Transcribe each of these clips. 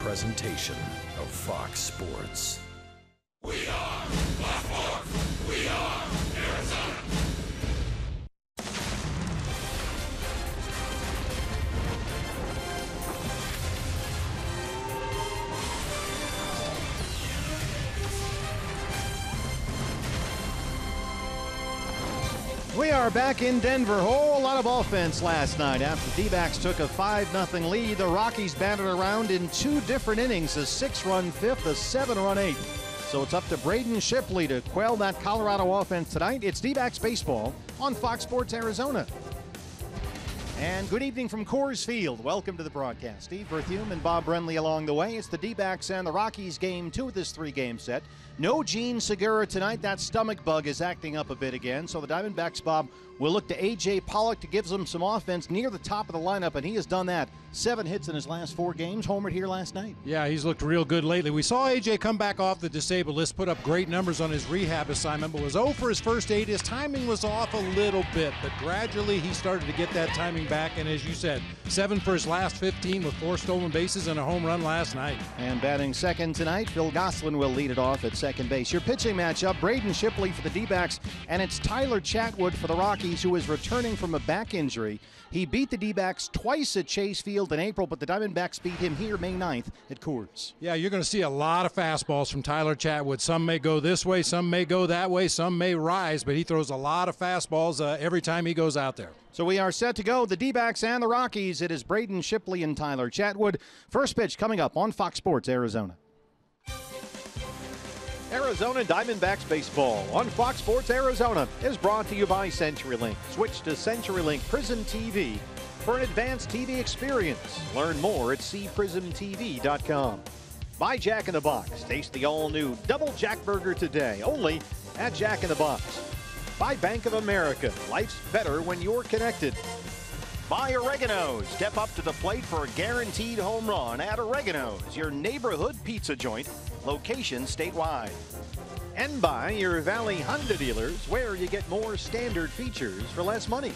presentation of Fox Sports. We are Baltimore. We are Arizona. We are back in Denver. Whole lot of offense last night after the D-backs took a 5-0 lead. The Rockies batted around in two different innings, a 6-run fifth, a 7-run eighth. So it's up to Braden Shipley to quell that Colorado offense tonight. It's D-backs baseball on Fox Sports Arizona. And good evening from Coors Field. Welcome to the broadcast. Steve Berthiaume and Bob Brenly along the way. It's the D-backs and the Rockies game 2 of this 3-game set. No Gene Segura tonight. That stomach bug is acting up a bit again. So the Diamondbacks, Bob, will look to A.J. Pollock to give them some offense near the top of the lineup, and he has done that. 7 hits in his last 4 games. Homered here last night. Yeah, he's looked real good lately. We saw A.J. come back off the disabled list, put up great numbers on his rehab assignment, but was 0 for his first 8. His timing was off a little bit, but gradually he started to get that timing back, and as you said, 7 for his last 15 with 4 stolen bases and a home run last night. And batting second tonight, Phil Gosselin will lead it off at second base. Your pitching matchup, Braden Shipley for the D-backs, and it's Tyler Chatwood for the Rockies, who is returning from a back injury. He beat the D-backs twice at Chase Field in April, but the Diamondbacks beat him here May 9th at Coors. Yeah, you're going to see a lot of fastballs from Tyler Chatwood. Some may go this way, some may go that way, some may rise, but he throws a lot of fastballs every time he goes out there. So we are set to go. The D-backs and the Rockies. It is Braden Shipley and Tyler Chatwood. First pitch coming up on Fox Sports Arizona. Arizona Diamondbacks baseball on Fox Sports Arizona is brought to you by CenturyLink. Switch to CenturyLink Prism TV for an advanced TV experience. Learn more at cprismtv.com. By Jack in the Box. Taste the all-new Double Jack Burger today, only at Jack in the Box. By Bank of America. Life's better when you're connected. By Oregano's. Step up to the plate for a guaranteed home run at Oregano's, your neighborhood pizza joint, location statewide. And by your Valley Honda dealers, where you get more standard features for less money.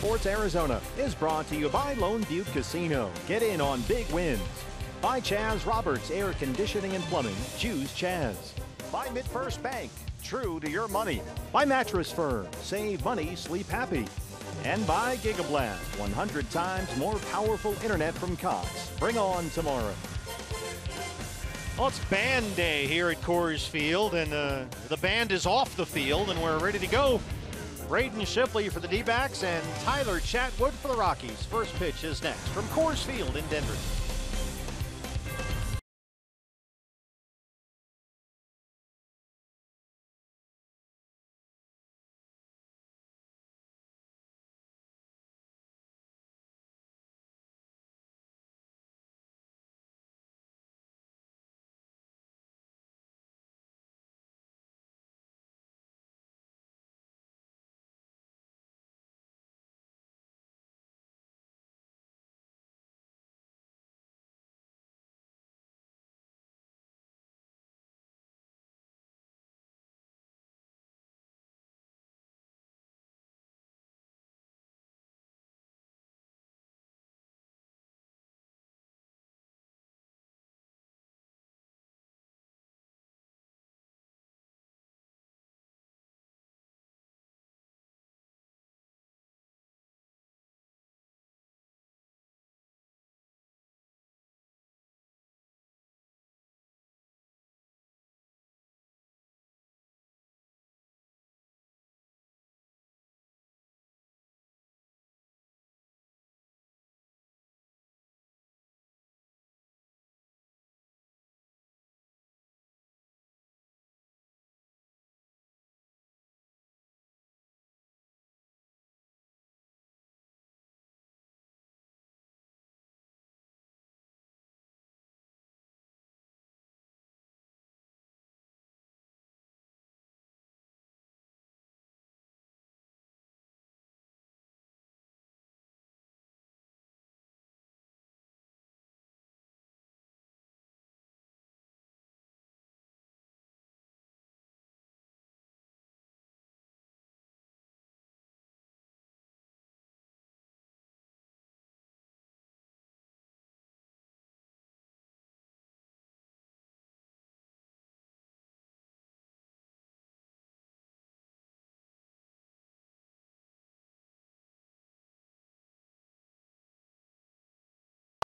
Sports Arizona is brought to you by Lone Butte Casino. Get in on big wins. By Chaz Roberts Air Conditioning and Plumbing. Choose Chaz. By MidFirst Bank. True to your money. By Mattress Firm. Save money, sleep happy. And by Gigablast. 100 times more powerful internet from Cox. Bring on tomorrow. Well, it's band day here at Coors Field, and the band is off the field, and we're ready to go. Braden Shipley for the D-backs and Tyler Chatwood for the Rockies. First pitch is next from Coors Field in Denver.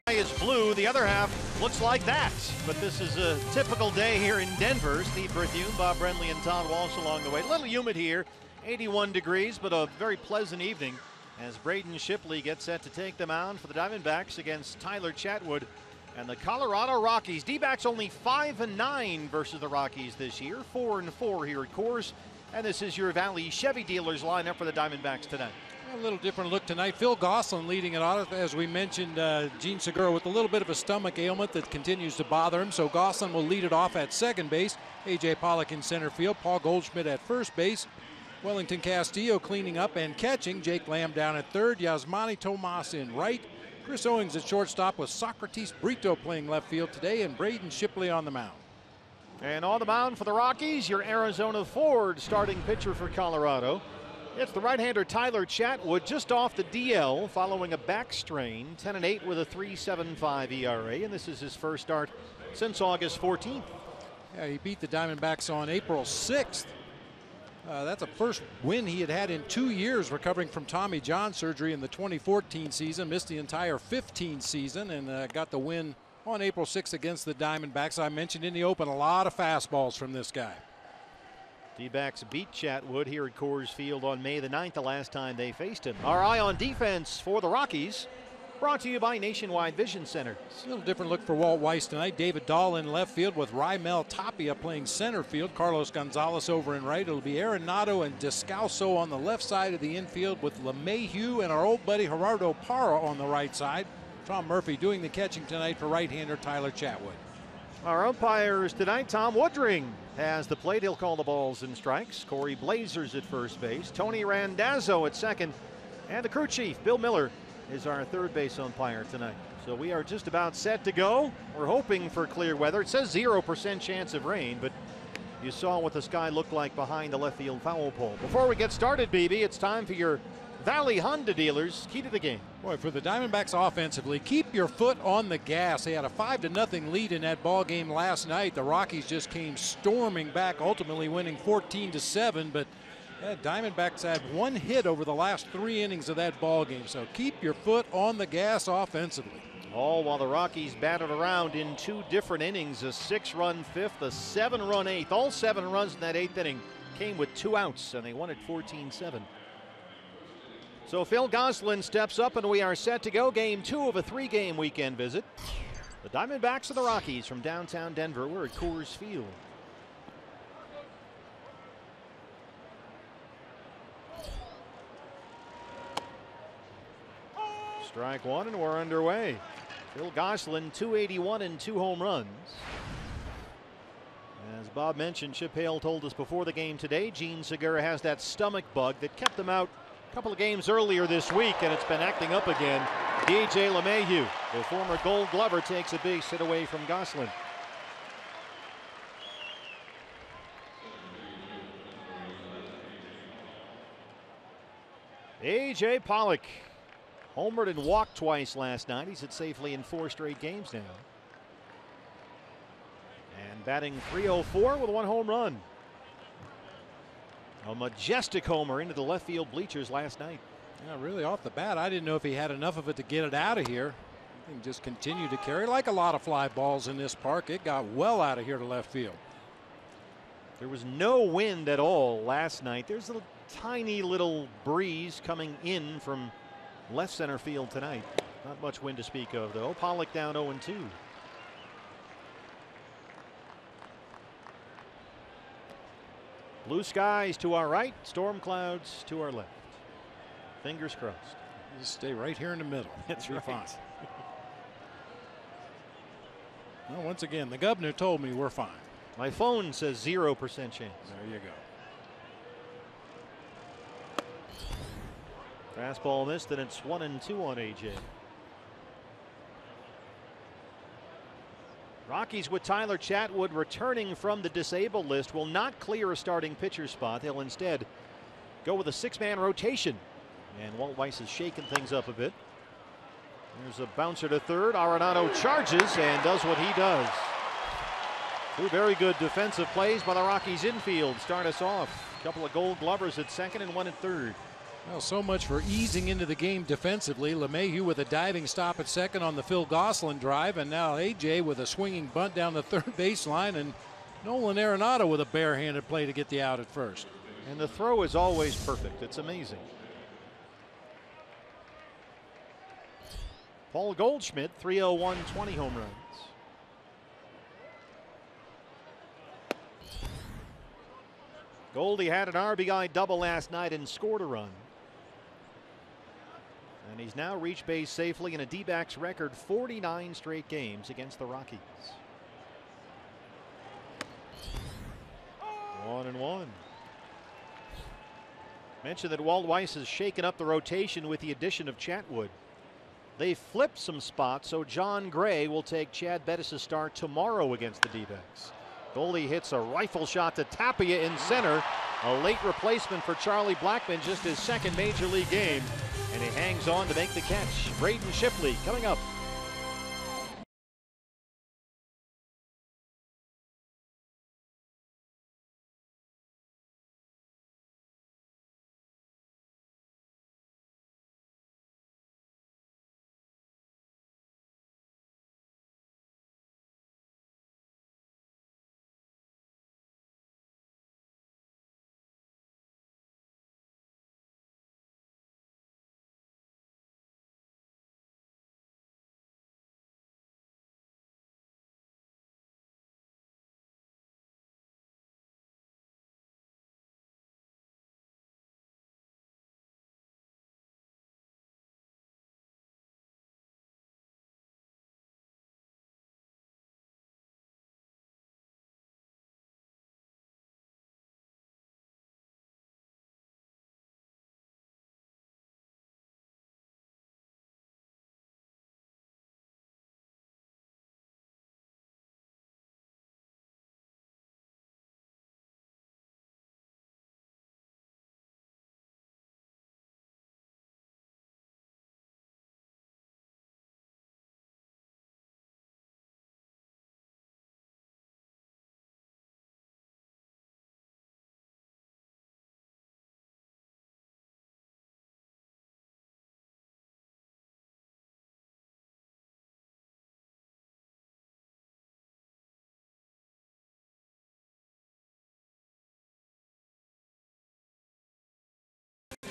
Is blue, the other half looks like that. But this is a typical day here in Denver. Steve Berthune, Bob Brenly, and Todd Walsh along the way. A little humid here, 81 degrees, but a very pleasant evening as Braden Shipley gets set to take the mound for the Diamondbacks against Tyler Chatwood and the Colorado Rockies. D-backs only 5-9 versus the Rockies this year, 4-4 here at Coors. And this is your Valley Chevy dealers lineup for the Diamondbacks tonight. A little different look tonight. Phil Gosselin leading it off. As we mentioned, Gene Segura with a little bit of a stomach ailment that continues to bother him. So Gosselin will lead it off at second base. A.J. Pollock in center field. Paul Goldschmidt at first base. Wellington Castillo cleaning up and catching. Jake Lamb down at third. Yasmani Tomas in right. Chris Owings at shortstop with Socrates Brito playing left field today. And Braden Shipley on the mound. And on the mound for the Rockies, your Arizona Ford starting pitcher for Colorado. It's the right-hander Tyler Chatwood just off the DL following a back strain. 10-8 with a 3.75 ERA, and this is his first start since August 14th. Yeah, he beat the Diamondbacks on April 6th. That's a first win he had in 2 years, recovering from Tommy John surgery in the 2014 season. Missed the entire 15 season and got the win on April 6th against the Diamondbacks. I mentioned in the open a lot of fastballs from this guy. D-backs beat Chatwood here at Coors Field on May the 9th, the last time they faced him. Our eye on defense for the Rockies, brought to you by Nationwide Vision Center. It's a little different look for Walt Weiss tonight. David Dahl in left field with Raimel Tapia playing center field. Carlos Gonzalez over in right. It'll be Arenado and Descalso on the left side of the infield with LeMahieu and our old buddy Gerardo Parra on the right side. Tom Murphy doing the catching tonight for right-hander Tyler Chatwood. Our umpires tonight, Tom Woodring has the plate. He'll call the balls and strikes. Corey Blazers at first base. Tony Randazzo at second. And the crew chief, Bill Miller, is our third base umpire tonight. So we are just about set to go. We're hoping for clear weather. It says 0% chance of rain, but you saw what the sky looked like behind the left field foul pole. Before we get started, BB, it's time for your Valley Honda dealers, key to the game. Boy, for the Diamondbacks offensively, keep your foot on the gas. They had a 5-0 lead in that ball game last night. The Rockies just came storming back, ultimately winning 14-7. But Diamondbacks had one hit over the last 3 innings of that ball game. So keep your foot on the gas offensively. All while the Rockies batted around in 2 different innings, a 6-run 5th, a 7-run 8th. All 7 runs in that 8th inning came with 2 outs, and they won it 14-7. So Phil Gosselin steps up, and we are set to go. Game 2 of a 3-game weekend visit. The Diamondbacks and the Rockies from downtown Denver. We're at Coors Field. Strike 1, and we're underway. Phil Gosselin, 281 and 2 home runs. As Bob mentioned, Chip Hale told us before the game today, Gene Segura has that stomach bug that kept him out a couple of games earlier this week, and it's been acting up again. DJ LeMahieu, the former Gold Glover, takes a base hit away from Gosselin. A.J. Pollock homered and walked twice last night. He's hit safely in 4 straight games now. And batting .304 with 1 home run. A majestic homer into the left field bleachers last night. Yeah, really off the bat, I didn't know if he had enough of it to get it out of here. He just continued to carry like a lot of fly balls in this park. It got well out of here to left field. There was no wind at all last night. There's a tiny little breeze coming in from left center field tonight. Not much wind to speak of, though. Pollock down 0-2. Blue skies to our right, storm clouds to our left. Fingers crossed. Just stay right here in the middle. That's You're right. fine. Well, once again, the governor told me we're fine. My phone says 0% chance. There you go. Fastball missed, and it's 1-2 on AJ. Rockies with Tyler Chatwood returning from the disabled list will not clear a starting pitcher spot. They'll instead go with a 6-man rotation. And Walt Weiss is shaking things up a bit. There's a bouncer to third. Arenado charges and does what he does. 2 very good defensive plays by the Rockies infield start us off. A couple of Gold Glovers at second and 1 at third. Well, so much for easing into the game defensively. LeMahieu with a diving stop at second on the Phil Gosselin drive, and now AJ with a swinging bunt down the third baseline, and Nolan Arenado with a barehanded play to get the out at first. And the throw is always perfect. It's amazing. Paul Goldschmidt, 301, 20 home runs. Goldie had an RBI double last night and scored a run. And he's now reached base safely in a D-backs record 49 straight games against the Rockies. 1-1. Mentioned that Walt Weiss has shaken up the rotation with the addition of Chatwood. They flipped some spots, so John Gray will take Chad Bettis' start tomorrow against the D-backs. Goldie hits a rifle shot to Tapia in center. A late replacement for Charlie Blackmon, just his second major league game. And he hangs on to make the catch. Braden Shipley coming up.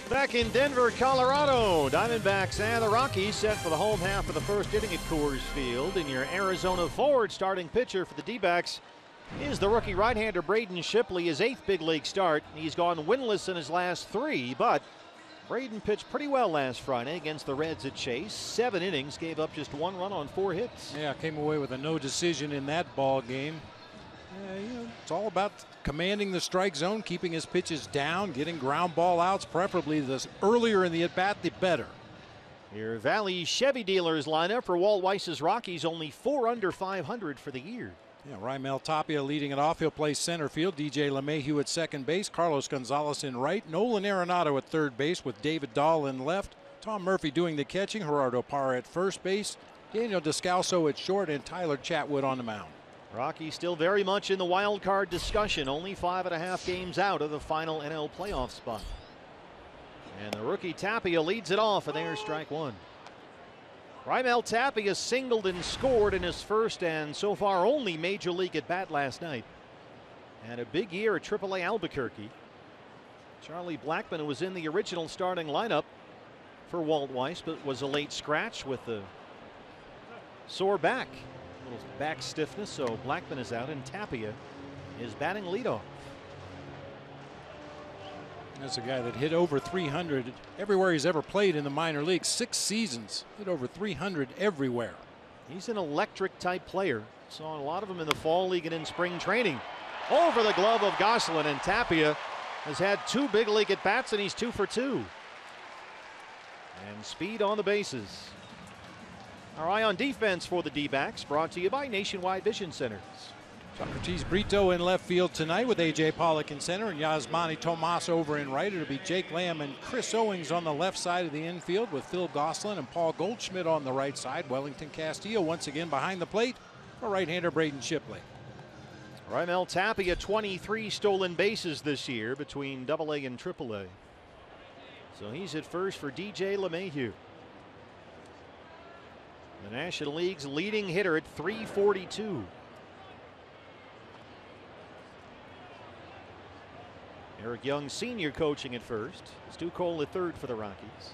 Back in Denver, Colorado, Diamondbacks and the Rockies set for the home half of the first inning at Coors Field. And your Arizona forward starting pitcher for the D-backs is the rookie right-hander Braden Shipley, his 8th big league start. He's gone winless in his last 3, but Braden pitched pretty well last Friday against the Reds at Chase. 7 innings, gave up just 1 run on 4 hits. Yeah, came away with a no decision in that ball game. It's all about commanding the strike zone, keeping his pitches down, getting ground ball outs, preferably the earlier in the at-bat, the better. Your Valley Chevy dealers lineup for Walt Weiss's Rockies, only 4 under 500 for the year. Yeah, Raimel Tapia leading it off. He'll play center field. DJ LeMahieu at second base. Carlos Gonzalez in right. Nolan Arenado at third base with David Dahl in left. Tom Murphy doing the catching. Gerardo Parra at first base. Daniel Descalso at short, and Tyler Chatwood on the mound. Rockies still very much in the wild card discussion, only 5.5 games out of the final NL playoff spot. And the rookie Tapia leads it off, and there's strike 1. Raimel Tapia singled and scored in his first and so far only major league at bat last night. And a big year at AAA Albuquerque. Charlie Blackmon, who was in the original starting lineup for Walt Weiss, but was a late scratch with the sore back. A little back stiffness, so Blackmon is out, and Tapia is batting leadoff. That's a guy that hit over 300 everywhere he's ever played in the minor leagues. 6 seasons, hit over 300 everywhere. He's an electric type player. Saw a lot of them in the fall league and in spring training. Over the glove of Gosselin, and Tapia has had 2 big league at bats, and he's 2 for 2. And speed on the bases. Our eye on defense for the D-backs, brought to you by Nationwide Vision Centers. Socrates Brito in left field tonight with A.J. Pollock in center and Yasmani Tomas over in right. It'll be Jake Lamb and Chris Owings on the left side of the infield with Phil Gosselin and Paul Goldschmidt on the right side. Wellington Castillo once again behind the plate for right-hander Braden Shipley. Raimel Tapia, 23 stolen bases this year between AA and AAA. So he's at first for DJ LeMahieu. The National League's leading hitter at .342. Eric Young Sr. coaching at first. Stu Cole at third for the Rockies.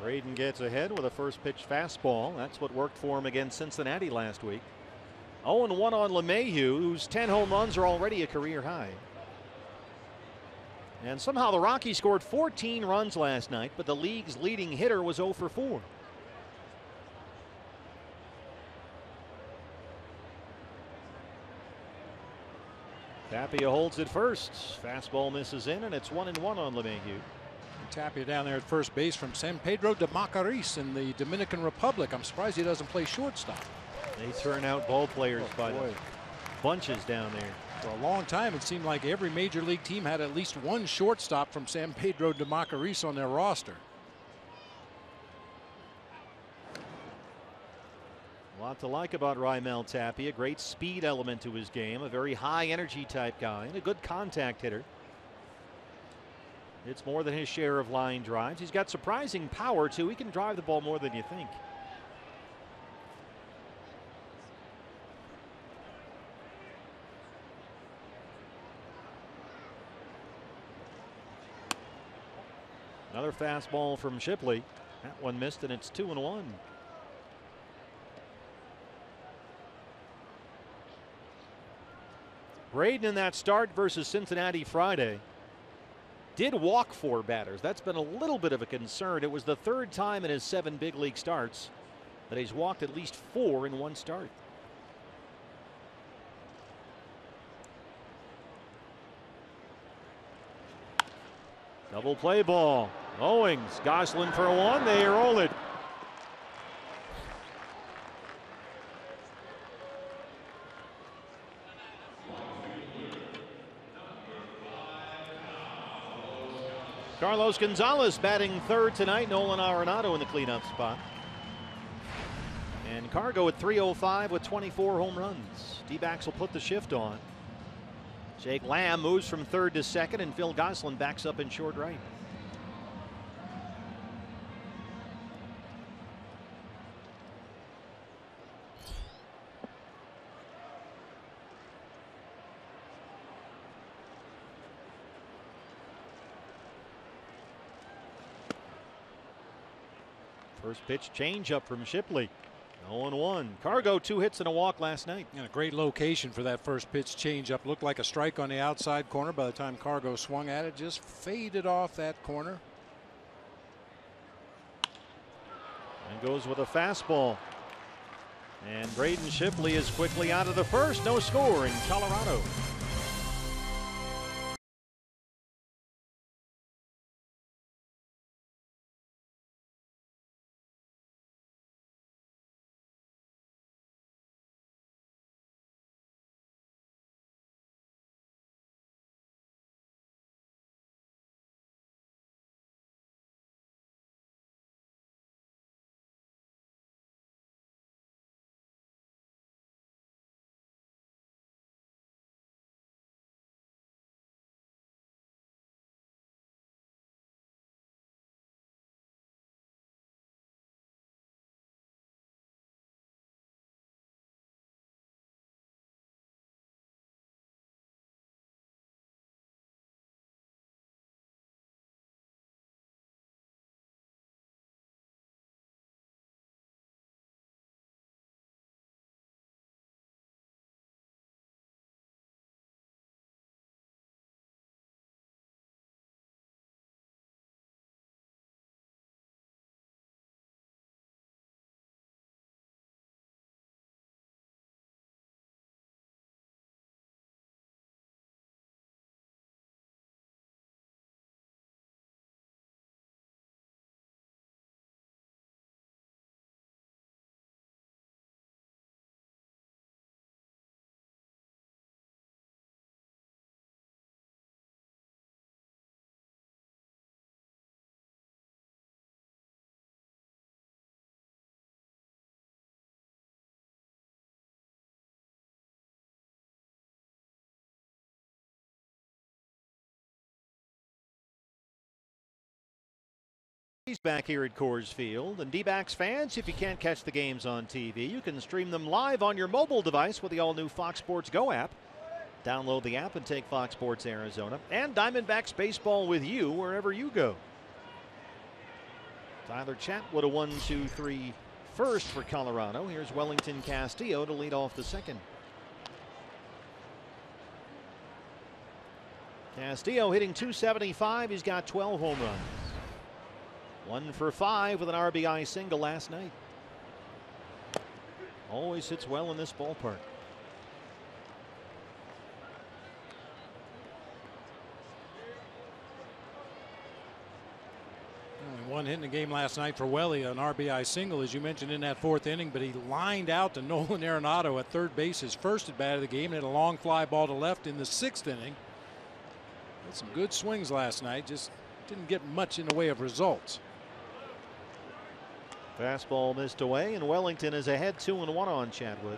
Braden gets ahead with a first pitch fastball. That's what worked for him against Cincinnati last week. 0-1 on LeMahieu, whose 10 home runs are already a career high. And somehow the Rockies scored 14 runs last night, but the league's leading hitter was 0 for 4. Tapia holds it first. Fastball misses in, and it's 1-1 on LeMahieu. Tapia down there at first base from San Pedro de Macorís in the Dominican Republic. I'm surprised he doesn't play shortstop. They turn out ball players by the bunches down there. For a long time, it seemed like every major league team had at least one shortstop from San Pedro de Macorís on their roster. A lot to like about Raimel Tapia. Great speed element to his game. A very high energy type guy and a good contact hitter. It's more than his share of line drives. He's got surprising power too. He can drive the ball more than you think. Another fastball from Shipley. That one missed, and it's 2-1. Braden in that start versus Cincinnati Friday did walk 4 batters. That's been a little bit of a concern. It was the 3rd time in his 7 big league starts that he's walked at least 4 in one start. Double play ball. Owings, Gosselin for 1. They roll it. Carlos Gonzalez batting 3rd tonight. Nolan Arenado in the cleanup spot. And Cargo at .305 with 24 home runs. D-backs will put the shift on. Jake Lamb moves from 3rd to 2nd, and Phil Gosselin backs up in short right. First pitch change up from Shipley. 0-1. Cargo 2 hits and a walk last night. And a great location for that first pitch change up. Looked like a strike on the outside corner. By the time Cargo swung at it, just faded off that corner. And goes with a fastball. And Braden Shipley is quickly out of the first. No score in Colorado. He's back here at Coors Field. And D-backs fans, if you can't catch the games on TV, you can stream them live on your mobile device with the all-new Fox Sports Go app. Download the app and take Fox Sports Arizona and Diamondbacks baseball with you wherever you go. Tyler Chatwood a 1-2-3 first for Colorado. Here's Wellington Castillo to lead off the second. Castillo hitting .275. He's got 12 home runs. 1 for 5 with an RBI single last night. Always hits well in this ballpark. Only one hit in the game last night for Welly, an RBI single, as you mentioned, in that fourth inning, but he lined out to Nolan Arenado at third base, his first at bat of the game, and had a long fly ball to left in the sixth inning. Had some good swings last night, just didn't get much in the way of results. Fastball missed away, and Wellington is ahead 2-1 on Chatwood.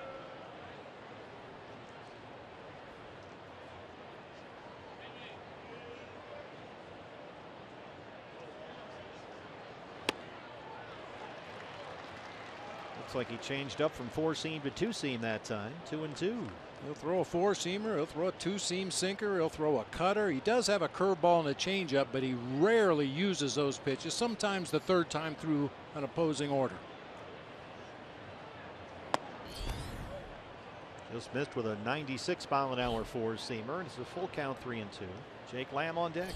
Looks like he changed up from 4-seam to 2-seam that time. 2-2. He'll throw a 4-seamer, he'll throw a 2-seam sinker, he'll throw a cutter. He does have a curveball and a changeup, but he rarely uses those pitches, sometimes the third time through an opposing order. Just missed with a 96-mile-an-hour 4-seamer, and it's a full count 3-2. Jake Lamb on deck.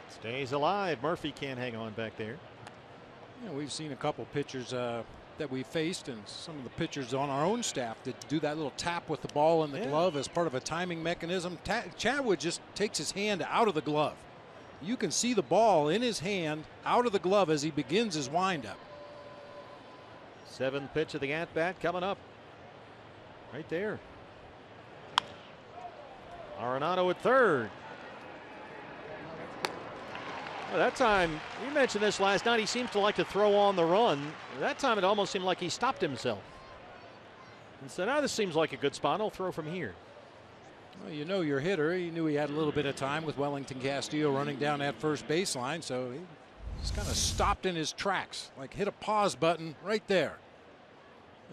Stays alive. Murphy can't hang on back there. Yeah, we've seen a couple pitchers that we faced, and some of the pitchers on our own staff that do that little tap with the ball in the glove as part of a timing mechanism. Chatwood just takes his hand out of the glove. You can see the ball in his hand out of the glove as he begins his windup. 7th pitch of the at-bat coming up. Right there. Arenado at third. Well, that time, you mentioned this last night, he seems to like to throw on the run. That time it almost seemed like he stopped himself. And said, this seems like a good spot. I'll throw from here. Well, you know your hitter. He knew he had a little bit of time with Wellington Castillo running down that first baseline, so he just kind of stopped in his tracks, like hit a pause button right there.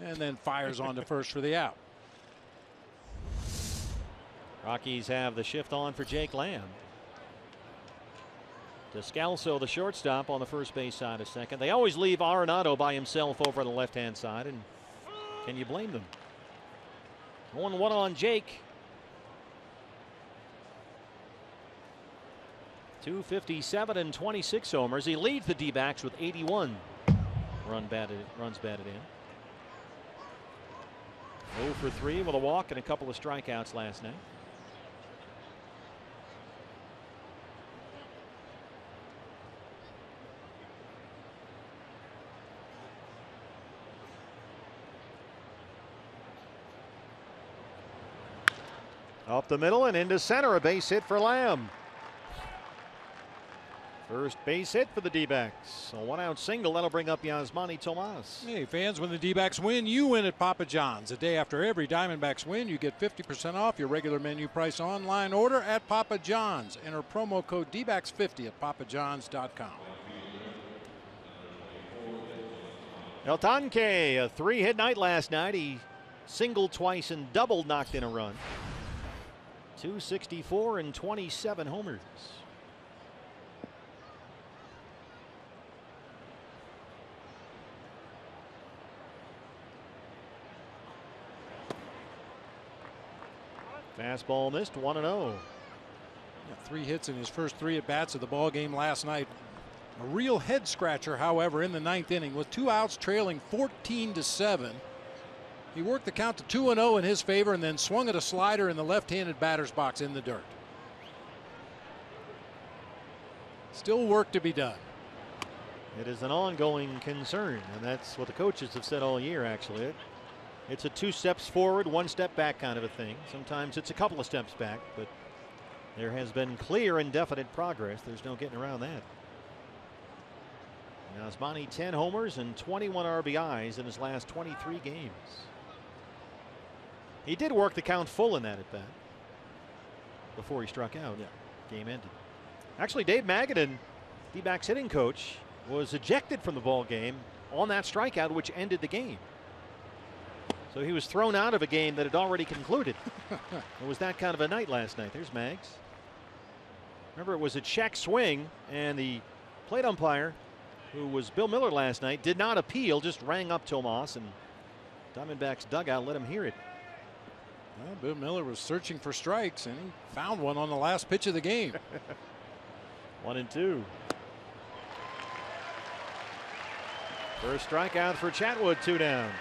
and then fires on to first for the out. Rockies have the shift on for Jake Lamb. Descalso, the shortstop, on the first base side of second. They always leave Arenado by himself over on the left-hand side, and can you blame them? 1-1 on Jake. 257 and 26 homers. He leads the D-backs with 81 runs batted in. 0 for 3 with a walk and a couple of strikeouts last night. Up the middle and into center, a base hit for Lamb. First base hit for the D-backs. A 1-out single that'll bring up Yasmani Tomas. Hey fans, when the D-backs win, you win at Papa John's. A day after every Diamondbacks win, you get 50% off your regular menu price online order at Papa John's. Enter promo code D-backs50 at papajohns.com. El Tanque, a 3-hit night last night. He singled twice and doubled, knocked in a run. 264 and 27 homers. Fastball missed, 1-0. 3 hits in his first 3 at-bats of the ball game last night. A real head scratcher, however, in the 9th inning with 2 outs trailing 14-7. He worked the count to 2-0 in his favor and then swung at a slider in the left-handed batter's box in the dirt. Still work to be done. It is an ongoing concern, and that's what the coaches have said all year, actually. It's a 2 steps forward, 1 step back kind of a thing. Sometimes it's a couple of steps back, but there has been clear and definite progress. There's no getting around that. Yasmani 10 homers and 21 RBIs in his last 23 games. He did work the count full in that at bat before he struck out. Yeah. Game ended. Actually, Dave Magadan, D-backs hitting coach, was ejected from the ball game on that strikeout, which ended the game. So he was thrown out of a game that had already concluded. It was that kind of a night last night. There's Mags. Remember, it was a check swing, and the plate umpire, who was Bill Miller last night, did not appeal, just rang up Tomas, and Diamondbacks dugout let him hear it. Well, Bill Miller was searching for strikes, and he found one on the last pitch of the game. 1-2. First strikeout for Chatwood, 2 down.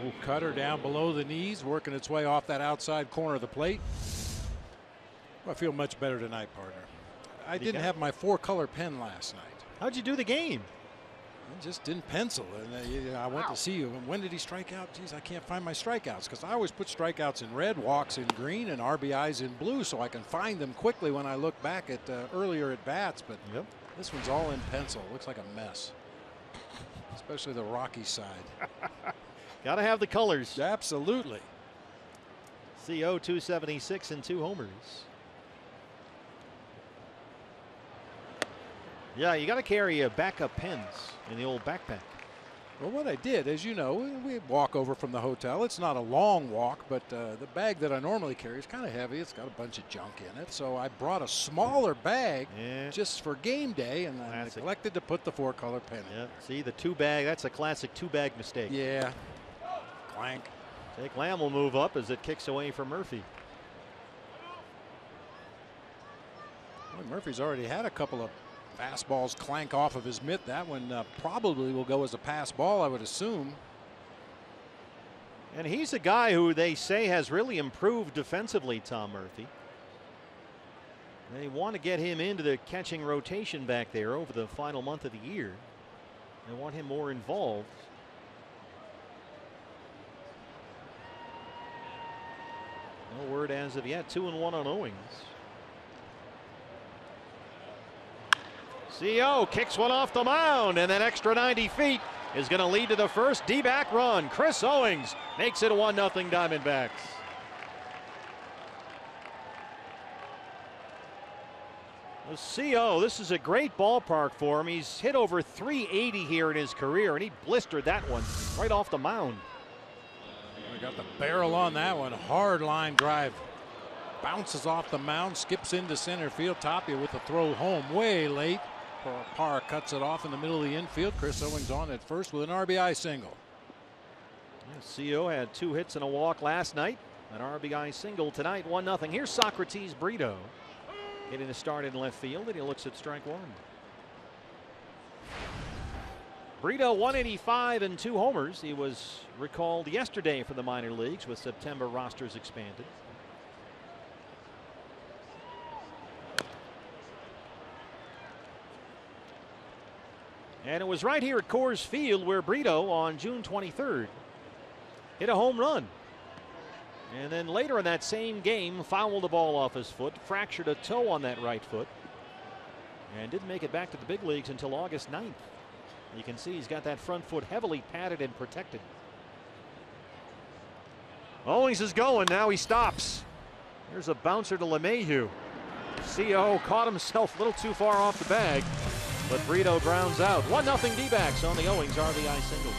Oh, cutter down below the knees, working its way off that outside corner of the plate. Well, I feel much better tonight, partner. I didn't have my 4-color pen last night. How'd you do the game? I just didn't pencil. And I went to see when did he strike out? Geez, I can't find my strikeouts because I always put strikeouts in red, walks in green, and RBIs in blue so I can find them quickly when I look back at earlier at bats. But this one's all in pencil. Looks like a mess, especially the Rockies side. Got to have the colors. Absolutely. CO 276 and 2 homers. Yeah, you got to carry backup pens in the old backpack. Well, what I did, as you know, we walk over from the hotel. It's not a long walk, but the bag that I normally carry is kind of heavy. It's got a bunch of junk in it. So I brought a smaller bag just for game day, and I neglected to put the 4-color pen in. Yeah, see, the 2-bag, that's a classic 2-bag mistake. Yeah. Clank. Jake Lamb will move up as it kicks away from Murphy. Well, Murphy's already had a couple of fastballs clank off of his mitt. That one probably will go as a pass ball, I would assume. And he's a guy who they say has really improved defensively, Tom Murphy. They want to get him into the catching rotation back there over the final month of the year. They want him more involved. No word as of yet. 2-1 on Owings. CO kicks one off the mound, and that extra 90 feet is going to lead to the first D-back run. Chris Owings makes it 1-0 Diamondbacks. The CO, this is a great ballpark for him. He's hit over 380 here in his career, and he blistered that one right off the mound. We got the barrel on that one. Hard line drive. Bounces off the mound, skips into center field. Tapia with the throw home way late. Parr cuts it off in the middle of the infield. Chris Owings on at first with an RBI single. Yeah, CO had 2 hits and a walk last night. An RBI single tonight, 1-0. Here's Socrates Brito getting a start in left field, and he looks at strike 1. Brito 185 and 2 homers. He was recalled yesterday for the minor leagues with September rosters expanded. And it was right here at Coors Field where Brito on June 23rd hit a home run. And then later in that same game, fouled the ball off his foot, fractured a toe on that right foot, and didn't make it back to the big leagues until August 9th. You can see he's got that front foot heavily padded and protected. Owings is going. Now he stops. There's a bouncer to LeMahieu. CO caught himself a little too far off the bag, but Brito grounds out. 1-0 D-backs on the Owings RBI single.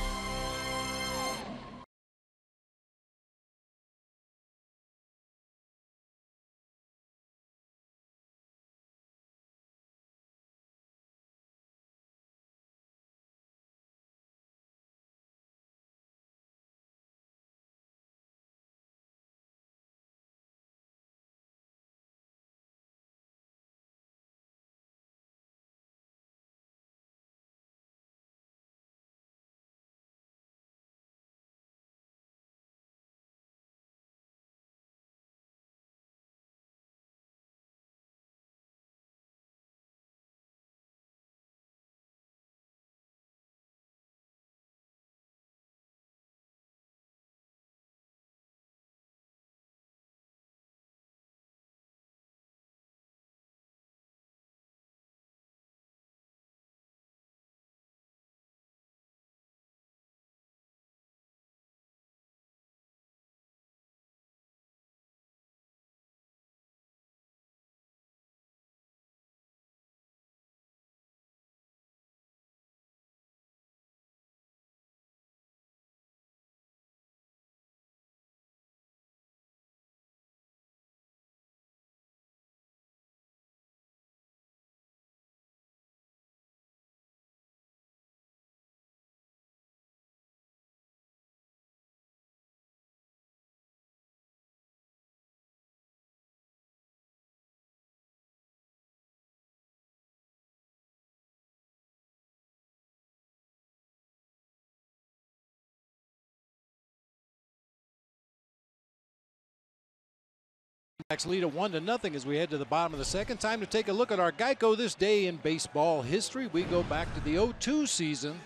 Lead at 1-0 as we head to the bottom of the second. Time to take a look at our Geico this day in baseball history. We go back to the 0-2 season.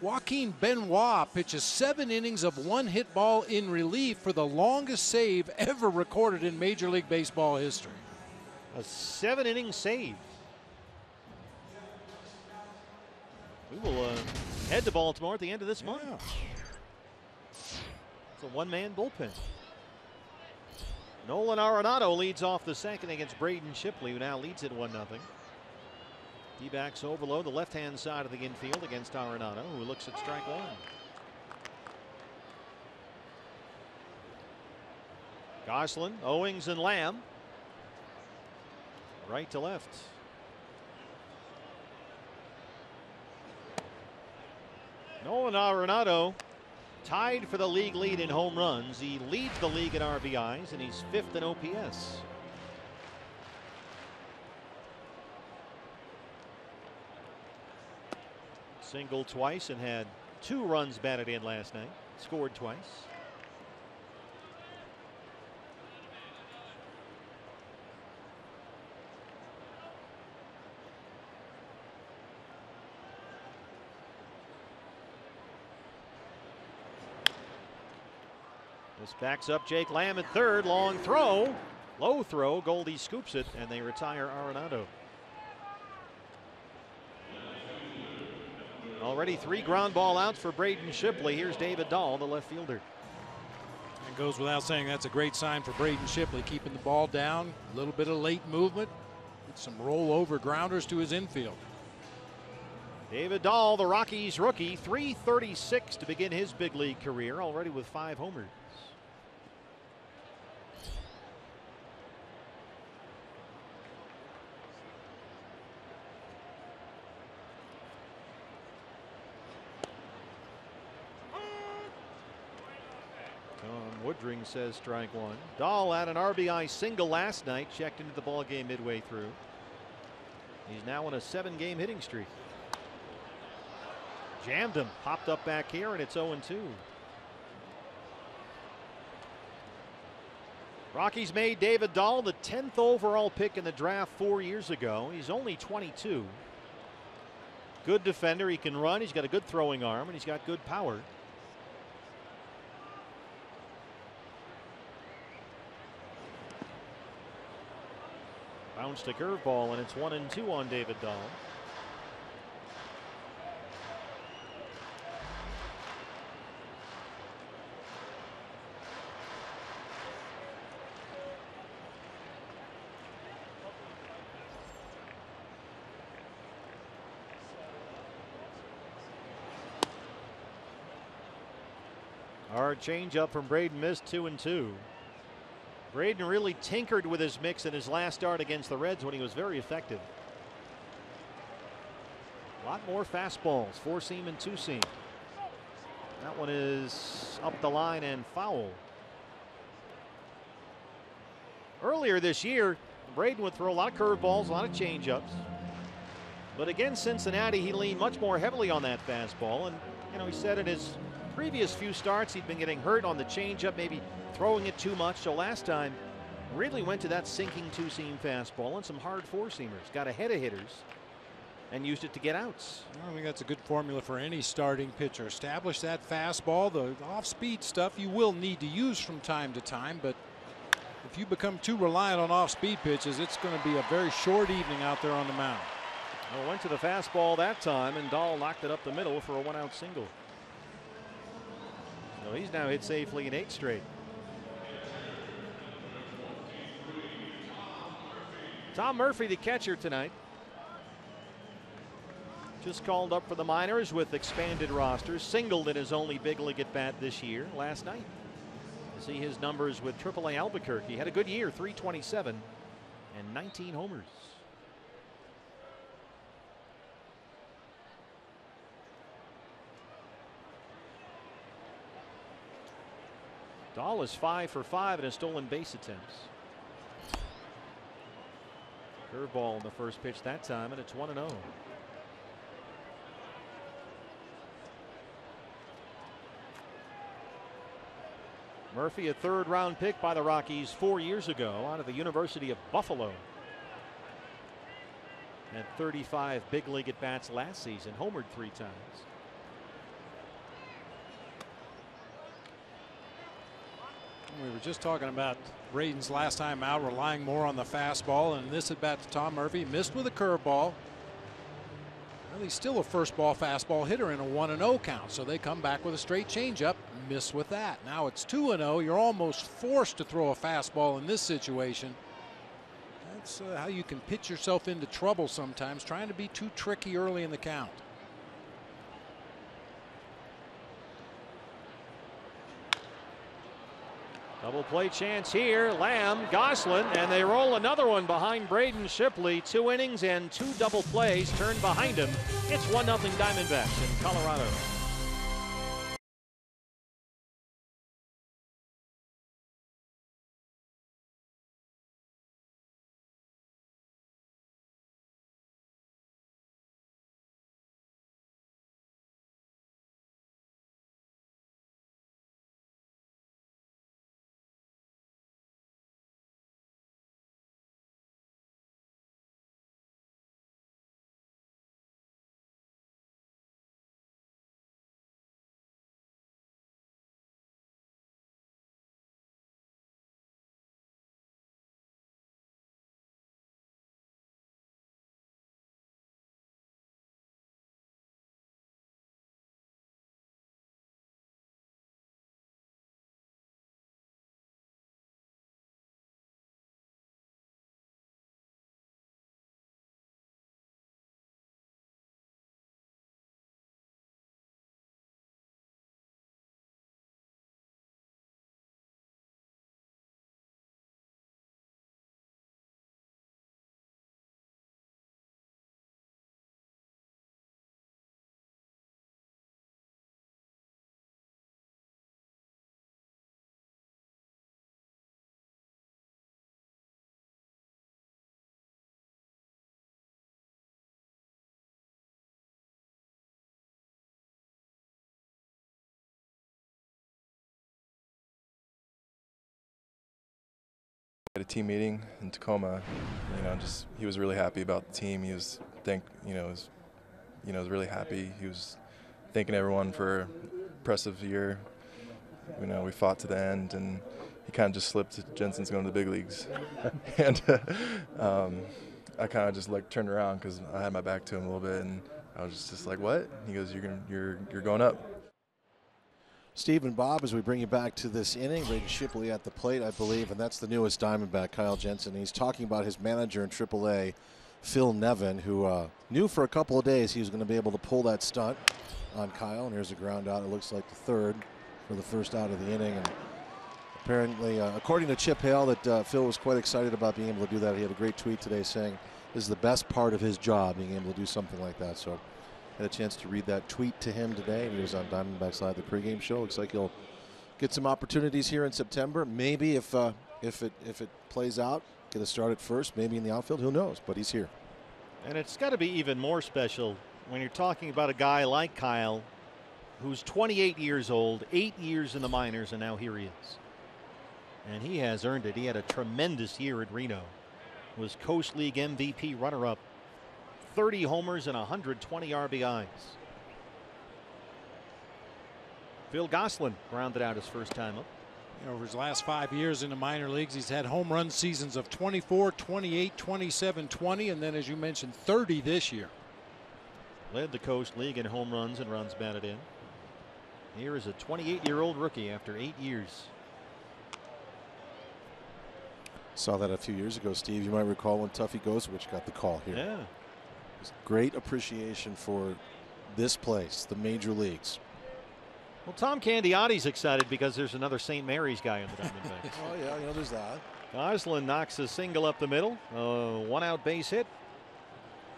Joaquin Benoit pitches 7 innings of 1-hit ball in relief for the longest save ever recorded in Major League Baseball history. A 7-inning save. We will head to Baltimore at the end of this month. It's a one-man bullpen. Nolan Arenado leads off the second against Braden Shipley, who now leads it 1-0. D-backs overload the left-hand side of the infield against Arenado, who looks at strike 1. Gosselin, Owings, and Lamb. Right to left. Nolan Arenado tied for the league lead in home runs. He leads the league in RBIs, and he's 5th in OPS. Singled twice and had 2 runs batted in last night. Scored twice. This backs up Jake Lamb at third. Long throw. Low throw. Goldie scoops it, and they retire Arenado. Already 3 ground ball outs for Braden Shipley. Here's David Dahl, the left fielder. It goes without saying that's a great sign for Braden Shipley, keeping the ball down. A little bit of late movement. Get some rollover grounders to his infield. David Dahl, the Rockies rookie, .336 to begin his big league career, already with 5 homers. Woodring says strike one. Dahl had an RBI single last night, checked into the ball game midway through. He's now on a 7-game hitting streak. Jammed him, popped up back here, and it's 0-2. Rockies made David Dahl the 10th overall pick in the draft 4 years ago. He's only 22. Good defender, he can run, he's got a good throwing arm, and he's got good power. Bounced a curveball, and it's 1-2 on David Dahl. Hard changeup from Braden, missed, 2-2. Braden really tinkered with his mix in his last start against the Reds when he was very effective. A lot more fastballs, 4-seam and 2-seam. That one is up the line and foul. Earlier this year, Braden would throw a lot of curveballs, a lot of changeups. But against Cincinnati, he leaned much more heavily on that fastball. And, he said in his previous few starts, he'd been getting hurt on the changeup, maybe throwing it too much. So last time, really went to that sinking 2-seam fastball and some hard 4-seamers. Got ahead of hitters and used it to get outs. I think that's a good formula for any starting pitcher. Establish that fastball. The off-speed stuff you will need to use from time to time, but if you become too reliant on off-speed pitches, it's going to be a very short evening out there on the mound. Well, went to the fastball that time, and Dahl knocked it up the middle for a 1-out single. So he's now hit safely in 8 straight. Tom Murphy, the catcher tonight, just called up for the minors with expanded rosters. Singled in his only big league at bat this year last night. To see his numbers with AAA Albuquerque. He had a good year, .327 and 19 homers. Dahl is 5 for 5 in his stolen base attempts. Curveball in the first pitch that time, and it's 1-0. Murphy, a 3rd-round pick by the Rockies 4 years ago out of the University of Buffalo. Had 35 big league at bats last season, homered 3 times. We were just talking about Braden's last time out, relying more on the fastball, and this at bat to Tom Murphy, missed with a curveball. Well, he's still a first ball fastball hitter in a 1-0 count, so they come back with a straight changeup, miss with that. Now it's 2-0. You're almost forced to throw a fastball in this situation. That's how you can pitch yourself into trouble sometimes, trying to be too tricky early in the count. Double play chance here. Lamb, Goslin, and they roll another one behind Braden Shipley. 2 innings and 2 double plays turned behind him. It's 1-0 Diamondbacks in Colorado. a team meeting in Tacoma. Just he was really happy about the team. He was was really happy. He was thanking everyone for an impressive year. We fought to the end, and he kind of just slipped. Jensen's going to the big leagues, and I kind of just turned around because I had my back to him a little bit, and I was just like, "What?" He goes, "You're going up." Steve and Bob, as we bring you back to this inning, Braden Shipley at the plate, I believe, and that's the newest Diamondback, Kyle Jensen. He's talking about his manager in AAA, Phil Nevin, who knew for a couple of days he was going to be able to pull that stunt on Kyle. And here's a ground out. It looks like the third for the first out of the inning. And apparently, according to Chip Hale, that Phil was quite excited about being able to do that. He had a great tweet today saying this is the best part of his job, being able to do something like that. So had a chance to read that tweet to him today, and he was on Diamondbacks Live, the pregame show. Looks like he'll get some opportunities here in September. Maybe if it plays out, get a start at first, maybe in the outfield. Who knows? But he's here. And it's got to be even more special when you're talking about a guy like Kyle, who's 28 years old, 8 years in the minors, and now here he is. And he has earned it. He had a tremendous year at Reno. Was Coast League MVP, runner-up. 30 homers and 120 RBIs. Phil Gosselin grounded out his first time up. Over his last 5 years in the minor leagues, he's had home run seasons of 24, 28, 27, 20, and then, as you mentioned, 30 this year. Led the Coast League in home runs and runs batted in. Here is a 28-year-old rookie after 8 years. Saw that a few years ago, Steve. You might recall when Tuffy Gosewich got the call here. Yeah. Great appreciation for this place, the major leagues. Well, Tom Candiotti's excited because there's another St. Mary's guy on the Diamondbacks. Oh, yeah, there's that. Gosselin knocks a single up the middle. One-out base hit.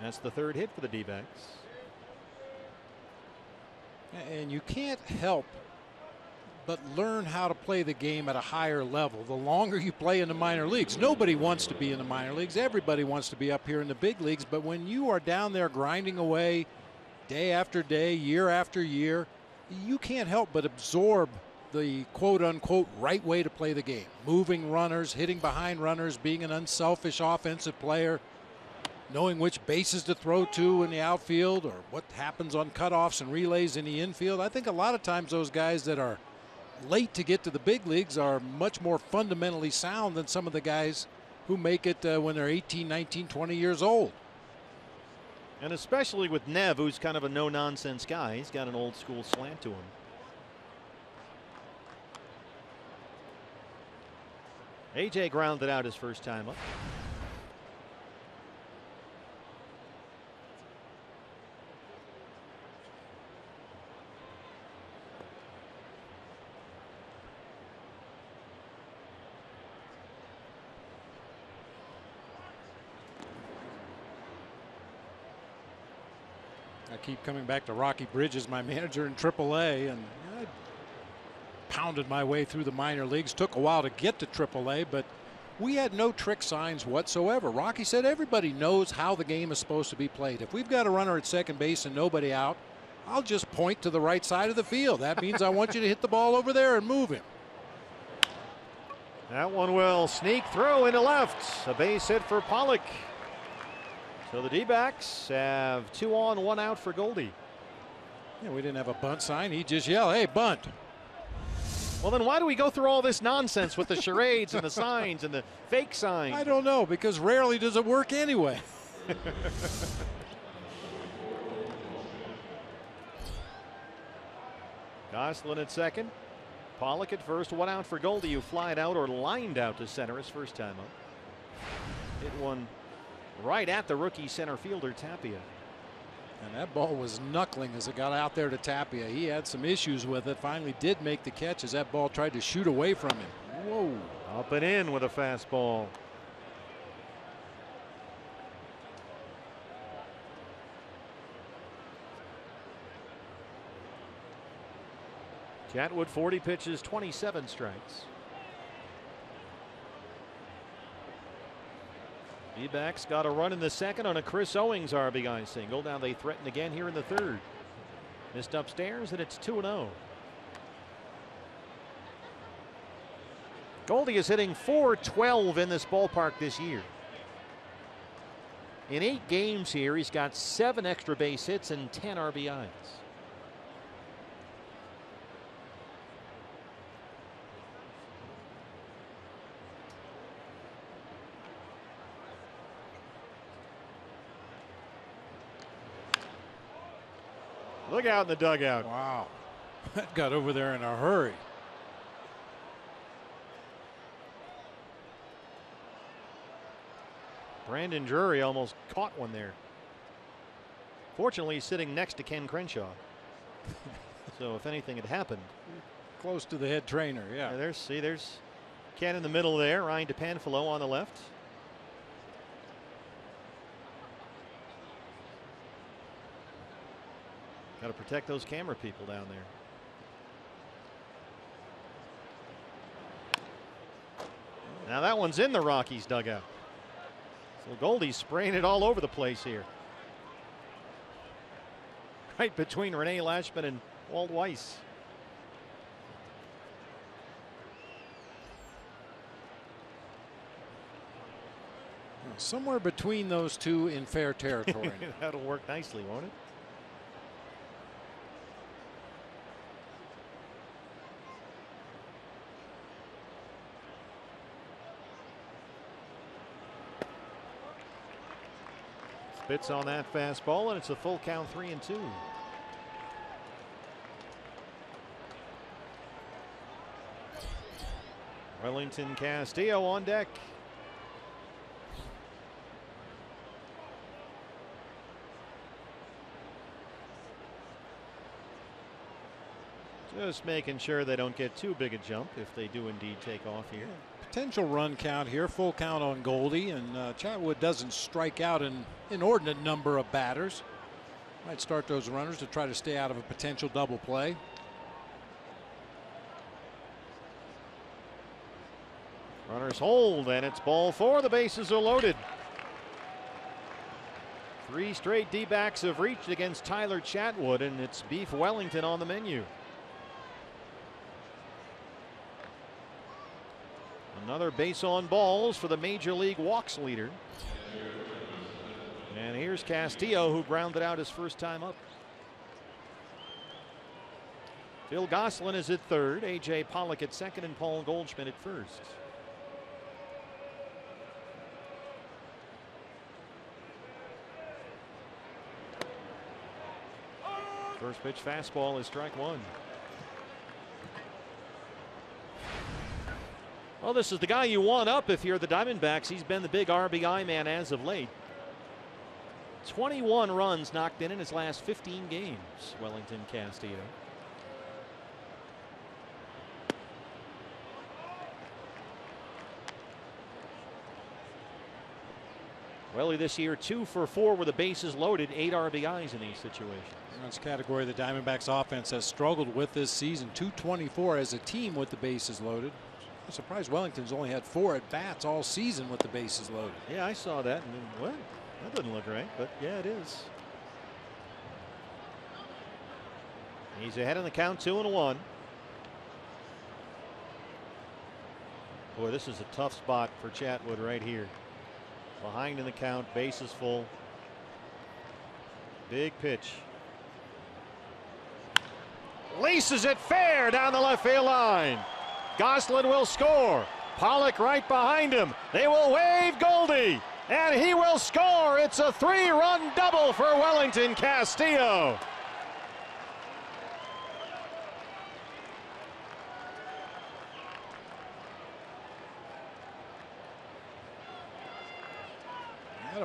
That's the third hit for the D-backs. And you can't help but learn how to play the game at a higher level the longer you play in the minor leagues. Nobody wants to be in the minor leagues. Everybody wants to be up here in the big leagues. But when you are down there grinding away day after day, year after year, you can't help but absorb the quote-unquote right way to play the game. Moving runners, hitting behind runners, being an unselfish offensive player, knowing which bases to throw to in the outfield or what happens on cutoffs and relays in the infield. I think a lot of times those guys that are late to get to the big leagues are much more fundamentally sound than some of the guys who make it when they're 18, 19, 20 years old. And especially with Nev, who's kind of a no-nonsense guy. He's got an old-school slant to him. A.J. grounded out his first time up. I keep coming back to Rocky Bridges, my manager in AAA, and I pounded my way through the minor leagues. Took a while to get to AAA, but we had no trick signs whatsoever. Rocky said everybody knows how the game is supposed to be played. If we've got a runner at second base and nobody out, I'll just point to the right side of the field. That means I want you to hit the ball over there and move him. That one will sneak through into left. A base hit for Pollock. So the D-backs have 2 on, 1 out for Goldie. Yeah, we didn't have a bunt sign. He just yelled, "Hey, bunt." Well, then why do we go through all this nonsense with the charades and the signs and the fake signs? I don't know, because rarely does it work anyway. Gosselin at second. Pollock at first. 1 out for Goldie, who flied out or lined out to center his first time up. Hit one right at the rookie center fielder, Tapia. And that ball was knuckling as it got out there to Tapia. He had some issues with it. Finally did make the catch as that ball tried to shoot away from him. Whoa. Up and in with a fastball. Chatwood 40 pitches, 27 strikes. D-backs got a run in the second on a Chris Owings RBI single. Now they threaten again here in the third. Missed upstairs, and it's 2-0. Goldie is hitting .412 in this ballpark this year. In 8 games here, he's got 7 extra base hits and 10 RBIs. Look out in the dugout. Wow. That got over there in a hurry. Brandon Drury almost caught one there. Fortunately, he's sitting next to Ken Crenshaw. So if anything had happened. Close to the head trainer, yeah. There's Ken in the middle there. Ryan DePanfilo on the left. Got to protect those camera people down there. Now that one's in the Rockies dugout. So Goldie's spraying it all over the place here. Right between Rene Lashman and Walt Weiss. Somewhere between those two in fair territory. That'll work nicely, won't it? Spits on that fastball, and it's a full count, 3-2. Wellington Castillo on deck. Just making sure they don't get too big a jump if they do indeed take off here. Potential run count here, full count on Goldie, and Chatwood doesn't strike out an inordinate number of batters. Might start those runners to try to stay out of a potential double play. Runners hold, and it's ball 4. The bases are loaded. 3 straight D-backs have reached against Tyler Chatwood, and it's Beef Wellington on the menu. Another base on balls for the major league walks leader. And here's Castillo, who grounded out his first time up. Phil Gosselin is at third, A.J. Pollock at second, and Paul Goldschmidt at first. First pitch fastball is strike 1. Well, this is the guy you want up if you're the Diamondbacks. He's been the big RBI man as of late. 21 runs knocked in his last 15 games, Wellington Castillo. Welly this year 2 for 4 with the bases loaded, 8 RBIs in these situations. That's a category the Diamondbacks offense has struggled with this season. 224 as a team with the bases loaded. I'm surprised Wellington's only had 4 at bats all season with the bases loaded. Yeah, I saw that. And what? That doesn't look right, but yeah, it is. He's ahead in the count, 2-1. Boy, this is a tough spot for Chatwood right here. Behind in the count, bases full. Big pitch. Laces it fair down the left field line. Gosselin will score. Pollock right behind him. They will wave Goldie, and he will score. It's a 3-run double for Wellington Castillo.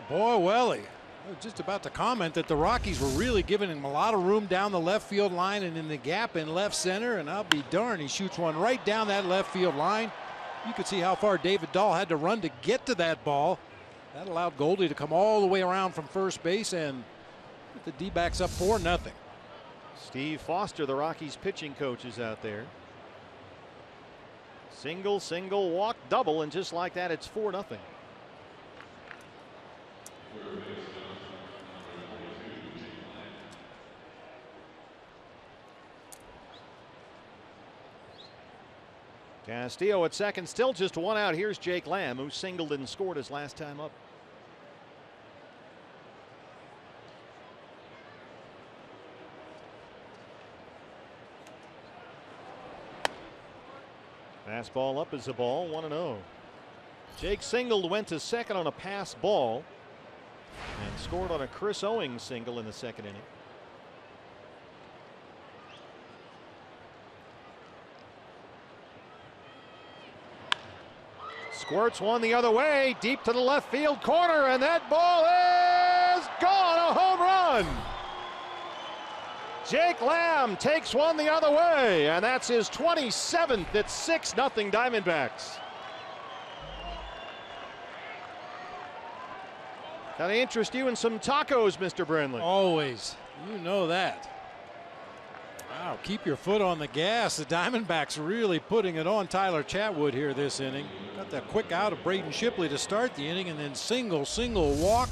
Boy, Welly. I was just about to comment that the Rockies were really giving him a lot of room down the left field line and in the gap in left center, and I'll be darned, he shoots one right down that left field line. You could see how far David Dahl had to run to get to that ball. That allowed Goldie to come all the way around from first base and put the D-backs up 4-0. Steve Foster, the Rockies pitching coach, is out there. Single, walk, double, and just like that, it's 4-0. Castillo at second, still just one out. Here's Jake Lamb, who singled and scored his last time up. Fastball up is a ball, 1-0. Jake singled, went to second on a pass ball, and scored on a Chris Owings single in the second inning. Squirts one the other way, deep to the left field corner, and that ball is gone, a home run. Jake Lamb takes one the other way, and that's his 27th. It's 6-0 Diamondbacks. Got to interest you in some tacos, Mr. Brindley. Always. You know that. Wow, keep your foot on the gas. The Diamondbacks really putting it on Tyler Chatwood here this inning. Got that quick out of Braden Shipley to start the inning, and then single walk,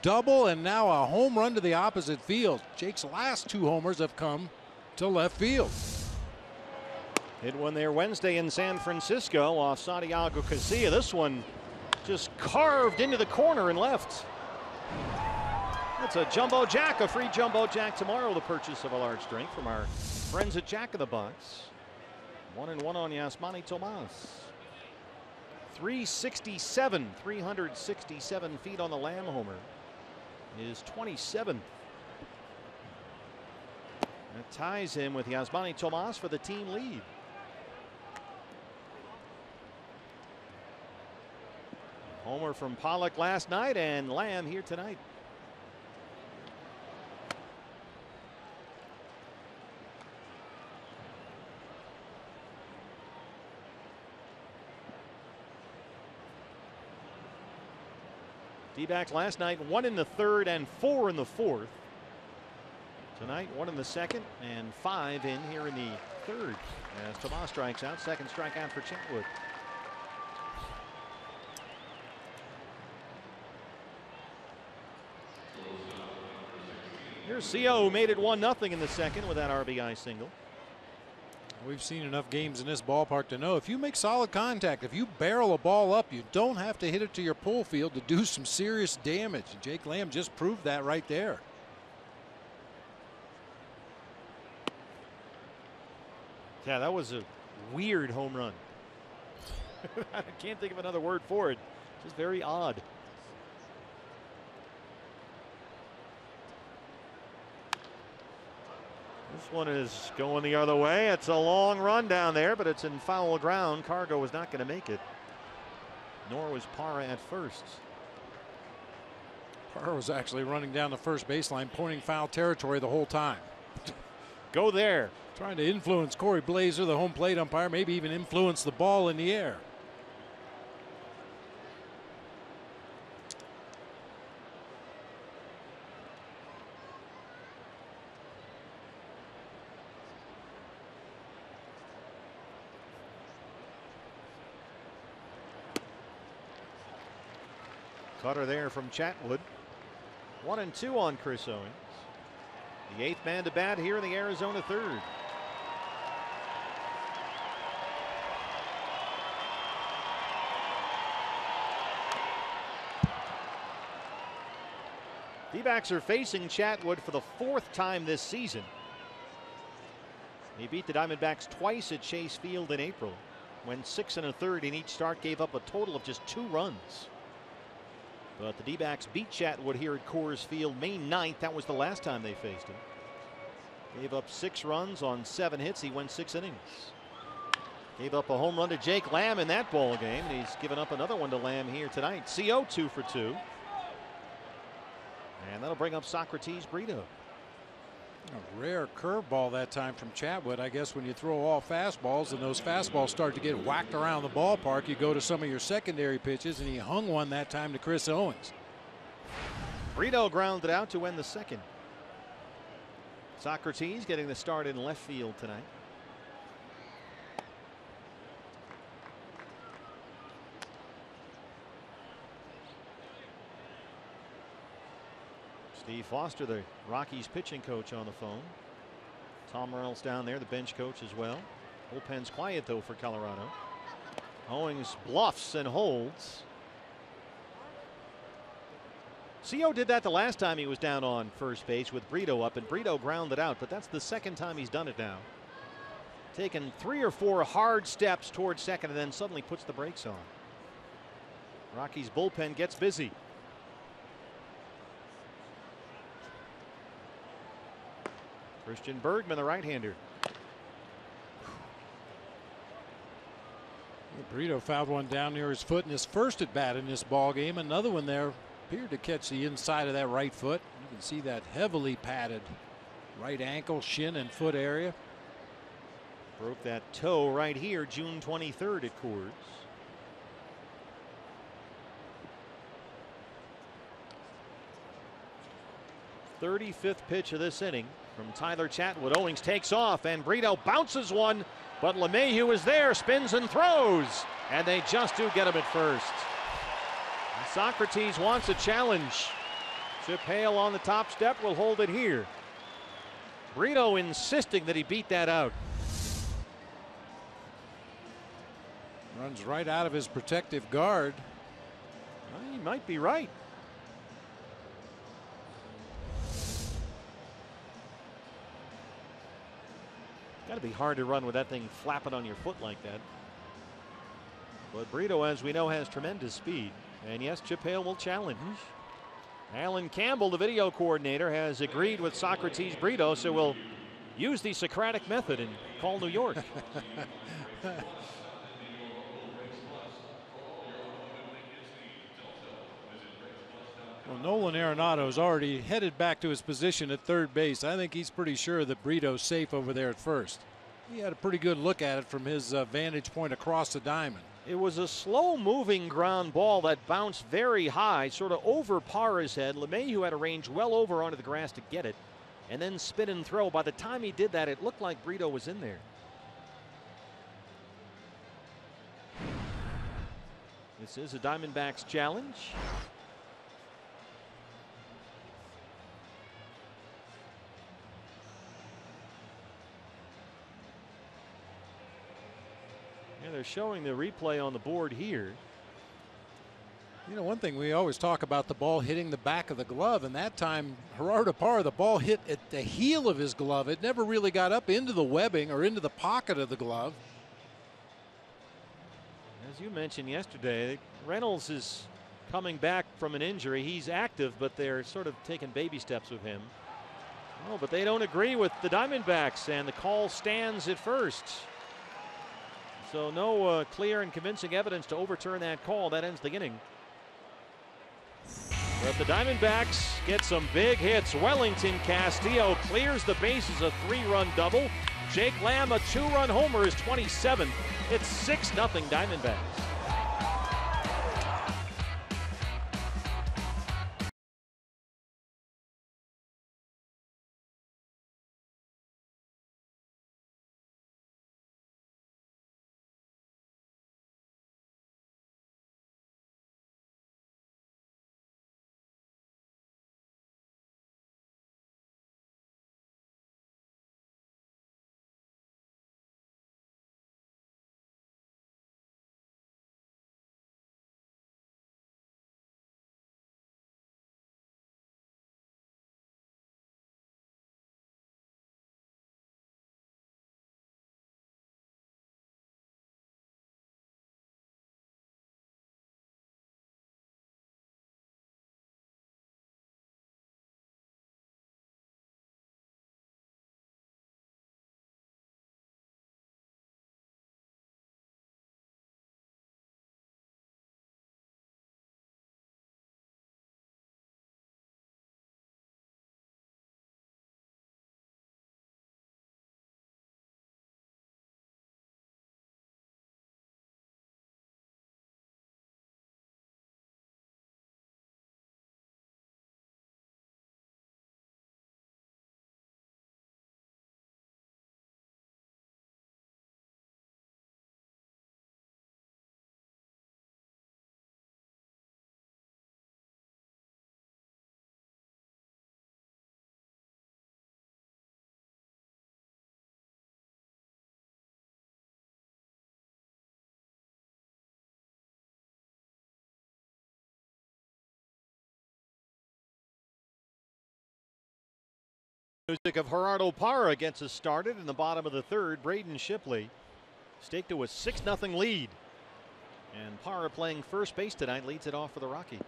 double, and now a home run to the opposite field. Jake's last 2 homers have come to left field. Hit one there Wednesday in San Francisco off Santiago Casilla. This one just carved into the corner and left. That's a jumbo jack, a free jumbo jack tomorrow. The purchase of a large drink from our friends at Jack in the Box. 1-1 on Yasmani Tomas. 367 feet on the Lamb homer. Is 27th. That ties him with Yasmani Tomas for the team lead. Homer from Pollock last night, and Lamb here tonight. D-backs last night 1 in the third and 4 in the fourth. Tonight 1 in the second and 5 in here in the third. As Tomas strikes out, second strikeout for Chatwood. Here's CO, who made it 1-0 in the second with that RBI single. We've seen enough games in this ballpark to know if you make solid contact, if you barrel a ball up, you don't have to hit it to your pull field to do some serious damage. And Jake Lamb just proved that right there. Yeah, that was a weird home run. I can't think of another word for it. Just very odd. This one is going the other way. It's a long run down there, but it's in foul ground. Cargo was not going to make it, nor was Parra at first. Parra was actually running down the first baseline, pointing foul territory the whole time. Go there. Trying to influence Corey Blazer, the home plate umpire, maybe even influence the ball in the air. Cutter there from Chatwood. 1-2 on Chris Owings. The 8th man to bat here in the Arizona third. D-backs are facing Chatwood for the 4th time this season. He beat the Diamondbacks twice at Chase Field in April, when 6 1/3 in each start gave up a total of just 2 runs. But the D-backs beat Chatwood here at Coors Field May 9th. That was the last time they faced him. Gave up 6 runs on 7 hits. He went 6 innings. Gave up a home run to Jake Lamb in that ball game, and he's given up another one to Lamb here tonight. CO 2 for 2. And that'll bring up Socrates Brito. A rare curveball that time from Chatwood. I guess when you throw all fastballs and those fastballs start to get whacked around the ballpark, you go to some of your secondary pitches, and he hung one that time to Chris Owings. Brito grounded out to end the second. Socrates getting the start in left field tonight. Steve Foster, the Rockies pitching coach, on the phone. Tom Merrill's down there, the bench coach as well. Bullpen's quiet though for Colorado. Owings bluffs and holds. Co did that the last time he was down on first base with Brito up, and Brito grounded out, but that's the second time he's done it now. Taken 3 or 4 hard steps towards second and then suddenly puts the brakes on. Rockies bullpen gets busy. Christian Bergman, the right-hander. Brito fouled one down near his foot in his first at bat in this ball game. Another one there appeared to catch the inside of that right foot. You can see that heavily padded right ankle, shin, and foot area. Broke that toe right here June 23rd at Coors. '35th pitch of this inning from Tyler Chatwood. Owings takes off and Brito bounces one, but LeMahieu is there, spins and throws, and they just do get him at first. Socrates wants a challenge. Chip Hale on the top step will hold it here. Brito insisting that he beat that out. Runs right out of his protective guard. Well, he might be right. Got to be hard to run with that thing flapping on your foot like that. But Brito, as we know, has tremendous speed. And yes, Chip Hale will challenge. Alan Campbell, the video coordinator, has agreed with Socrates Brito, so we'll use the Socratic method and call New York. Well, Nolan Arenado's already headed back to his position at third base. I think he's pretty sure that Brito's safe over there at first. He had a pretty good look at it from his vantage point across the diamond. It was a slow-moving ground ball that bounced very high, sort of over Parra's head. LeMahieu had a range well over onto the grass to get it, and then spin and throw. By the time he did that, it looked like Brito was in there. This is a Diamondbacks challenge. They're showing the replay on the board here. You know, one thing we always talk about, the ball hitting the back of the glove, and that time Gerardo Parra, the ball hit at the heel of his glove. It never really got up into the webbing or into the pocket of the glove. As you mentioned yesterday, Reynolds is coming back from an injury. He's active, but they're sort of taking baby steps with him. Oh, but they don't agree with the Diamondbacks, and the call stands at first. So no clear and convincing evidence to overturn that call. That ends the inning. But the Diamondbacks get some big hits. Wellington Castillo clears the bases, a 3-run double. Jake Lamb, a 2-run homer, is 27th. It's 6-0 Diamondbacks. Music of Gerardo Parra gets us started in the bottom of the third. Braden Shipley staked to a 6-0 lead. And Parra playing first base tonight leads it off for the Rockies.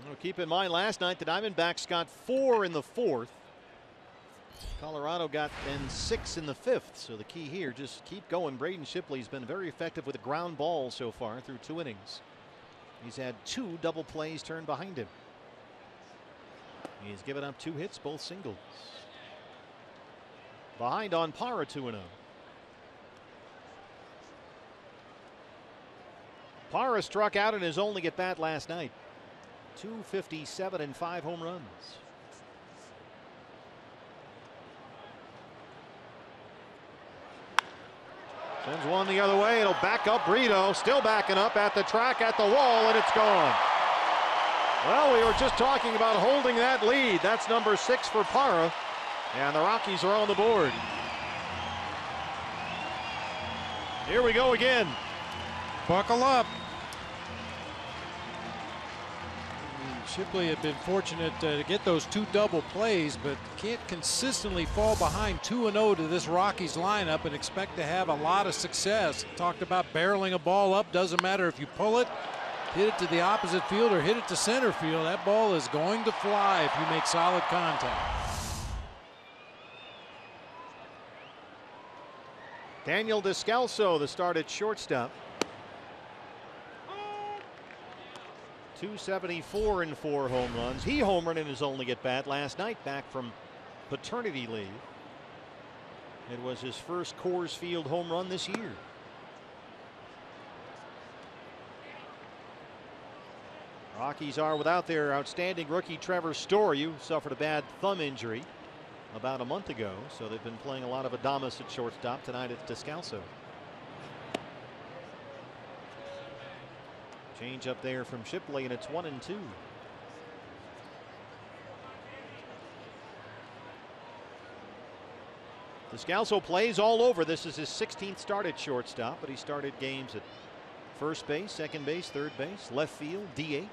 Well, keep in mind last night the Diamondbacks got 4 in the 4th. Colorado got then 6 in the 5th. So the key here, just keep going. Braden Shipley's been very effective with the ground ball so far through 2 innings. He's had 2 double plays turned behind him. He's given up 2 hits, both singles. Behind on Parra 2-0. Parra struck out in his only at bat last night. 257 and 5 home runs. Sends one the other way. It'll back up. Brito still backing up at the track, at the wall, and it's gone. Well, we were just talking about holding that lead. That's number 6 for Parra. And the Rockies are on the board. Here we go again. Buckle up. Shipley had been fortunate to get those 2 double plays, but can't consistently fall behind 2-0 to this Rockies lineup and expect to have a lot of success. Talked about barreling a ball up. Doesn't matter if you pull it, hit it to the opposite field, or hit it to center field. That ball is going to fly if you make solid contact. Daniel Descalso, the start at shortstop. 274 and 4 home runs. He homered in his only at bat last night back from paternity leave. It was his first Coors Field home run this year. Rockies are without their outstanding rookie Trevor Story, who suffered a bad thumb injury about a month ago, so they've been playing a lot of Adames at shortstop. Tonight it's Descalso. Change up there from Shipley, and it's 1-2. Descalso plays all over. This is his 16th start at shortstop, but he started games at first base, second base, third base, left field, DH.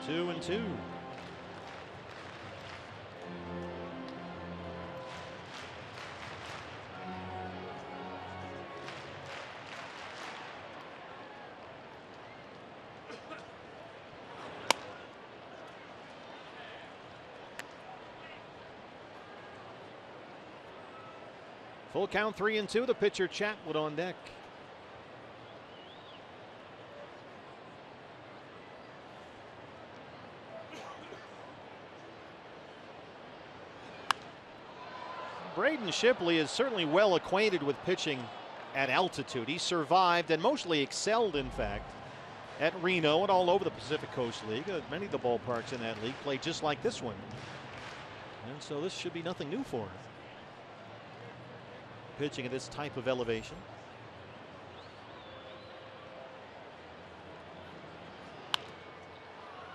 2-2. Full count, 3-2. The pitcher Chatwood on deck. Braden Shipley is certainly well acquainted with pitching at altitude. He survived and mostly excelled, in fact, at Reno and all over the Pacific Coast League. Many of the ballparks in that league play just like this one. And so this should be nothing new for him. Pitching at this type of elevation.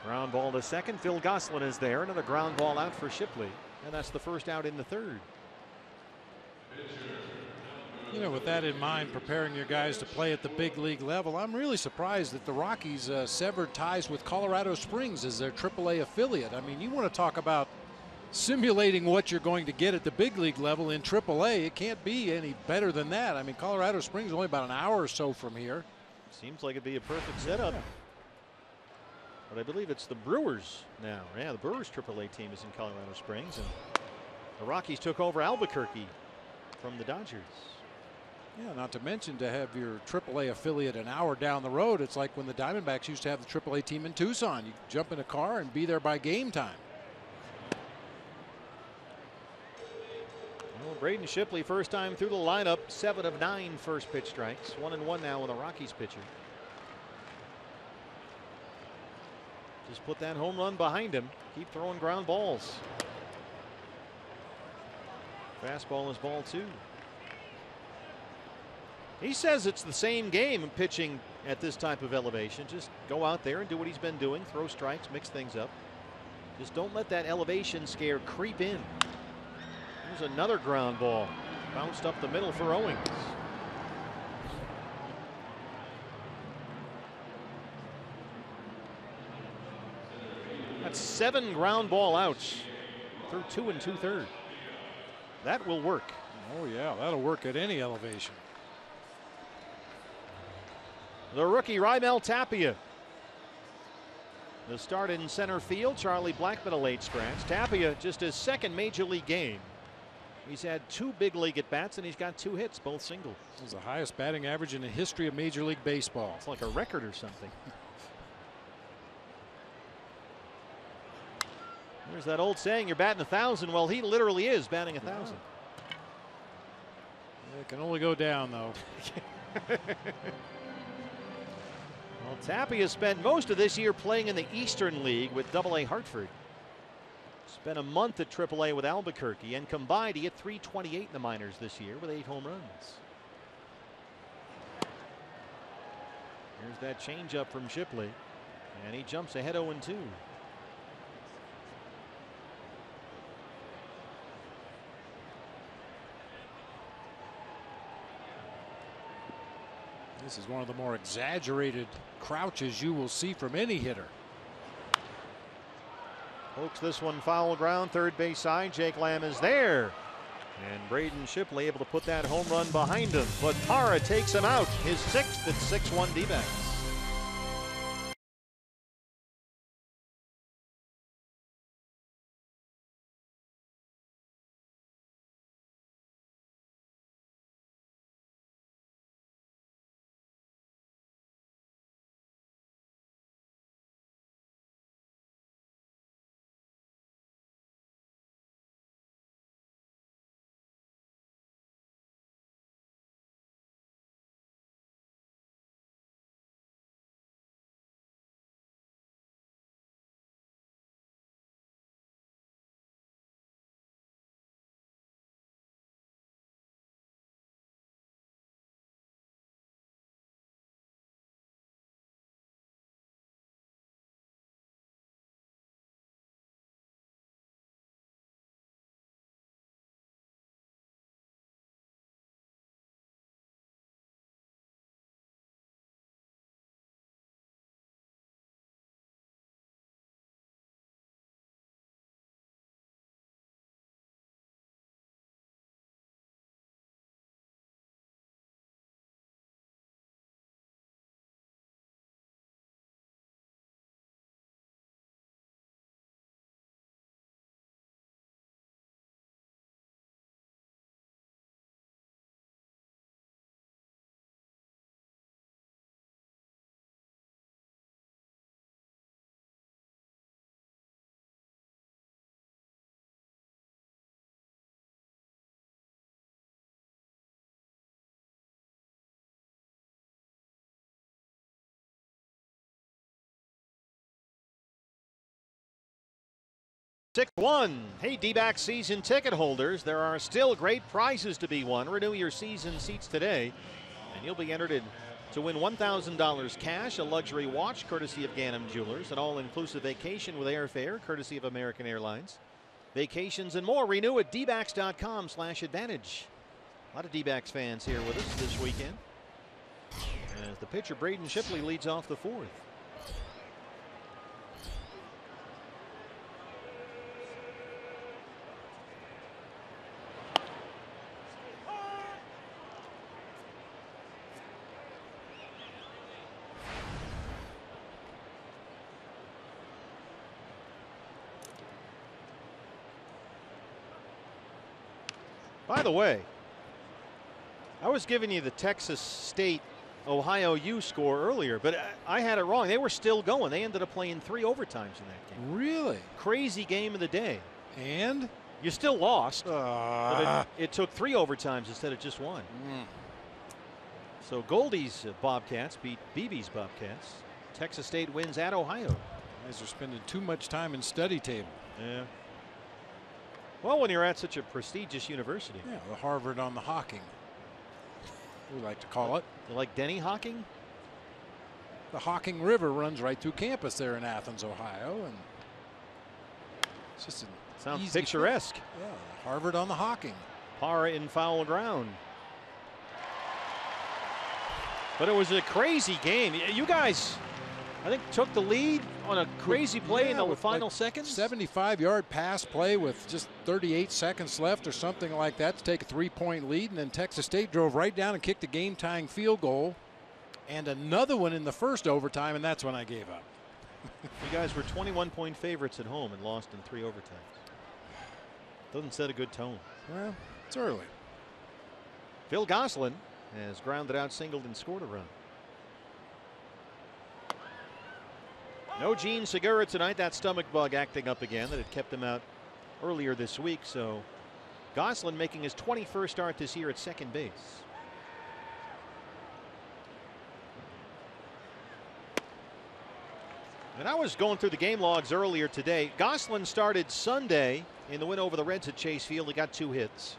Ground ball to second. Phil Gosselin is there. Another ground ball out for Shipley. And that's the first out in the third. You know, with that in mind, preparing your guys to play at the big league level, I'm really surprised that the Rockies severed ties with Colorado Springs as their AAA affiliate. I mean, you want to talk about simulating what you're going to get at the big league level in AAA. It can't be any better than that. I mean, Colorado Springs is only about an hour or so from here. Seems like it'd be a perfect setup. Yeah. But I believe it's the Brewers now. Yeah, the Brewers AAA team is in Colorado Springs, and the Rockies took over Albuquerque from the Dodgers. Yeah, not to mention to have your AAA affiliate an hour down the road. It's like when the Diamondbacks used to have the AAA team in Tucson. You jump in a car and be there by game time. Well, Braden Shipley, first time through the lineup, 7 of 9 first pitch strikes. 1-1 now with a Rockies pitcher. Just put that home run behind him. Keep throwing ground balls. Fastball is ball 2. He says it's the same game pitching at this type of elevation. Just go out there and do what he's been doing. Throw strikes, mix things up. Just don't let that elevation scare creep in. There's another ground ball. Bounced up the middle for Owings. That's 7 ground ball outs through 2 2/3. That will work. Oh yeah, that'll work at any elevation. The rookie Raimel Tapia. The start in center field. Charlie Blackmon a late scratch. Tapia just his second major league game. He's had 2 big league at bats and he's got 2 hits, both singles. This is the highest batting average in the history of Major League Baseball. It's like a record or something. There's that old saying, you're batting 1,000. Well, he literally is batting 1,000. It can only go down, though. Well, Tapia spent most of this year playing in the Eastern League with AA Hartford. Spent a month at AAA with Albuquerque, and combined he hit .328 in the minors this year with 8 home runs. Here's that changeup from Shipley, and he jumps ahead 0-2. This is one of the more exaggerated crouches you will see from any hitter. Pokes this one foul ground, third base side. Jake Lamb is there. And Braden Shipley able to put that home run behind him. But Parra takes him out. His 6th at 6-1 D-backs. Six 1. Hey, D-backs season ticket holders, there are still great prizes to be won. Renew your season seats today, and you'll be entered in to win $1,000 cash, a luxury watch courtesy of Ganem Jewelers, an all-inclusive vacation with airfare courtesy of American Airlines. Vacations and more. Renew at dbacks.com/advantage. A lot of D-backs fans here with us this weekend, as the pitcher Braden Shipley leads off the 4th. By the way, I was giving you the Texas State Ohio U score earlier, but I had it wrong. They were still going. They ended up playing 3 overtimes in that game. Really? Crazy game of the day. And? You still lost. But it took 3 overtimes instead of just 1. So Goldie's Bobcats beat BB's Bobcats. Texas State wins at Ohio. You guys are spending too much time in study table. Yeah. Well, when you're at such a prestigious university. Yeah, the Harvard on the Hocking, we like to call it. You like Denny Hocking? The Hocking River runs right through campus there in Athens, Ohio, and it's just sounds picturesque. Yeah, Harvard on the Hocking. Parra in foul ground. But it was a crazy game. You guys, I think, took the lead on a crazy play in the final like seconds. 75-yard pass play with just 38 seconds left or something like that to take a 3-point lead, and then Texas State drove right down and kicked a game-tying field goal and another one in the first overtime, and that's when I gave up. You guys were 21-point favorites at home and lost in 3 overtimes. Doesn't set a good tone. Well, it's early. Phil Gosselin has grounded out, singled, and scored a run. No Gene Segura tonight. That stomach bug acting up again that had kept him out earlier this week. So Gosselin making his 21st start this year at second base. And I was going through the game logs earlier today. Gosselin started Sunday in the win over the Reds at Chase Field. He got 2 hits.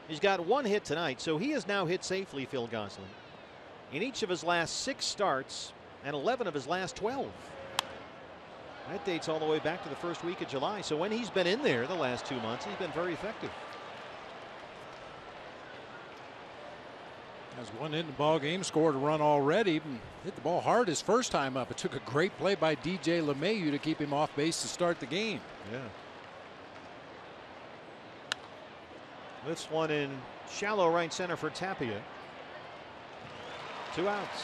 He's got 1 hit tonight, so he has now hit safely, Phil Gosselin, in each of his last 6 starts and 11 of his last 12. That dates all the way back to the first week of July. So when he's been in there the last 2 months, he's been very effective. Has 1 hit in the ball game, scored a run already, and hit the ball hard his first time up. It took a great play by DJ LeMahieu to keep him off base to start the game. Yeah. This one in shallow right center for Tapia. 2 outs.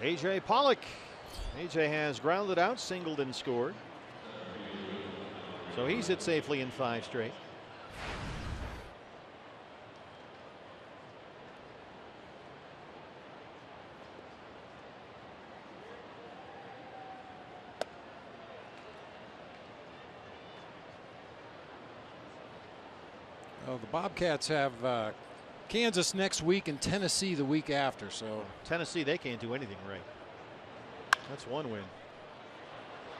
A.J. Pollock. A.J. has grounded out, singled, and scored. So he's hit safely in 5 straight. Well, the Bobcats have Kansas next week and Tennessee the week after. So Tennessee, they can't do anything right. That's 1 win.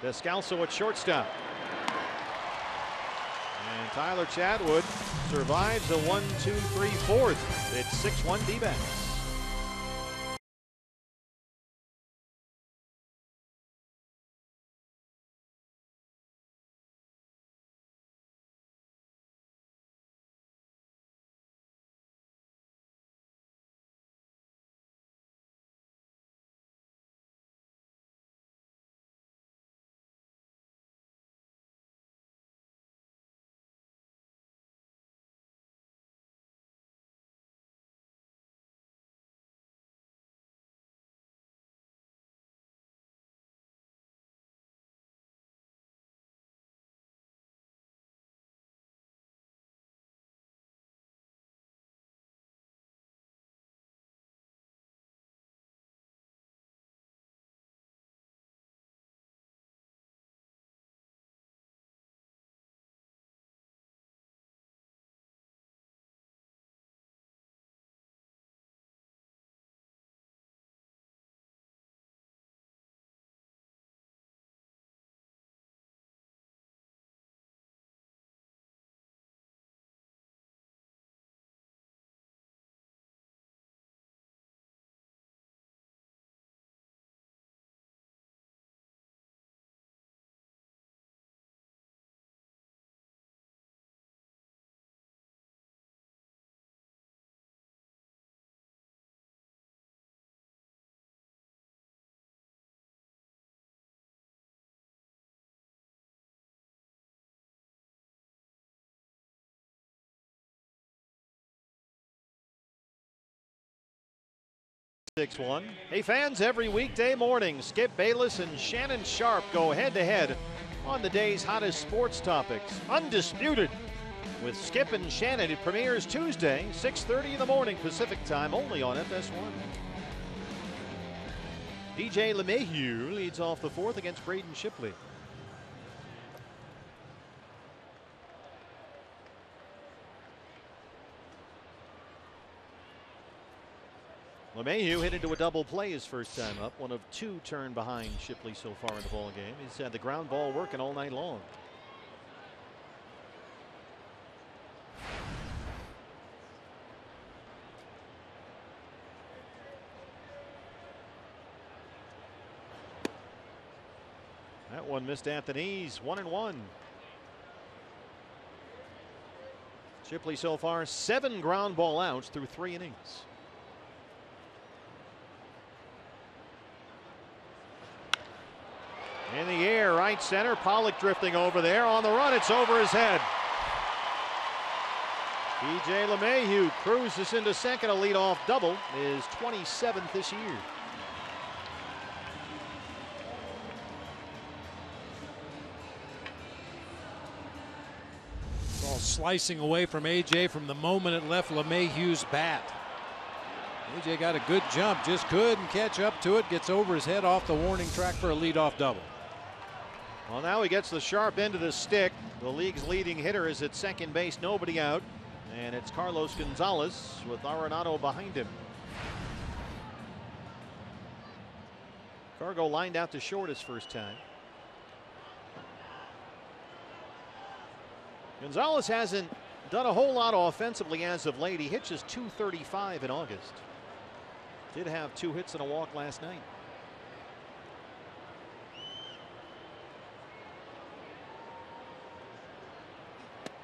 Descalso at shortstop. And Tyler Chatwood survives a 1-2-3 fourth. It's 6-1 D-backs. Hey fans, every weekday morning, Skip Bayless and Shannon Sharp go head-to-head on the day's hottest sports topics. Undisputed with Skip and Shannon. It premieres Tuesday, 6:30 in the morning Pacific time, only on FS1. DJ LeMahieu leads off the 4th against Braden Shipley. LeMahieu hit into a double play his first time up. 1 of 2 turned behind Shipley so far in the ball game. He's had the ground ball working all night long. That one missed at the knees. 1-1. Shipley so far 7 ground ball outs through 3 innings. In the air, right center. Pollock drifting over there. On the run, it's over his head. DJ LeMahieu cruises into second. A leadoff double, is 27th this year. Ball slicing away from AJ from the moment it left LeMahieu's bat. AJ got a good jump, just couldn't catch up to it. Gets over his head off the warning track for a leadoff double. Well, now he gets the sharp end of the stick. The league's leading hitter is at second base, nobody out. And it's Carlos Gonzalez with Arenado behind him. Cargo lined out to short his first time. Gonzalez hasn't done a whole lot offensively as of late. He hitches .235 in August. Did have 2 hits and a walk last night.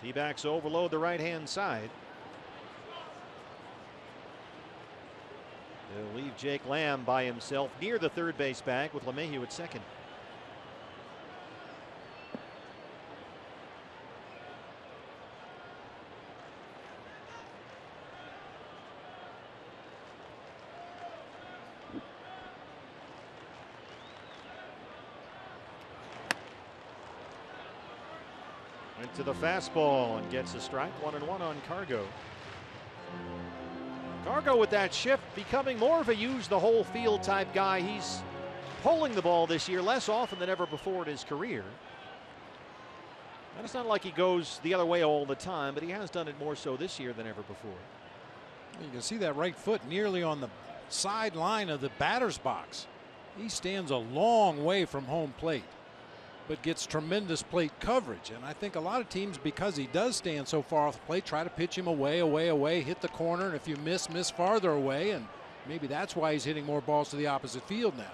D-backs overload the right-hand side. They'll leave Jake Lamb by himself near the third base bag with LeMahieu at second. To the fastball and gets a strike. 1-1 on Cargo. Cargo with that shift becoming more of a use the whole field type guy. He's pulling the ball this year less often than ever before in his career. And it's not like he goes the other way all the time, but he has done it more so this year than ever before. You can see that right foot nearly on the sideline of the batter's box. He stands a long way from home plate, but gets tremendous plate coverage. And I think a lot of teams, because he does stand so far off the plate, try to pitch him away, hit the corner, and if you miss farther away, and maybe that's why he's hitting more balls to the opposite field now.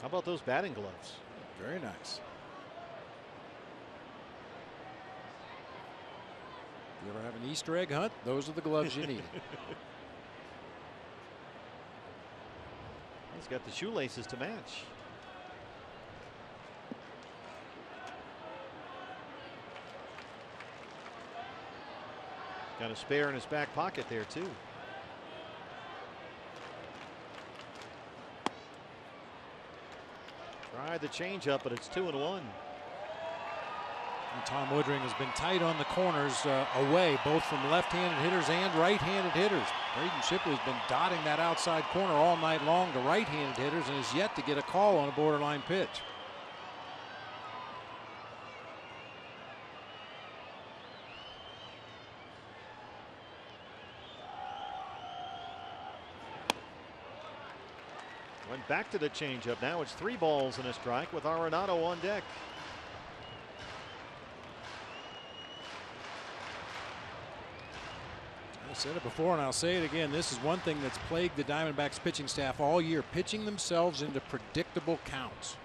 How about those batting gloves? Very nice. If you ever have an Easter egg hunt, those are the gloves you need. He's got the shoelaces to match. Got a spare in his back pocket there too. Tried the changeup, but it's 2-1. And Tom Woodring has been tight on the corners away, both from left-handed hitters and right-handed hitters. Braden Shipley's been dotting that outside corner all night long to right-handed hitters and has yet to get a call on a borderline pitch. Went back to the changeup. Now it's 3 balls and a strike with Arenado on deck. I said it before and I'll say it again. This is one thing that's plagued the Diamondbacks pitching staff all year, pitching themselves into predictable counts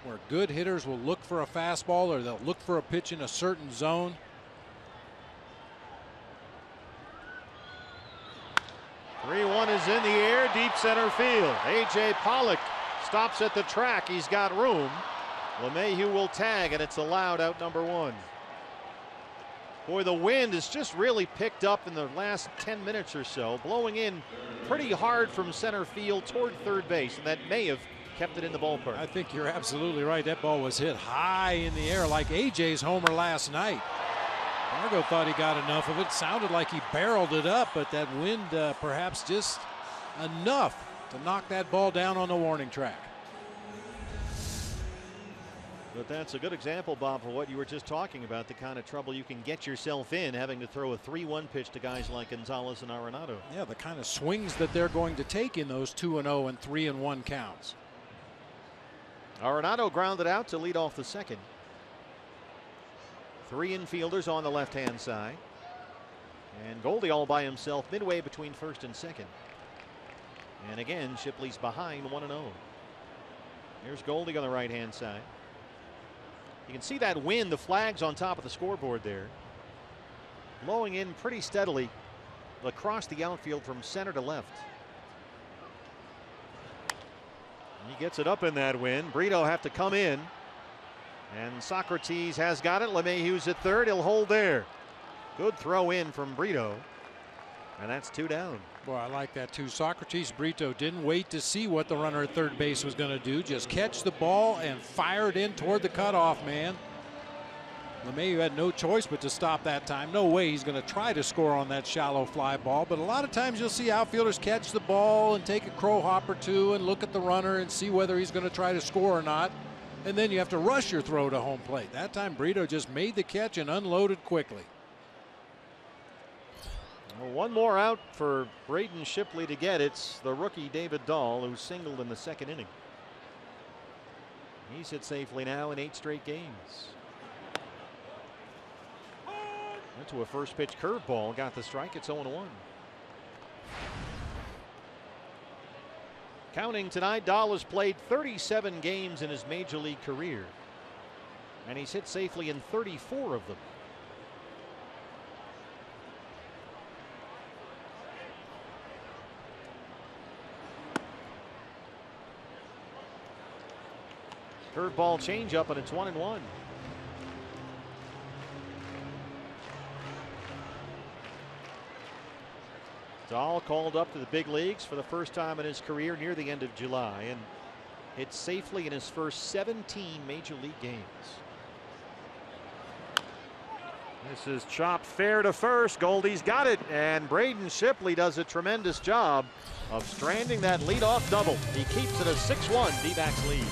where good hitters will look for a fastball or they'll look for a pitch in a certain zone. Three-1 is in the air, deep center field. A.J. Pollock stops at the track. He's got room. LeMahieu will tag, and it's allowed out number 1. Boy, the wind has just really picked up in the last 10 minutes or so, blowing in pretty hard from center field toward third base, and that may have kept it in the ballpark. I think you're absolutely right. That ball was hit high in the air like A.J.'s homer last night. Margot thought he got enough of it. Sounded like he barreled it up, but that wind perhaps just enough to knock that ball down on the warning track. But that's a good example, Bob, for what you were just talking about, the kind of trouble you can get yourself in having to throw a 3-1 pitch to guys like Gonzalez and Arenado. Yeah, the kind of swings that they're going to take in those 2-0 and 3-1 counts. Arenado grounded out to lead off the second. 3 infielders on the left-hand side. And Goldie all by himself midway between first and second. And again, Shipley's behind 1-0. Here's Goldie on the right-hand side. You can see that wind, the flags on top of the scoreboard there, blowing in pretty steadily across the outfield from center to left. He gets it up in that wind. Brito have to come in. And Socrates has got it. LeMahieu's at third. He'll hold there. Good throw in from Brito. And that's 2 down. Boy, I like that too. Socrates Brito didn't wait to see what the runner at third base was going to do. Just catch the ball and fire it in toward the cutoff man. LeMahieu had no choice but to stop that time. No way he's going to try to score on that shallow fly ball. But a lot of times you'll see outfielders catch the ball and take a crow hop or two and look at the runner and see whether he's going to try to score or not. And then you have to rush your throw to home plate. That time Brito just made the catch and unloaded quickly. Well, one more out for Braden Shipley to get. It's the rookie David Dahl, who singled in the second inning. He's hit safely now in 8 straight games. Went to a first pitch curveball, got the strike. It's 0-1. Counting tonight, Dahl has played 37 games in his major league career, and he's hit safely in 34 of them. Curveball changeup, and it's 1-1. Dahl called up to the big leagues for the first time in his career near the end of July, and hit safely in his first 17 major league games. This is chopped fair to first. Goldie's got it, and Braden Shipley does a tremendous job of stranding that leadoff double. He keeps it a 6-1 D-backs lead.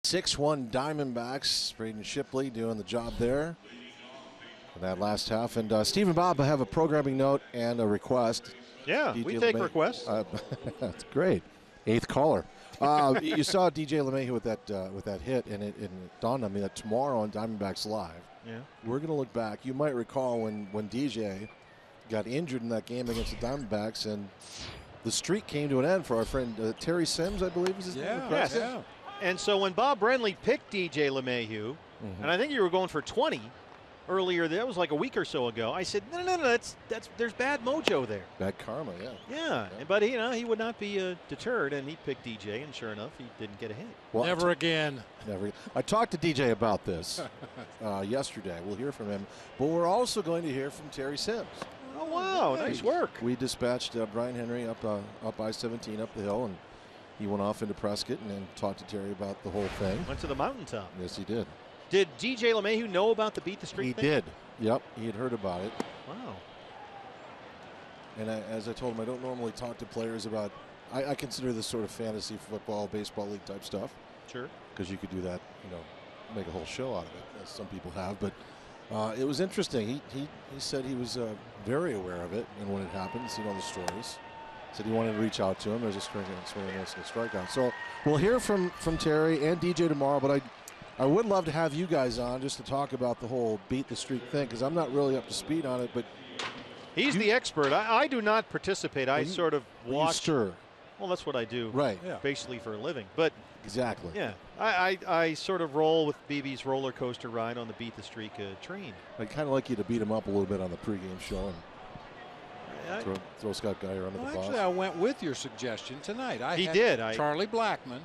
Six-1 Diamondbacks. Braden Shipley doing the job there for that last half. And Steve and Bob have a programming note and a request. Yeah, DJ we take requests. That's great. 8th caller. You saw DJ LeMahieu with that hit, and it dawned on me that tomorrow on Diamondbacks Live, we're going to look back. You might recall when DJ got injured in that game against the Diamondbacks, and the streak came to an end for our friend Terry Sims, I believe is his name. Yes. Yeah. And so when Bob Brenly picked DJ LeMahieu, and I think you were going for 20 earlier, that was like a week or so ago, I said, no, there's bad mojo there. Bad karma, yeah. Yeah, but he would not be deterred, and he picked DJ, and sure enough, he didn't get a hit. Well, never again. Never. I talked to DJ about this yesterday. We'll hear from him, but we're also going to hear from Terry Sims. Oh, wow, nice work. We dispatched Brian Henry up I-17 up the hill, and he went off into Prescott and then talked to Terry about the whole thing. Went to the mountaintop. Yes, he did. Did DJ LeMahieu know about the beat the streak thing? He did. Yep, he had heard about it. Wow. And as I told him, I don't normally talk to players about, I consider this sort of fantasy football, baseball league type stuff. Sure. Because you could do that, make a whole show out of it, as some people have. But it was interesting. He said he was very aware of it and when it happens, the stories. Said he wanted to reach out to him. There's a swing and a strikeout. So we'll hear from Terry and DJ tomorrow, but I would love to have you guys on just to talk about the whole beat the streak thing, because I'm not really up to speed on it. But he's the expert. I do not participate. I sort of watch. Stir. Well, that's what I do. Right. Yeah. Basically for a living. But exactly. yeah, I sort of roll with BB's roller coaster ride on the beat the streak train. I'd kind of like you to beat him up a little bit on the pregame show and throw Scott Geyer under the bus. Actually, I went with your suggestion tonight. He did. Charlie Blackmon,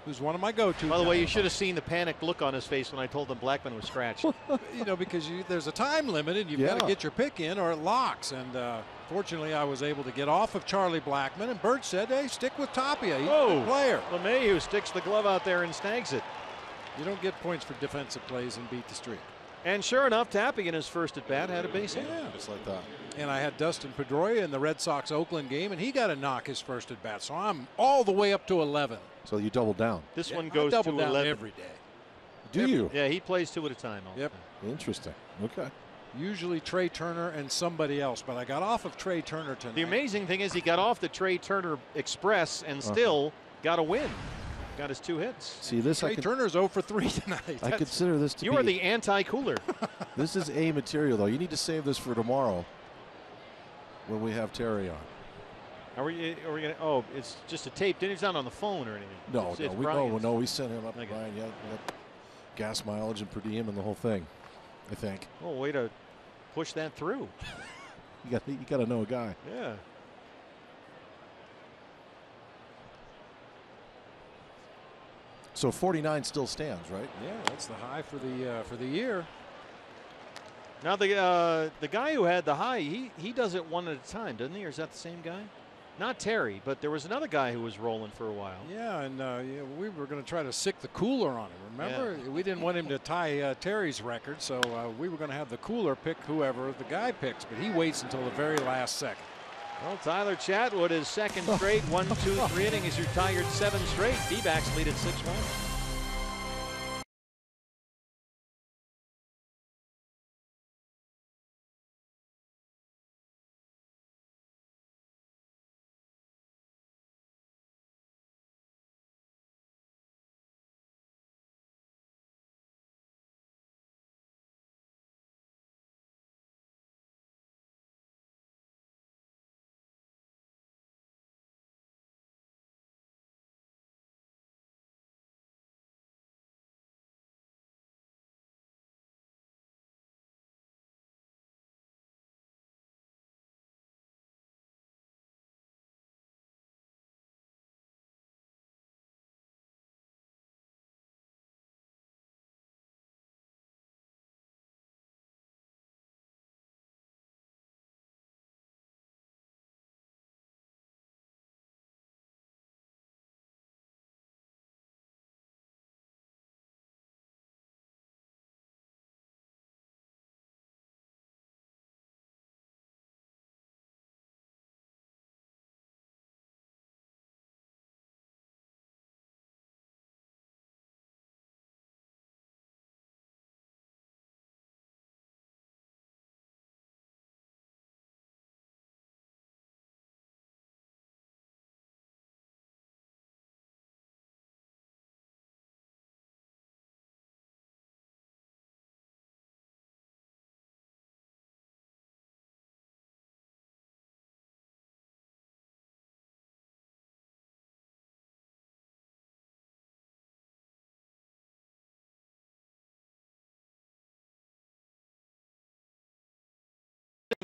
who's one of my go-to. By the way, you should have seen the panicked look on his face when I told him Blackmon was scratched. You know, because there's a time limit and you've got to get your pick in or it locks. And fortunately, I was able to get off of Charlie Blackmon. And Bert said, hey, stick with Tapia. He's a good player. LeMahieu sticks the glove out there and snags it. You don't get points for defensive plays and beat the streak. And sure enough, Tapia in his first at-bat had a base hit. Yeah. Just like that. And I had Dustin Pedroia in the Red Sox-Oakland game, and he got a knock his first at-bat. So I'm all the way up to 11. So you doubled down. This one goes I to double down 11 every day. Do you? Yeah, he plays 2 at a time. Yep. Interesting. Okay. Usually Trey Turner and somebody else, but I got off of Trey Turner tonight. The amazing thing is he got off the Trey Turner Express and still got a win. Got his 2 hits. See this? Trey Turner's 0 for 3 tonight. I consider this to be. You are the anti-cooler. This is A material, though. You need to save this for tomorrow when we have Terry on. Are we gonna? Oh, it's just a tape. He's not on the phone or anything. No, it's we sent him up to Brian. Yeah, gas mileage and per diem and the whole thing. I think. Oh, way to push that through. You got to know a guy. Yeah. So 49 still stands, right? Yeah, that's the high for the year. Now the guy who had the high, he does it 1 at a time, doesn't he? Or is that the same guy? Not Terry, but there was another guy who was rolling for a while. Yeah, and we were going to try to sick the cooler on him. Remember, we didn't want him to tie Terry's record, so we were going to have the cooler pick whoever the guy picks, but he waits until the very last second. Well, Tyler Chatwood is second straight, 1, 2, 3 innings. He's retired 7 straight. D-backs lead at 6-1.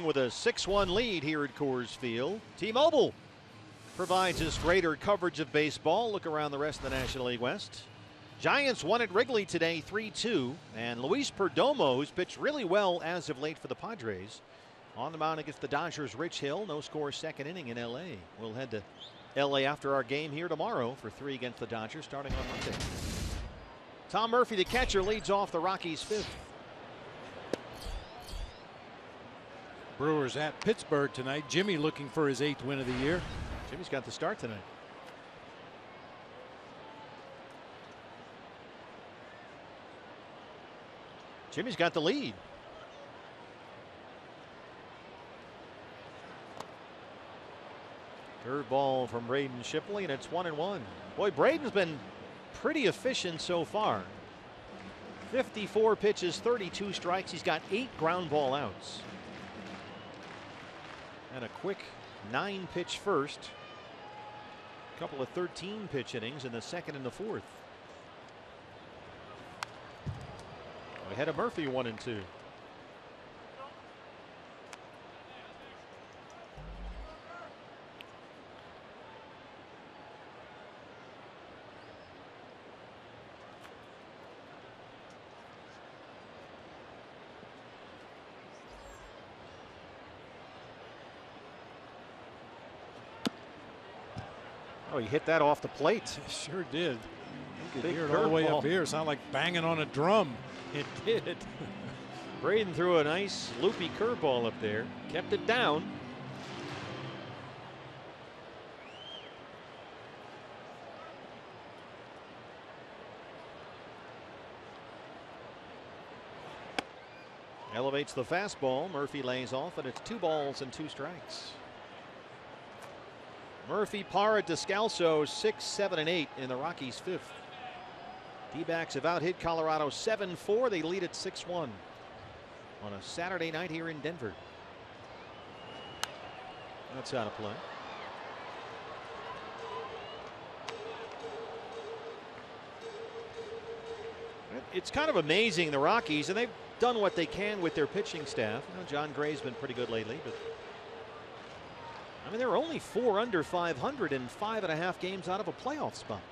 With a 6-1 lead here at Coors Field, T-Mobile provides us greater coverage of baseball. Look around the rest of the National League West. Giants won at Wrigley today 3-2, and Luis Perdomo, who's pitched really well as of late for the Padres, on the mound against the Dodgers. Rich Hill, no score, second inning in L.A. We'll head to L.A. after our game here tomorrow for 3 against the Dodgers starting on Monday. Tom Murphy, the catcher, leads off the Rockies' 5th. Brewers at Pittsburgh tonight. Jimmy looking for his 8th win of the year. Jimmy's got the start tonight. Jimmy's got the lead. Curveball from Braden Shipley, and it's 1-1. Boy, Braden's been pretty efficient so far. 54 pitches, 32 strikes. He's got 8 ground ball outs. And a quick 9-pitch first. A couple of 13-pitch innings in the second and the fourth. Ahead of Murphy, 1-2. Oh, he hit that off the plate. Sure did. You could Big hear it all the way curveball. up here. It sounded like banging on a drum. It did. Braden threw a nice loopy curveball up there. Kept it down. Elevates the fastball. Murphy lays off, and it's 2 balls and 2 strikes. Murphy, Parra, Descalso, 6, 7, and 8 in the Rockies' 5th. D-backs have out-hit Colorado 7-4. They lead at 6-1 on a Saturday night here in Denver. That's out of play. It's kind of amazing, the Rockies, and they've done what they can with their pitching staff. You know, John Gray's been pretty good lately, but I mean, they're only 4 under 500 and 5.5 games out of a playoff spot.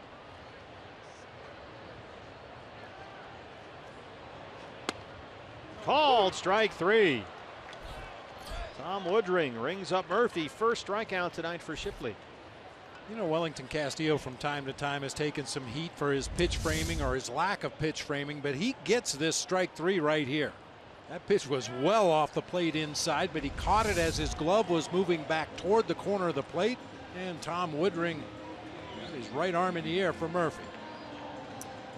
Called strike 3. Tom Woodring rings up Murphy. First strikeout tonight for Shipley. You know, Wellington Castillo from time to time has taken some heat for his pitch framing or his lack of pitch framing, but he gets this strike 3 right here. That pitch was well off the plate inside, but he caught it as his glove was moving back toward the corner of the plate, and Tom Woodring got his right arm in the air for Murphy.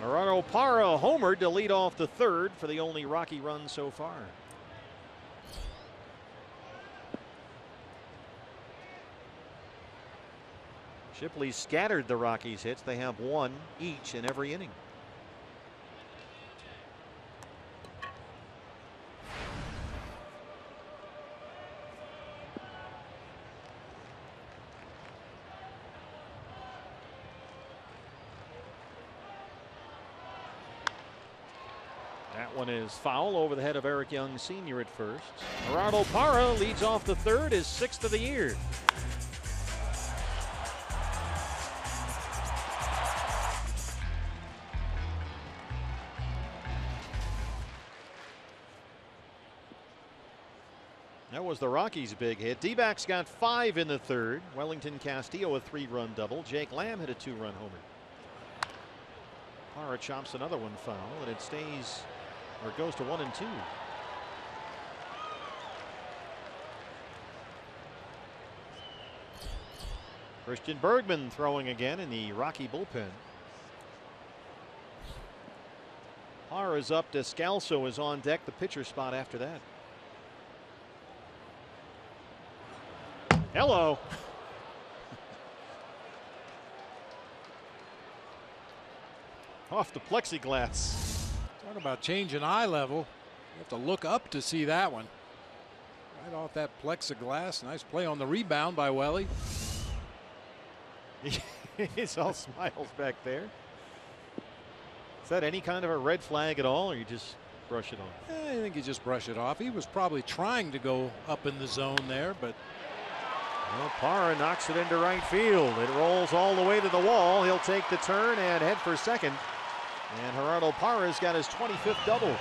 Gerardo Parra homered to lead off the 3rd for the only Rocky run so far. Shipley scattered the Rockies' hits. They have 1 each in every inning. That one is foul over the head of Eric Young Sr. at first. Gerardo Parra leads off the 3rd, his 6th of the year. That was the Rockies' big hit. D-backs got 5 in the 3rd. Wellington Castillo a 3-run double. Jake Lamb hit a 2-run homer. Parra chops another one foul, and it stays, or goes to 1-2. Christian Bergman throwing again in the Rocky bullpen. Parra's up. Descalso is on deck. The pitcher spot after that. Hello. Off the plexiglass. Talk about changing eye level. You have to look up to see that one. Right off that plexiglass. Nice play on the rebound by Welly. He's all smiles back there. Is that any kind of a red flag at all, or you just brush it off? I think you just brush it off. He was probably trying to go up in the zone there, but well, Parra knocks it into right field. It rolls all the way to the wall. He'll take the turn and head for second. And Gerardo Parra's got his 25th double.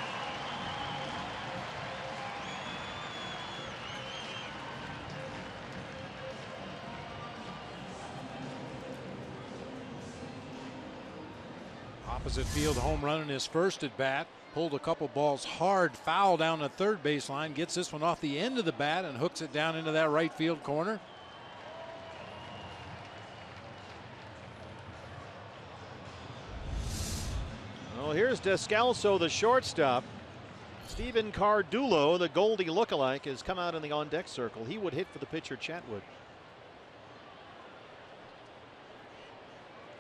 opposite field home run in his first at bat. Pulled a couple balls hard foul down the third baseline. Gets this one off the end of the bat and hooks it down into that right field corner. Well, here's Descalso, the shortstop. Steven Cardullo, the Goldie lookalike, has come out in the on-deck circle. He would hit for the pitcher, Chatwood.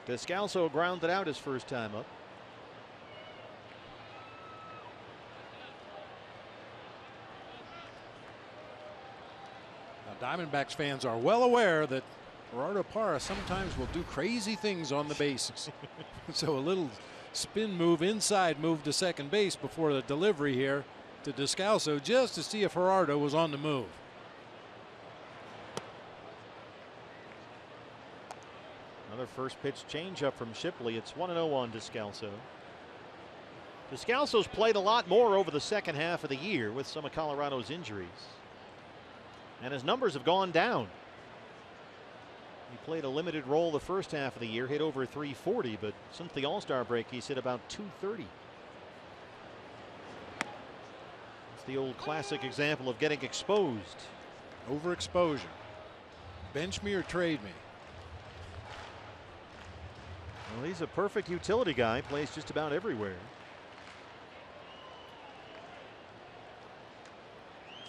Descalso grounded out his first time up. Now, Diamondbacks fans are well aware that Gerardo Parra sometimes will do crazy things on the bases. So a little spin move, inside move to second base before the delivery here to Descalso, just to see if Gerardo was on the move. Another first pitch changeup from Shipley. It's 1-0 on Descalso. Descalso's played a lot more over the second half of the year with some of Colorado's injuries, and his numbers have gone down. He played a limited role the first half of the year, hit over 340, but since the All-Star break, he's hit about 230. It's the old classic example of getting exposed. Overexposure. Bench me or trade me. Well, he's a perfect utility guy, plays just about everywhere.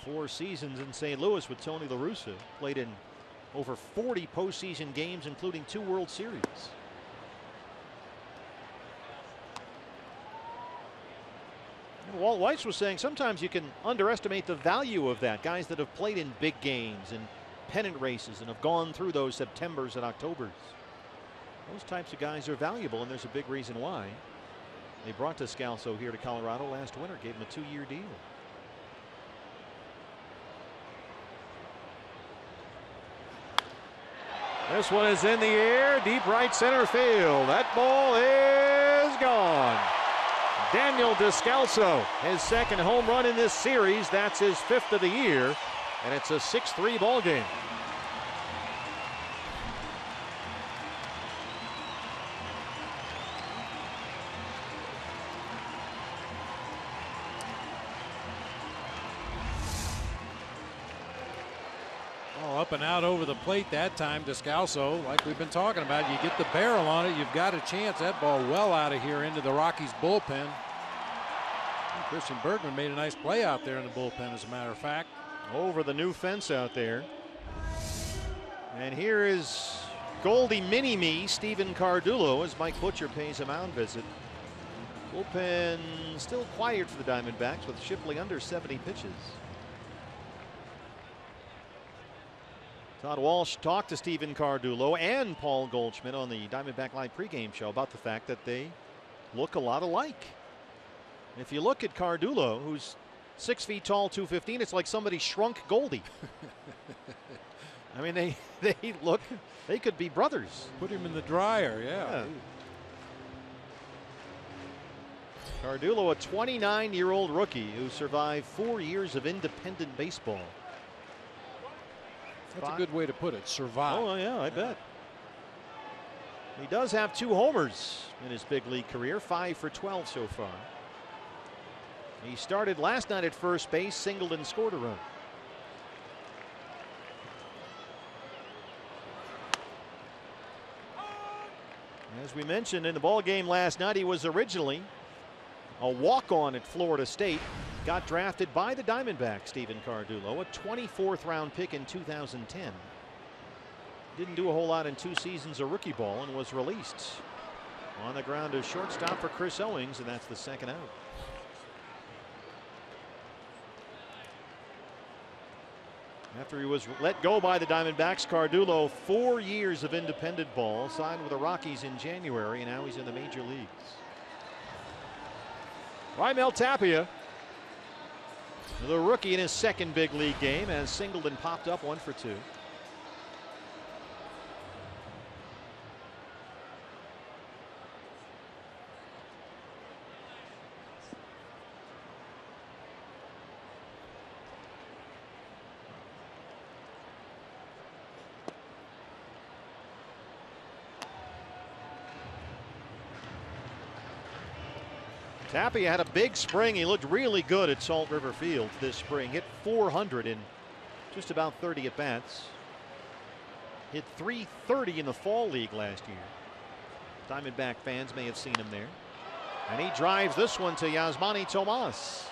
4 seasons in St. Louis with Tony La Russa. Played in over 40 postseason games, including 2 World Series. And Walt Weiss was saying sometimes you can underestimate the value of that. Guys that have played in big games and pennant races and have gone through those Septembers and Octobers. Those types of guys are valuable, and there's a big reason why. They brought Descalso here to Colorado last winter, gave him a 2-year deal. This one is in the air, deep right center field. That ball is gone. Daniel Descalso, his second home run in this series. That's his 5th of the year, and it's a 6-3 ball game. Up and out over the plate that time. Descalso, like we've been talking about, you get the barrel on it, you've got a chance. That ball well out of here into the Rockies bullpen. Christian Bergman made a nice play out there in the bullpen, as a matter of fact. Over the new fence out there. And here is Goldie Mini-Me, Stephen Cardullo, as Mike Butcher pays a mound visit. Bullpen still quiet for the Diamondbacks with Shipley under 70 pitches. Todd Walsh talked to Stephen Cardullo and Paul Goldschmidt on the Diamondback Live pregame show about the fact that they look a lot alike. If you look at Cardullo, who's 6 feet tall, 215, it's like somebody shrunk Goldie. I mean, they could be brothers. Put him in the dryer, yeah. Cardullo, a 29-year-old rookie who survived 4 years of independent baseball. That's a good way to put it. Survive. Oh, yeah, I bet. He does have 2 homers in his big league career, 5 for 12 so far. He started last night at first base, singled and scored a run. As we mentioned in the ball game last night, he was originally a walk-on at Florida State. Got drafted by the Diamondbacks, Stephen Cardullo, a 24th round pick in 2010. Didn't do a whole lot in 2 seasons of rookie ball and was released. On the ground as shortstop for Chris Owings, and that's the second out. After he was let go by the Diamondbacks, Cardullo, 4 years of independent ball, signed with the Rockies in January, and now he's in the major leagues. Raimel Tapia, the rookie in his second big league game, has singled and popped up 1 for 2. Tapia had a big spring. He looked really good at Salt River Field this spring. Hit 400 in just about 30 at bats. Hit 330 in the fall league last year. Diamondback fans may have seen him there. And he drives this one to Yasmani Tomas.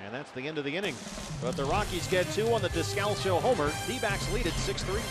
And that's the end of the inning. But the Rockies get 2 on the Descalso homer. D-backs lead at 6-3.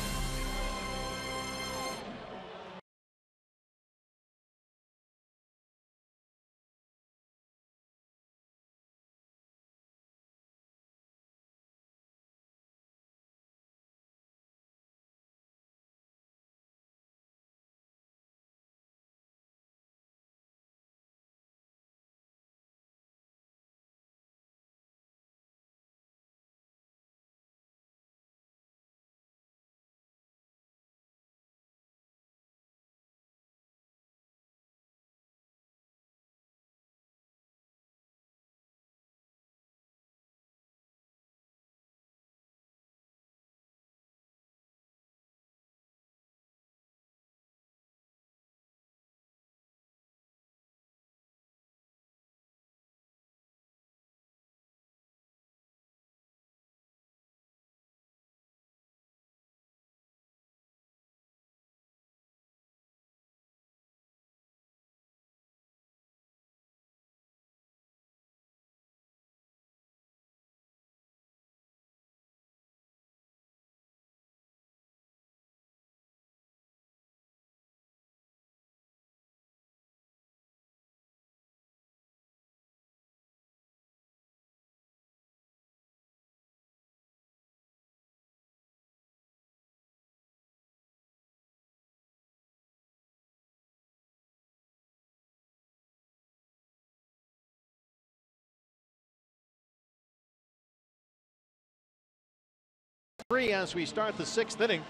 As we start the 6th inning.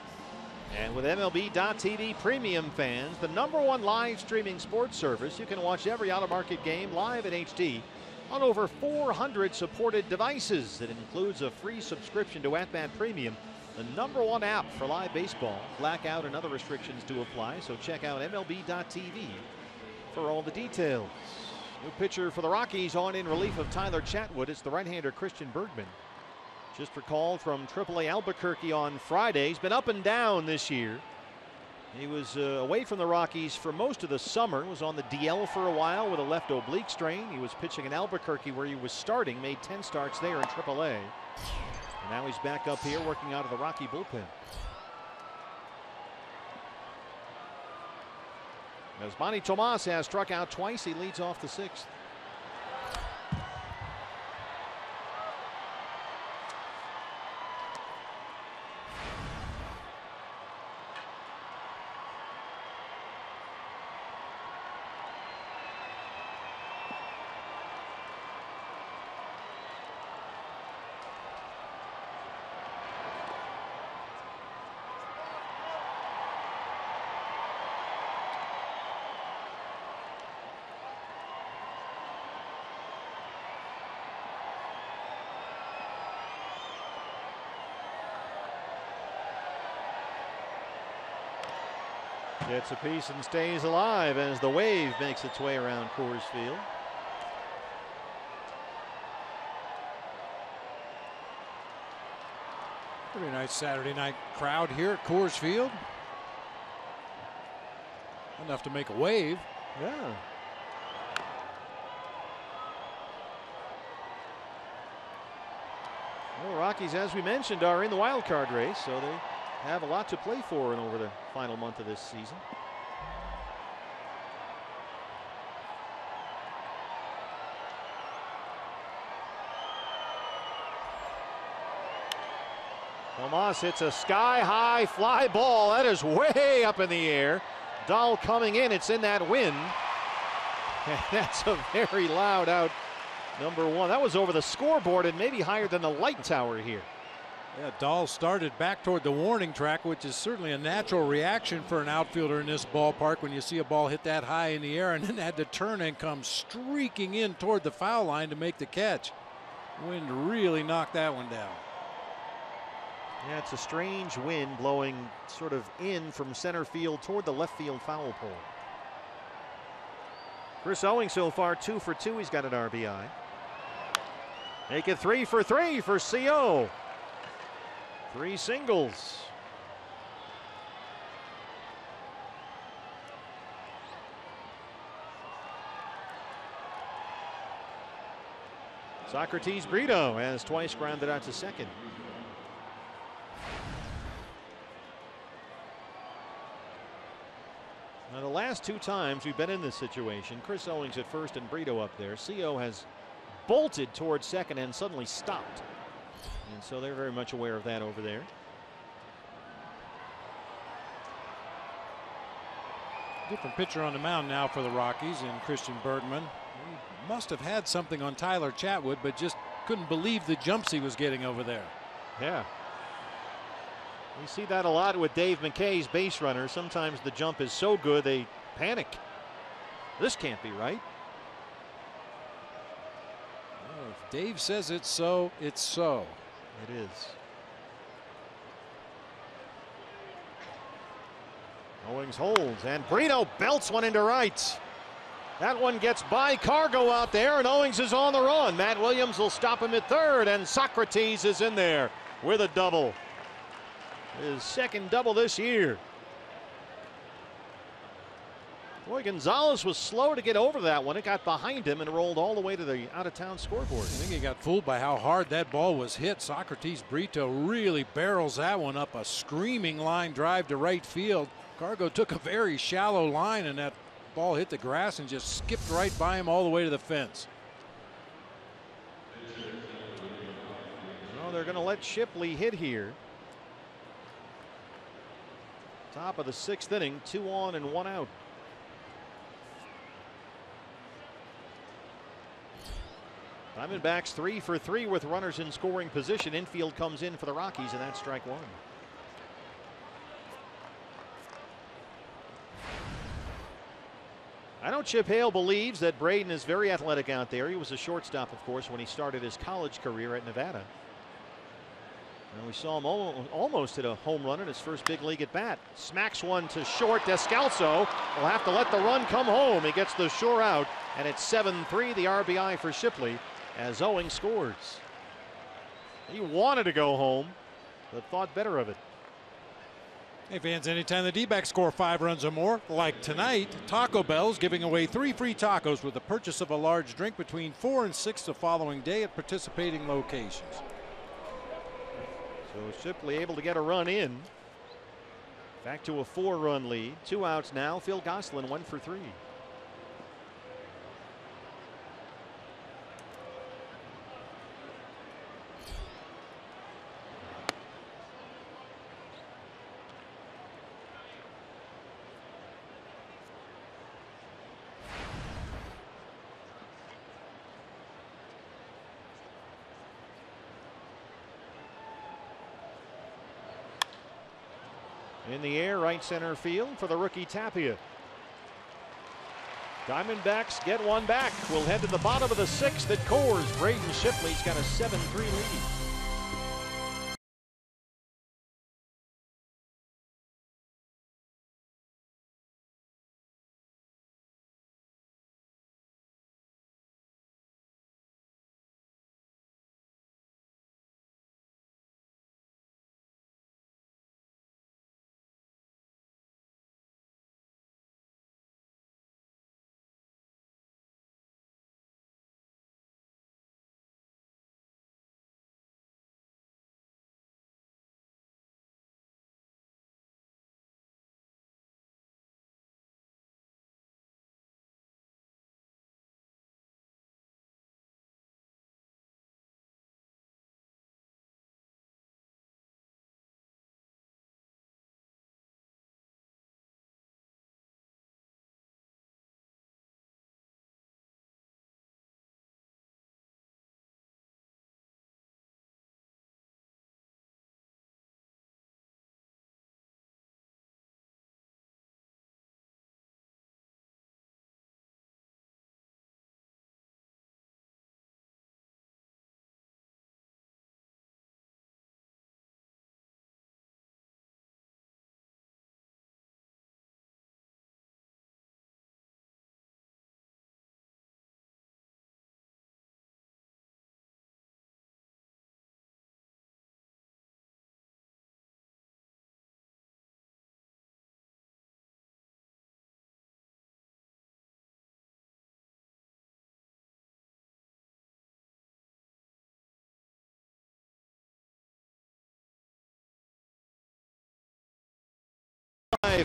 And with MLB.TV Premium fans, the #1 live streaming sports service, you can watch every out-of-market game live in HD on over 400 supported devices. It includes a free subscription to At Bat Premium, the #1 app for live baseball. Blackout and other restrictions do apply, so check out MLB.TV for all the details. New pitcher for the Rockies on in relief of Tyler Chatwood. It's the right-hander Christian Bergman. Just recalled from AAA Albuquerque on Friday. He's been up and down this year. He was away from the Rockies for most of the summer. Was on the DL for a while with a left oblique strain. He was pitching in Albuquerque where he was starting. Made 10 starts there in AAA. And now he's back up here working out of the Rocky bullpen. As Manny Tomas has struck out twice, he leads off the 6th. Gets a piece and stays alive as the wave makes its way around Coors Field. Pretty nice Saturday night crowd here at Coors Field. Enough to make a wave. Yeah. Well, Rockies, as we mentioned, are in the wild card race, so they have a lot to play for over the final month of this season. Tomas hits a sky-high fly ball. That is way up in the air. Dahl coming in. It's in that wind. And that's a very loud out, #1. That was over the scoreboard and maybe higher than the light tower here. Yeah, Dahl started back toward the warning track, which is certainly a natural reaction for an outfielder in this ballpark when you see a ball hit that high in the air, and then had to turn and come streaking in toward the foul line to make the catch. Wind really knocked that one down. Yeah, it's a strange wind blowing sort of in from center field toward the left field foul pole. Chris Owings so far 2 for 2. He's got an RBI. Make it 3 for 3 for CO. 3 singles. Socrates Brito has twice grounded out to second. Now, the last 2 times we've been in this situation, Chris Owings at first and Brito up there, CO has bolted towards second and suddenly stopped. And so they're very much aware of that over there. Different pitcher on the mound now for the Rockies in Christian Bergman. He must have had something on Tyler Chatwood, but just couldn't believe the jumps he was getting over there. Yeah. We see that a lot with Dave McKay's base runner. Sometimes the jump is so good they panic. This can't be right. Well, if Dave says it's so, it's so. It is. Owings holds, and Brito belts one into right. That one gets by Cargo out there, and Owings is on the run. Matt Williams will stop him at third, and Socrates is in there with a double. His second double this year. Boy, Gonzalez was slow to get over that one. It got behind him and rolled all the way to the out-of-town scoreboard. I think he got fooled by how hard that ball was hit. Socrates Brito really barrels that one up a screaming line drive to right field. Cargo took a very shallow line, and that ball hit the grass and just skipped right by him all the way to the fence. No, they're going to let Shipley hit here. Top of the 6th inning, 2 on and 1 out. Diamondbacks 3 for 3 with runners in scoring position. Infield comes in for the Rockies, and that's strike one. I know Chip Hale believes that Braden is very athletic out there. He was a shortstop, of course, when he started his college career at Nevada. And we saw him almost hit a home run in his first big league at bat. Smacks one to short. Descalso will have to let the run come home. He gets the shore out, and it's 7-3, the RBI for Shipley, as Owing scores. He wanted to go home, but thought better of it. Hey fans, anytime the D-backs score 5 runs or more, like tonight, Taco Bell's giving away 3 free tacos with the purchase of a large drink between 4 and 6 the following day at participating locations. So Shipley able to get a run in. Back to a 4-run lead. 2 outs now. Phil Gosselin 1 for 3. In the air, right center field for the rookie Tapia. Diamondbacks get one back. We'll head to the bottom of the 6th at Coors. Braden Shipley's got a 7-3 lead.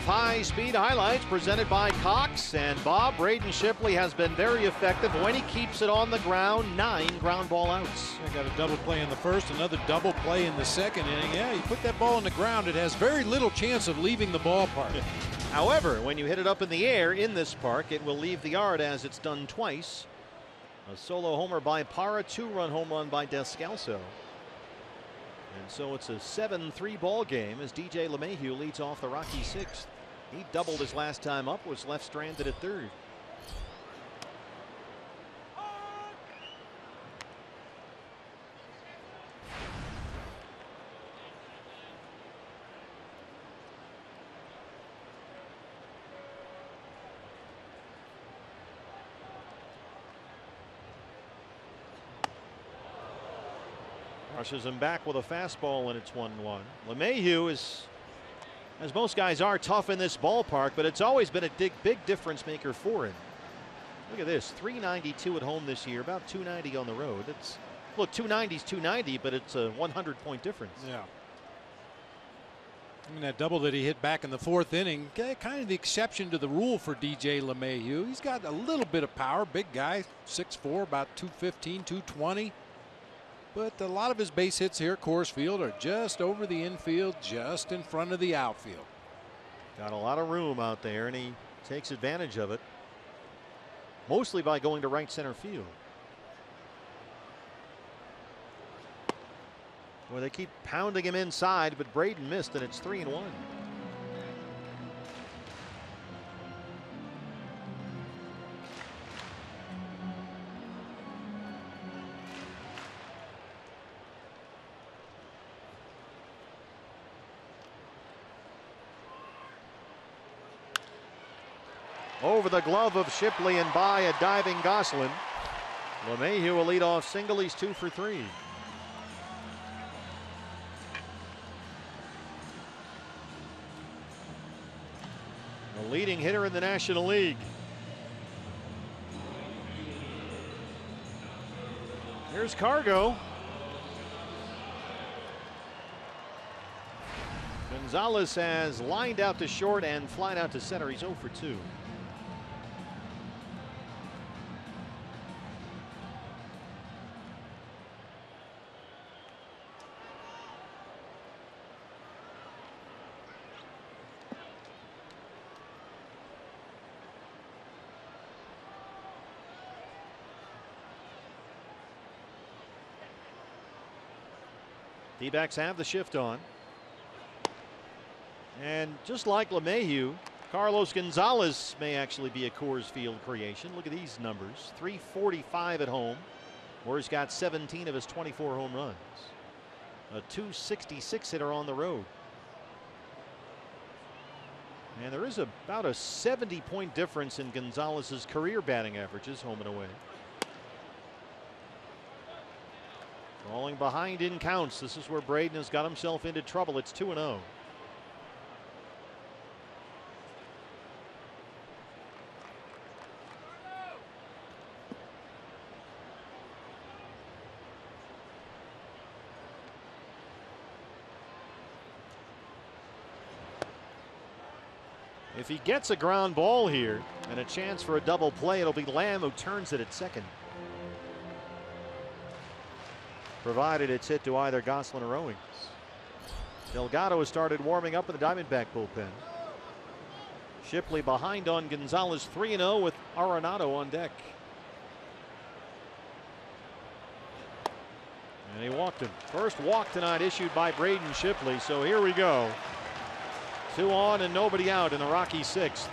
High-speed highlights presented by Cox and Bob. Braden Shipley has been very effective when he keeps it on the ground. 9 ground ball outs. I got a double play in the first, another double play in the second inning. Yeah, you put that ball on the ground, it has very little chance of leaving the ballpark. However, when you hit it up in the air in this park, it will leave the yard, as it's done twice. A solo homer by Parra, 2-run home run by Descalso. And so it's a 7-3 ball game as DJ LeMahieu leads off the Rockies 6th. He doubled his last time up, was left stranded at third. Rushes him back with a fastball, and it's 1-1. LeMahieu is, as most guys are, tough in this ballpark, but it's always been a big difference maker for him. Look at this, 392 at home this year, about 290 on the road. It's, look, 290 is 290, but it's a 100-point difference. Yeah. I mean, that double that he hit back in the 4th inning, kind of the exception to the rule for DJ LeMahieu. He's got a little bit of power, big guy, 6'4", about 215, 220. But a lot of his base hits here at Coors Field are just over the infield, just in front of the outfield. Got a lot of room out there, and he takes advantage of it, mostly by going to right center field. Well, they keep pounding him inside, but Braden missed, and it's 3-1. Over the glove of Shipley and by a diving Gosselin. LeMahieu will lead off single. He's 2 for 3. The leading hitter in the National League. Here's Cargo. Gonzalez has lined out to short and flied out to center. He's 0 for 2. D-backs have the shift on. And just like LeMahieu, Carlos Gonzalez may actually be a Coors Field creation. Look at these numbers. .345 at home, where he's got 17 of his 24 home runs. A .266 hitter on the road. And there is about a 70-point difference in Gonzalez's career batting averages, home and away. Falling behind in counts. This is where Braden has got himself into trouble. It's 2-0. If he gets a ground ball here and a chance for a double play, it'll be Lamb who turns it at second. Provided it's hit to either Gosselin or Owings. Delgado has started warming up in the Diamondback bullpen. Shipley behind on Gonzalez, 3-0 with Arenado on deck. And he walked him. First walk tonight issued by Braden Shipley. So here we go. 2 on and nobody out in the Rockies' 6th.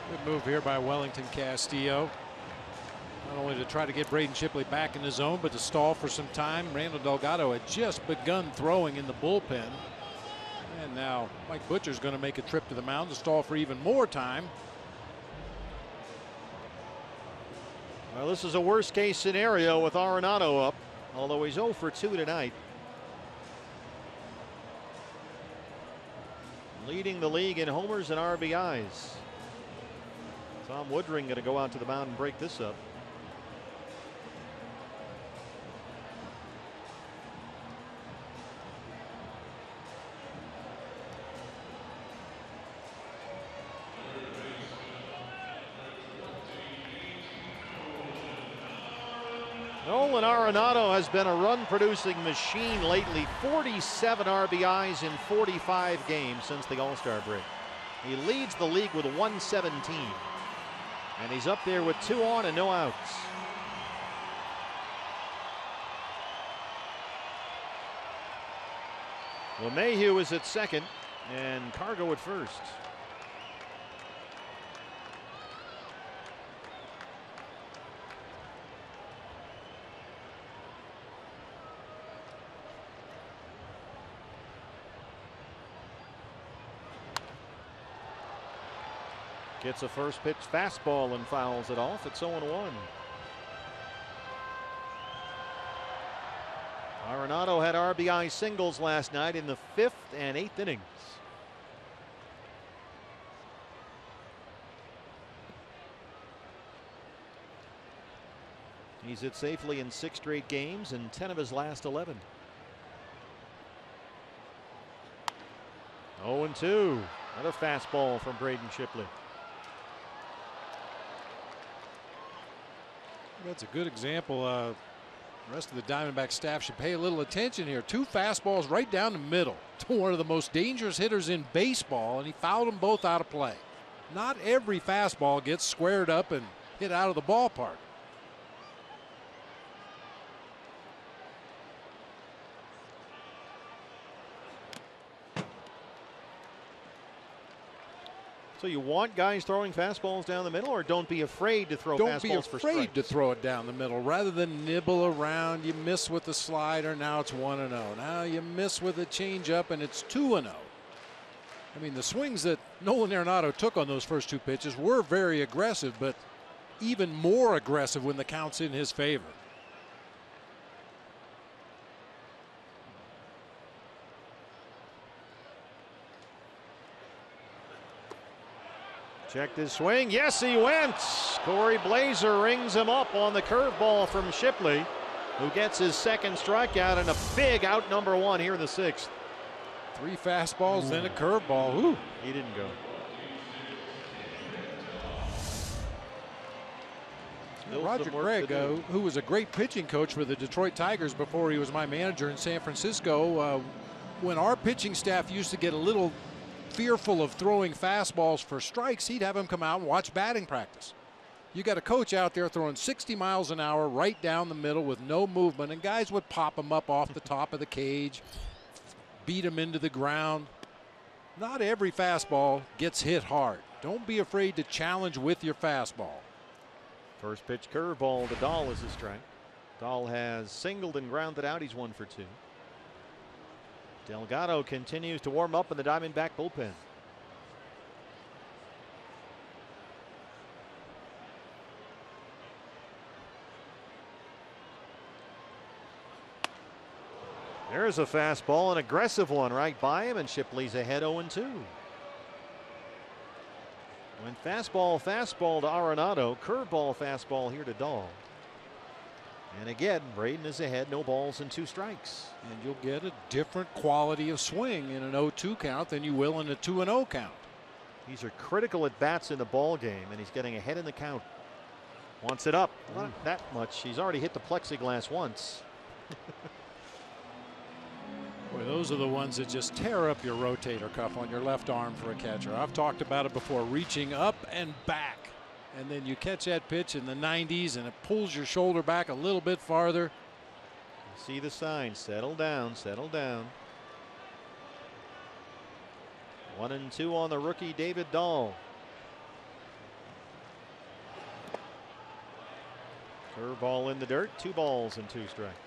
Good move here by Wellington Castillo. Not only to try to get Braden Shipley back in the zone, but to stall for some time. Randall Delgado had just begun throwing in the bullpen. And now Mike Butcher's going to make a trip to the mound to stall for even more time. Well, this is a worst case scenario with Arenado up, although he's 0 for 2 tonight. Leading the league in homers and RBIs. Tom Woodring going to go out to the mound and break this up. Nolan Arenado has been a run-producing machine lately. 47 RBIs in 45 games since the All-Star break. He leads the league with 117. And he's up there with 2 on and no outs. LeMahieu is at second and Cargo at first. Gets a first pitch fastball and fouls it off. It's 0-1. Arenado had RBI singles last night in the 5th and 8th innings. He's hit safely in 6 straight games and 10 of his last 11. 0-2. Another fastball from Braden Shipley. That's a good example. The rest of the Diamondback staff should pay a little attention here. 2 fastballs right down the middle to one of the most dangerous hitters in baseball, and he fouled them both out of play. Not every fastball gets squared up and hit out of the ballpark. So you want guys throwing fastballs down the middle, or don't be afraid to throw fastballs for strikes? Don't be afraid to throw it down the middle. Rather than nibble around, you miss with the slider, now it's 1-0. Now you miss with a changeup, and it's 2-0. I mean, the swings that Nolan Arenado took on those first 2 pitches were very aggressive, but even more aggressive when the count's in his favor. Checked his swing. Yes, he went. Corey Blazer rings him up on the curveball from Shipley, who gets his second strikeout and a big out number 1 here in the 6th. 3 fastballs, then a curveball. Ooh. He didn't go. Roger Craig, who was a great pitching coach for the Detroit Tigers before he was my manager in San Francisco, when our pitching staff used to get a little fearful of throwing fastballs for strikes, he'd have them come out and watch batting practice. You got a coach out there throwing 60 miles an hour right down the middle with no movement, and guys would pop them up off the top of the cage, beat them into the ground. Not every fastball gets hit hard. Don't be afraid to challenge with your fastball. First pitch curveball to Dahl is a strike. Dahl has singled and grounded out. He's 1 for 2. Delgado continues to warm up in the Diamondback bullpen. There's a fastball, an aggressive one right by him, and Shipley's ahead 0-2. When fastball to Arenado, curveball fastball here to Dahl. And again, Braden is ahead, no balls and 2 strikes. And you'll get a different quality of swing in an 0-2 count than you will in a 2-0 count. These are critical at bats in the ball game, and he's getting ahead in the count. Wants it up. Not that much. He's already hit the plexiglass once. Boy, those are the ones that just tear up your rotator cuff on your left arm for a catcher. I've talked about it before, reaching up and back. And then you catch that pitch in the 90s and it pulls your shoulder back a little bit farther. See the sign. Settle down. Settle down. 1-2 on the rookie David Dahl. Curveball in the dirt. 2 balls and 2 strikes.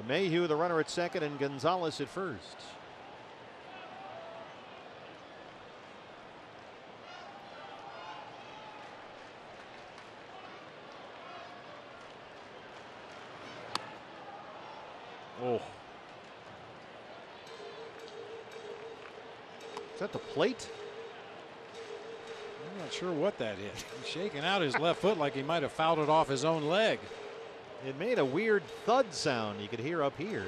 LeMahieu, the runner at second, and Gonzalez at first. Oh. Is that the plate? I'm not sure what that is. He's shaking out his left foot like he might have fouled it off his own leg. It made a weird thud sound you could hear up here.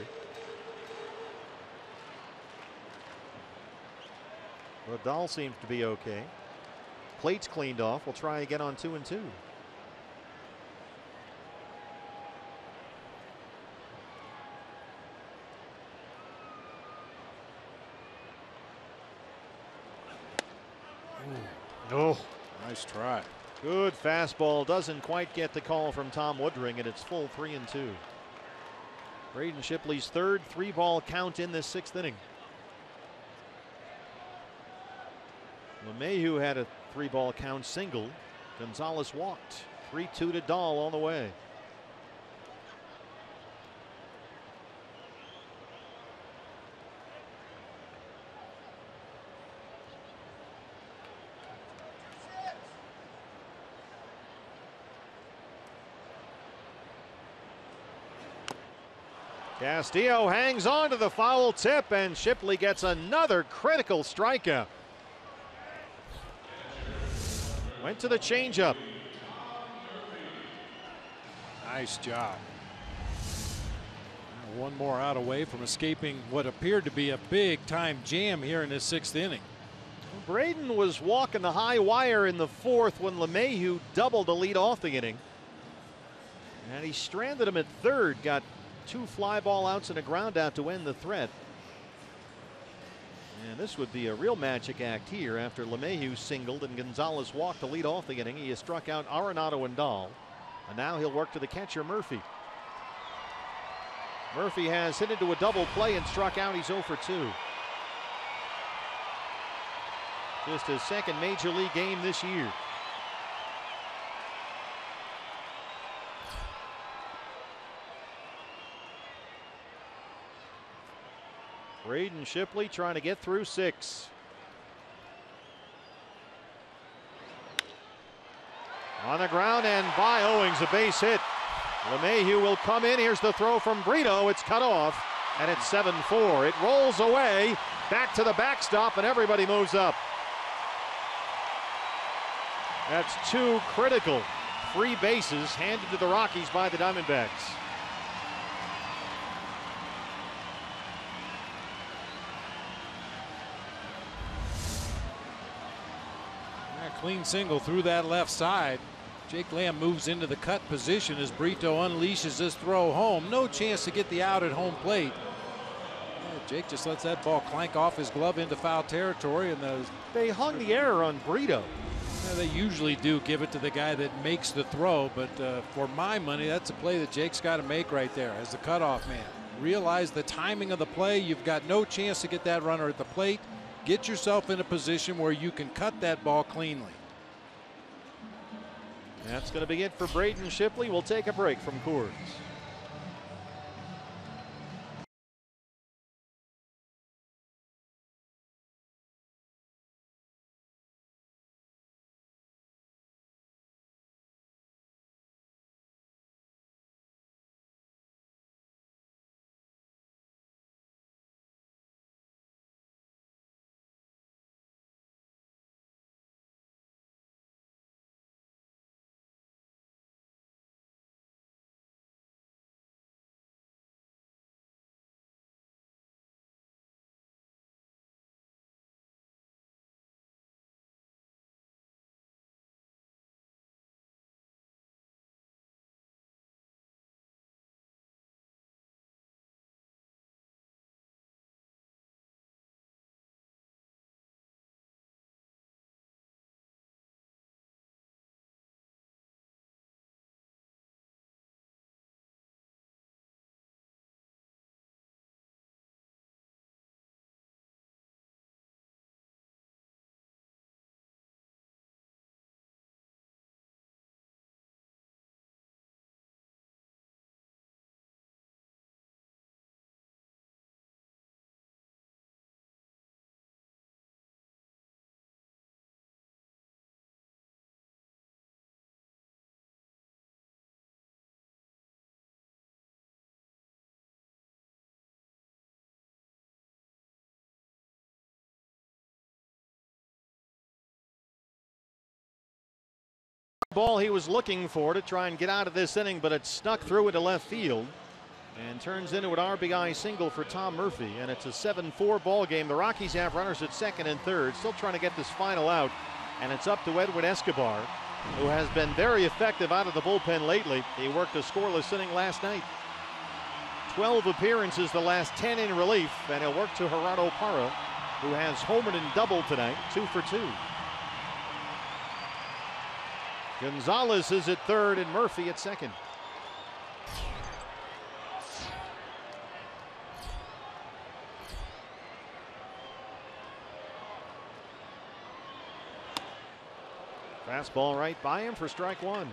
But Dahl seems to be okay. Plate's cleaned off. We'll try again on 2-2. Oh, nice try. Good fastball. Doesn't quite get the call from Tom Woodring, and it's full 3-2. Braden Shipley's third 3-ball count in this 6th inning. LeMahieu had a 3-ball count single. Gonzalez walked. 3-2 to Dahl on the way. Castillo hangs on to the foul tip, and Shipley gets another critical strikeout. Went to the changeup. Nice job. One more out away from escaping what appeared to be a big time jam here in this 6th inning. Braden was walking the high wire in the 4th when LeMahieu doubled to lead off the inning. And he stranded him at 3rd, got 2 fly ball outs and a ground out to end the threat. And this would be a real magic act here after LeMahieu singled and Gonzalez walked to lead off the inning. He has struck out Arenado and Dahl. And now he'll work to the catcher, Murphy. Murphy has hit into a double play and struck out. He's 0 for 2. Just his second major league game this year. Braden Shipley trying to get through 6. On the ground and by Owings, a base hit. LeMahieu will come in. Here's the throw from Brito. It's cut off, and it's 7-4. It rolls away, back to the backstop, and everybody moves up. That's 2 critical free bases handed to the Rockies by the Diamondbacks. Clean single through that left side. Jake Lamb moves into the cut position as Brito unleashes this throw home. No chance to get the out at home plate. Yeah, Jake just lets that ball clank off his glove into foul territory, and they hung the error on Brito. Yeah, they usually do give it to the guy that makes the throw, but for my money, that's a play that Jake's got to make right there as the cutoff man. Realize the timing of the play. You've got no chance to get that runner at the plate. Get yourself in a position where you can cut that ball cleanly. That's going to be it for Braden Shipley. We'll take a break from Coors. Ball he was looking for to try and get out of this inning, but it snuck through into left field and turns into an RBI single for Tom Murphy, and it's a 7-4 ball game. The Rockies have runners at second and third, still trying to get this final out, and it's up to Edwin Escobar, who has been very effective out of the bullpen lately. He worked a scoreless inning last night. 12 appearances the last 10 in relief, and he'll work to Gerardo Parra, who has homered and doubled tonight, 2 for 2. Gonzalez is at third and Murphy at second. Fastball right by him for strike 1.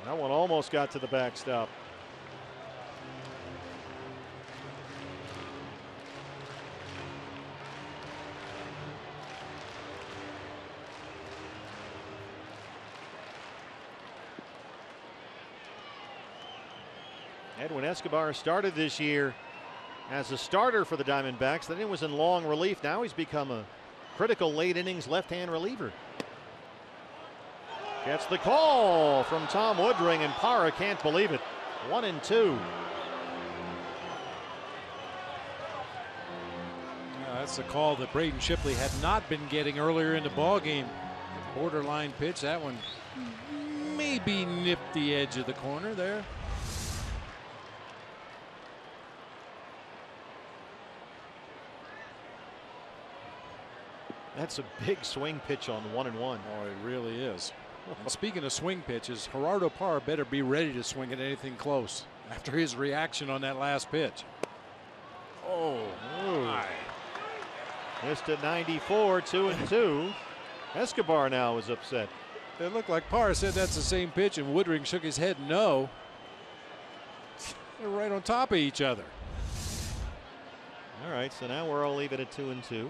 That one almost got to the backstop. Edwin Escobar started this year as a starter for the Diamondbacks. Then he was in long relief. Now he's become a critical late innings left-hand reliever. Gets the call from Tom Woodring, and Parra can't believe it. 1-2. That's the call that Braden Shipley had not been getting earlier in the ball game. Borderline pitch. That one maybe nipped the edge of the corner there. That's a big swing pitch on 1-1. Oh, it really is. And speaking of swing pitches, Gerardo Parra better be ready to swing at anything close after his reaction on that last pitch. Oh, my. Missed at 94, 2-2. Escobar now is upset. It looked like Parra said that's the same pitch, and Woodring shook his head no. They're right on top of each other. All right, so now we're all leave it at 2-2.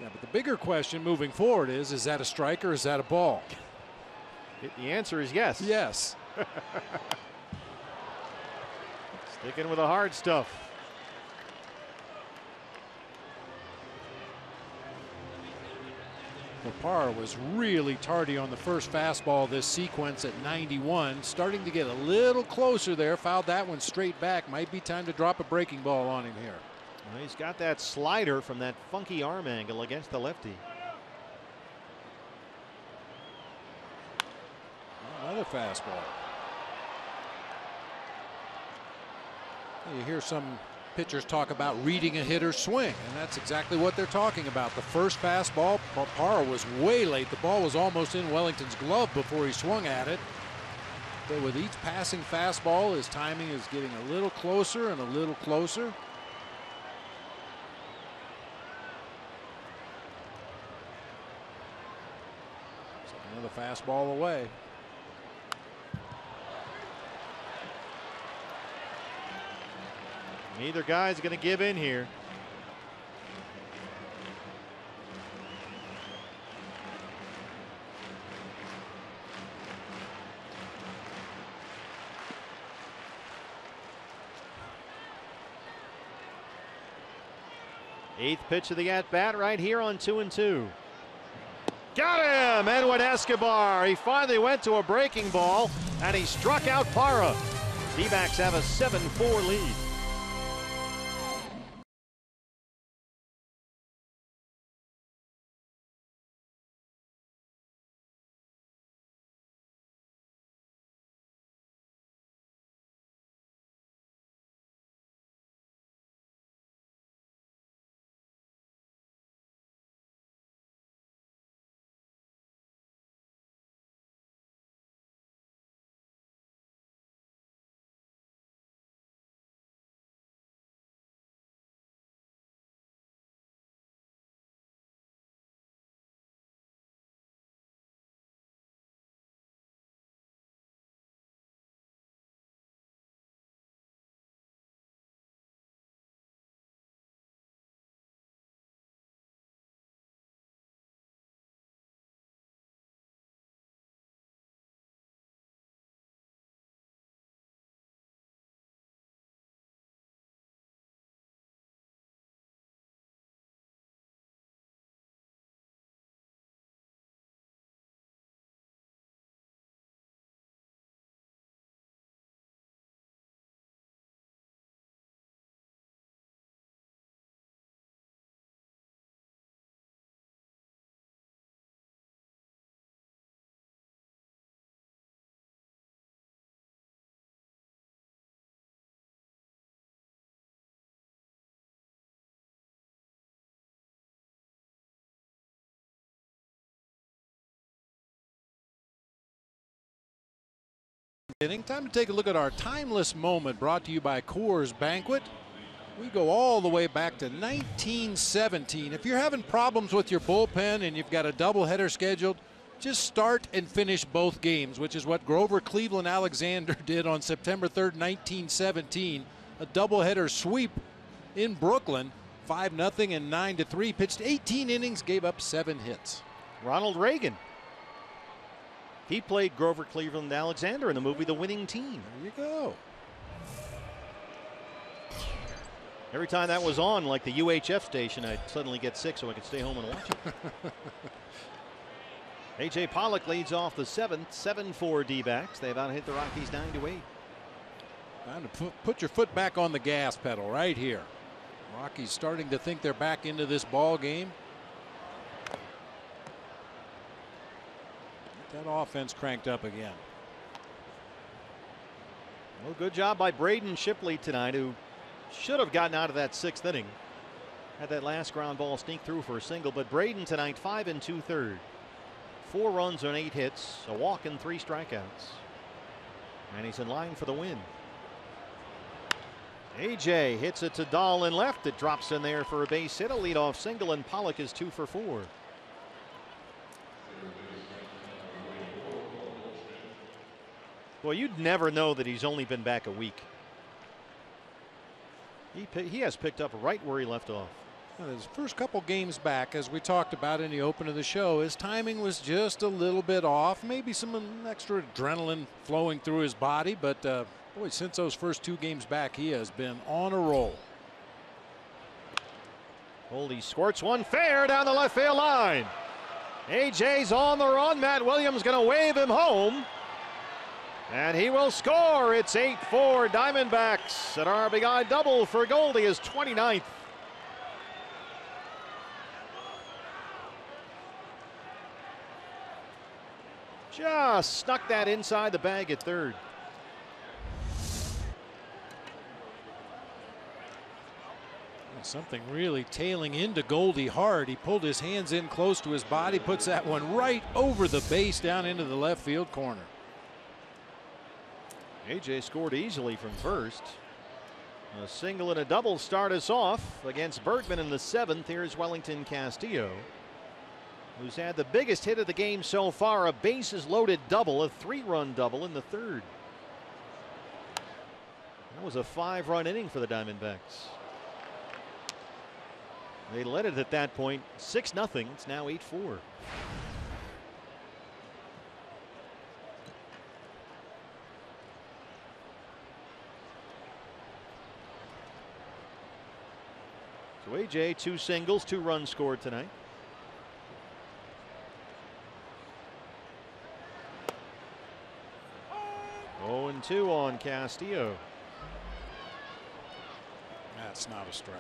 Yeah, but the bigger question moving forward is that a strike or is that a ball? The answer is yes. Yes. Sticking with the hard stuff. Parra was really tardy on the first fastball this sequence at 91. Starting to get a little closer there. Fouled that one straight back. Might be time to drop a breaking ball on him here. Well, he's got that slider from that funky arm angle against the lefty. Another fastball. You hear some pitchers talk about reading a hitter's swing, and that's exactly what they're talking about. The first fastball, Parra was way late. The ball was almost in Wellington's glove before he swung at it. But with each passing fastball, his timing is getting a little closer and a little closer. So another fastball away. Neither guy's going to give in here. Eighth pitch of the at-bat right here on 2-2. Got him! Edwin Escobar. He finally went to a breaking ball, and he struck out Parra. D-backs have a 7-4 lead. Time to take a look at our timeless moment, brought to you by Coors Banquet. We go all the way back to 1917. If you're having problems with your bullpen and you've got a doubleheader scheduled, just start and finish both games, which is what Grover Cleveland Alexander did on September 3rd, 1917. A doubleheader sweep in Brooklyn, 5-0 and 9-3. Pitched 18 innings, gave up 7 hits. Ronald Reagan He played Grover Cleveland Alexander in the movie The Winning Team. There you go. Every time that was on, like the UHF station, I'd suddenly get sick so I could stay home and watch it. A.J. Pollock leads off the 7th, 7-4 D-backs. They've out hit the Rockies 9-8. Time to put your foot back on the gas pedal right here. Rockies starting to think they're back into this ball game. Get that offense cranked up again. Well, good job by Braden Shipley tonight, who should have gotten out of that 6th inning. Had that last ground ball sneak through for a single, but Braden tonight 5 2/3. 4 runs on 8 hits, a walk and 3 strikeouts. And he's in line for the win. A.J. hits it to Dahl in left. It drops in there for a base hit, a leadoff single, and Pollock is 2 for 4. Well, you'd never know that he's only been back a week. He has picked up right where he left off. Well, his first couple games back, as we talked about in the open of the show, his timing was just a little bit off. Maybe some extra adrenaline flowing through his body, but boy, since those first 2 games back, he has been on a roll. Goldie squirts one fair down the left field line. AJ's on the run. Matt Williams going to wave him home. And he will score. It's 8-4 Diamondbacks. An RBI double for Goldie, his 29th. Just snuck that inside the bag at third. Something really tailing into Goldie hard. He pulled his hands in close to his body, puts that one right over the base down into the left field corner. AJ scored easily from first. A single and a double start us off against Bergman in the 7th. Here's Wellington Castillo, who's had the biggest hit of the game so far, a bases loaded double, a 3-run double in the 3rd. That was a 5-run inning for the Diamondbacks. They led it at that point 6-0. It's now 8-4. So AJ, 2 singles, 2 runs scored tonight. Oh, 0-2 on Castillo. That's not a strike.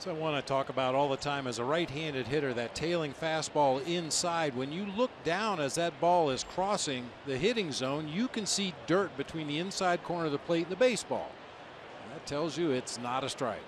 So I want to talk about all the time as a right-handed hitter, that tailing fastball inside. When you look down as that ball is crossing the hitting zone, you can see dirt between the inside corner of the plate and the baseball. And that tells you it's not a strike.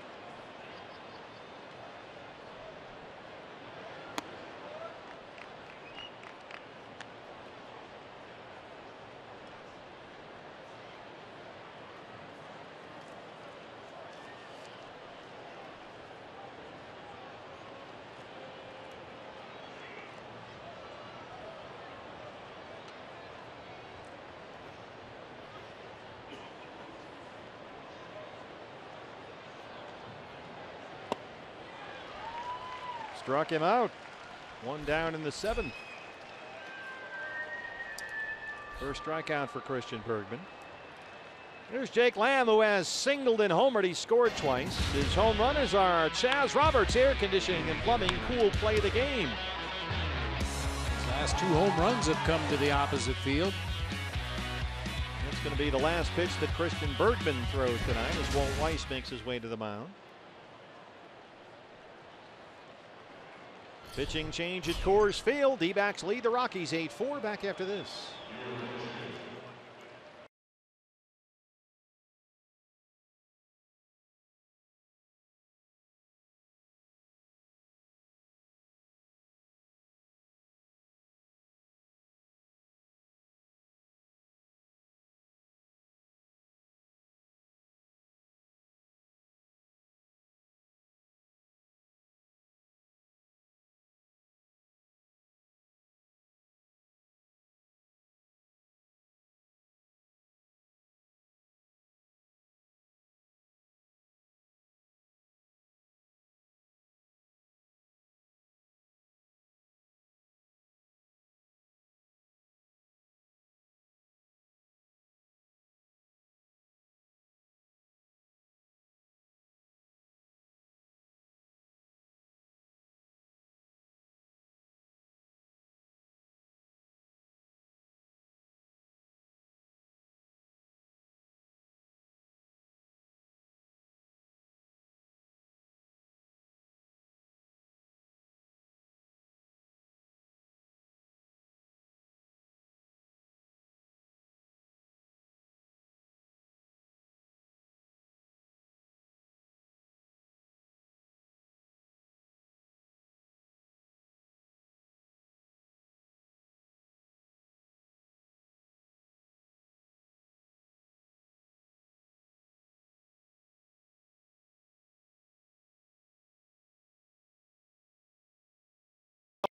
Struck him out. 1 down in the 7th. First strikeout for Christian Bergman. Here's Jake Lamb, who has singled and homered. He scored twice. His home runners are Chaz Roberts, air conditioning and plumbing, cool play of the game. His last 2 home runs have come to the opposite field. That's going to be the last pitch that Christian Bergman throws tonight as Walt Weiss makes his way to the mound. Pitching change at Coors Field. D-backs lead the Rockies 8-4. Back after this.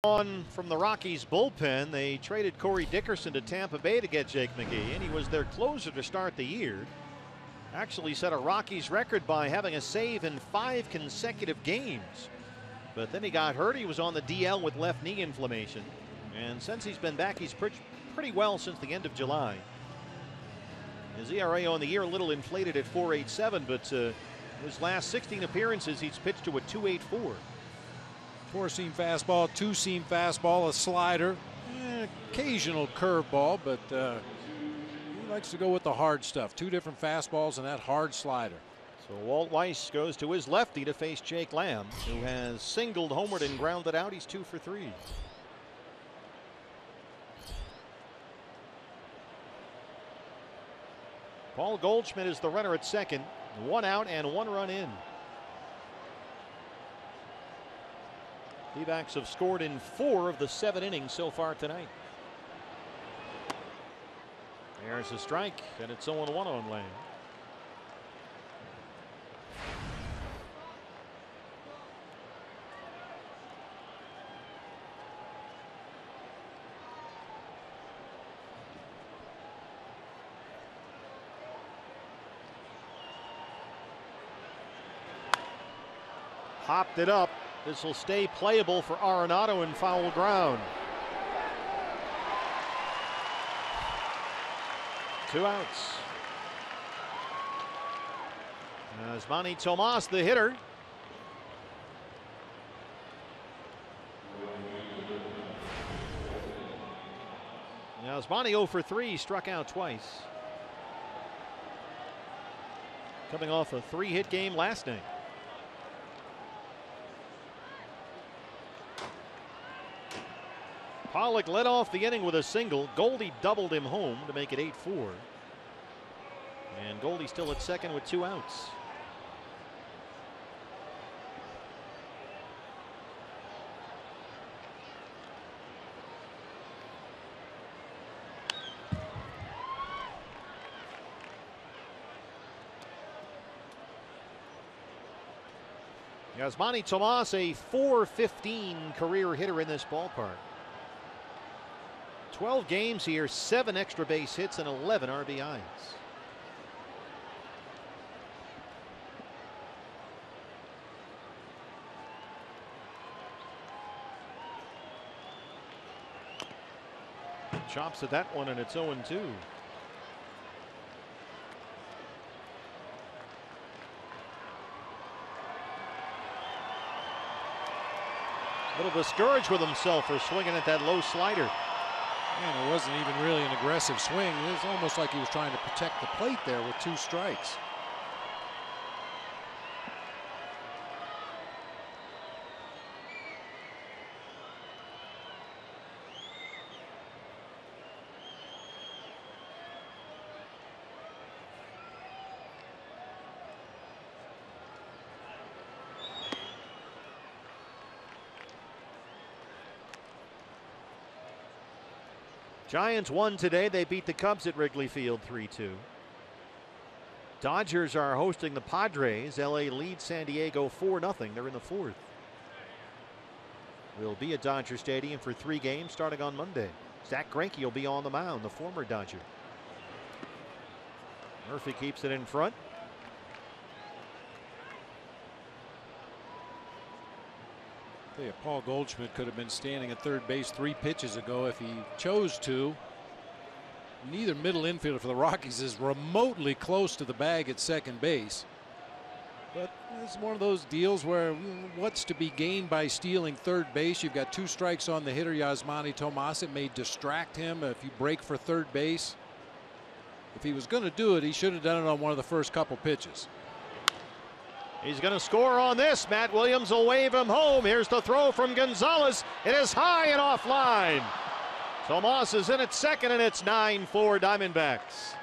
On from the Rockies bullpen, they traded Corey Dickerson to Tampa Bay to get Jake McGee, and he was their closer to start the year. Actually set a Rockies record by having a save in 5 consecutive games. But then he got hurt. He was on the DL with left knee inflammation. And since he's been back, he's pretty well since the end of July. His ERA on the year a little inflated at 4.87, but his last 16 appearances, he's pitched to a 2.84. 4-seam fastball, 2-seam fastball, a slider, occasional curveball, but he likes to go with the hard stuff. 2 different fastballs and that hard slider. So Walt Weiss goes to his lefty to face Jake Lamb, who has singled homeward and grounded out. He's 2 for 3. Paul Goldschmidt is the runner at second. 1 out and 1 run in. D-backs have scored in 4 of the 7 innings so far tonight. There's a strike, and it's 0-1 on Lamb. Hopped it up. This will stay playable for Arenado in foul ground. 2 outs. Yasmani Tomas, the hitter. Yasmani 0 for 3, struck out twice. Coming off a 3-hit game last night. Pollock led off the inning with a single. Goldie doubled him home to make it 8-4. And Goldie still at second with 2 outs. Yasmani Tomas, a .415 career hitter in this ballpark. 12 games here, 7 extra base hits and 11 RBIs. Chops at that one, and it's 0-2. A little discouraged with himself for swinging at that low slider. And it wasn't even really an aggressive swing. It was almost like he was trying to protect the plate there with 2 strikes. Giants won today. They beat the Cubs at Wrigley Field 3-2. Dodgers are hosting the Padres. LA leads San Diego 4-0. They're in the 4th. Will be at Dodger Stadium for 3 games starting on Monday. Zach Greinke will be on the mound, the former Dodger. Murphy keeps it in front. Paul Goldschmidt could have been standing at third base 3 pitches ago if he chose to. Neither middle infielder for the Rockies is remotely close to the bag at second base. But it's one of those deals where what's to be gained by stealing third base? You've got 2 strikes on the hitter, Yasmani Tomas. It may distract him if you break for third base. If he was going to do it, he should have done it on one of the first couple pitches. He's going to score on this. Matt Williams will wave him home. Here's the throw from Gonzalez. It is high and offline. Tomas is in at second, and it's 9-4 Diamondbacks.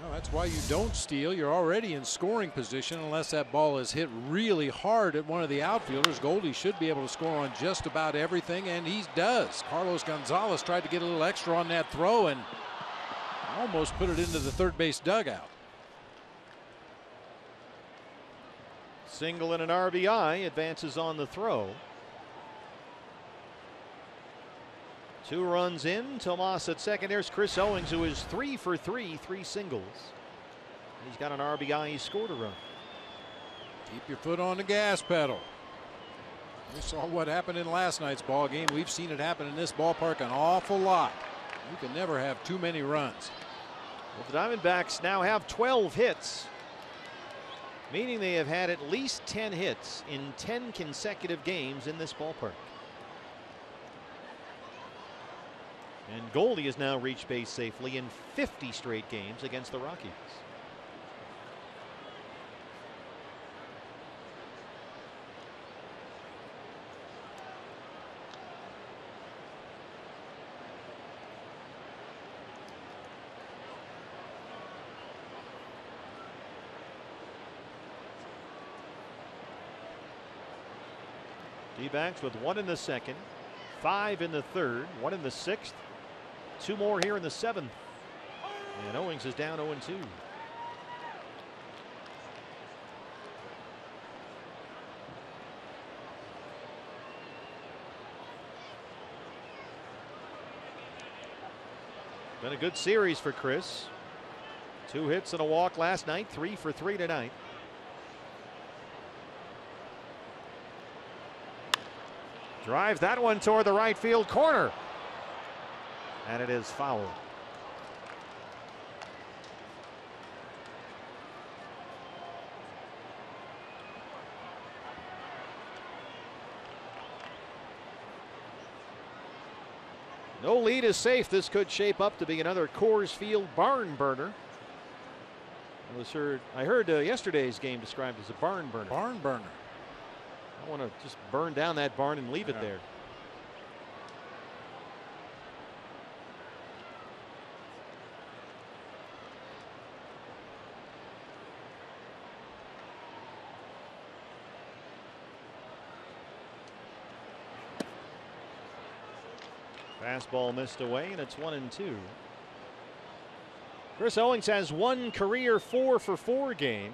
No, that's why you don't steal. You're already in scoring position unless that ball is hit really hard at one of the outfielders. Goldie should be able to score on just about everything, and he does. Carlos Gonzalez tried to get a little extra on that throw, and Almost put it into the third base dugout. Single and an RBI, advances on the throw. 2 runs in. Tomas at second. There's Chris Owings, who is 3 for 3, 3 singles. He's got an RBI. He scored a run. Keep your foot on the gas pedal. We saw what happened in last night's ball game. We've seen it happen in this ballpark an awful lot. You can never have too many runs. Well, the Diamondbacks now have 12 hits, meaning they have had at least 10 hits in 10 consecutive games in this ballpark. And Goldie has now reached base safely in 50 straight games against the Rockies. D-backs with 1 in the second, 5 in the third, 1 in the sixth, 2 more here in the seventh. And Owings is down 0-2. Been a good series for Chris. 2 hits and a walk last night, 3 for 3 tonight. Drives that one toward the right field corner. And it is foul. No lead is safe. This could shape up to be another Coors Field barn burner. I heard yesterday's game described as a barn burner. Barn burner. I want to just burn down that barn and leave it there. Fastball missed away, and it's 1-2. Chris Owings has 1 career 4 for 4 game.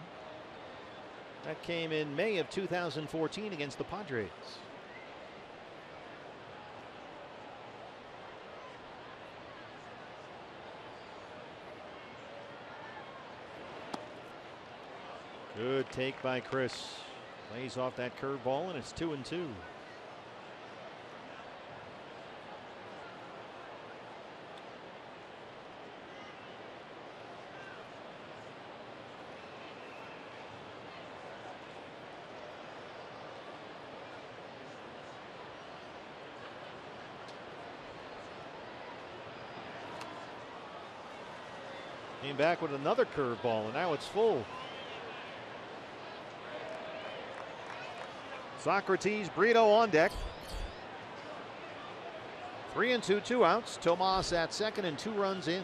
That came in May of 2014 against the Padres. Good take by Chris. Lays off that curveball, and it's 2-2. Came back with another curveball, and now it's full. Socrates, Brito on deck. 3-2, 2 outs. Tomas at second and 2 runs in.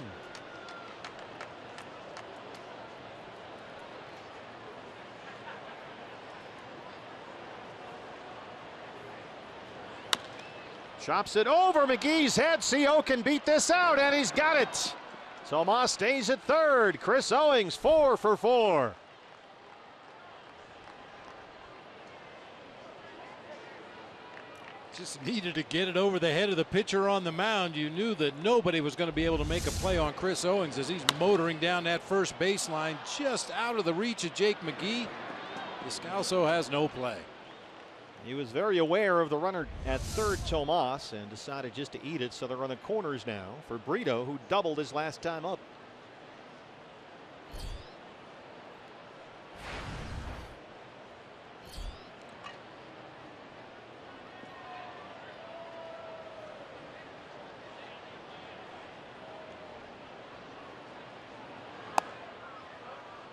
Chops it over McGee's head. CO can beat this out, and he's got it. Tomas stays at third. Chris Owings 4 for 4. Just needed to get it over the head of the pitcher on the mound. You knew that nobody was going to be able to make a play on Chris Owings as he's motoring down that first baseline just out of the reach of Jake McGee. Descalso has no play. He was very aware of the runner at third, Tomas, and decided just to eat it. So they're on the corners now for Brito, who doubled his last time up.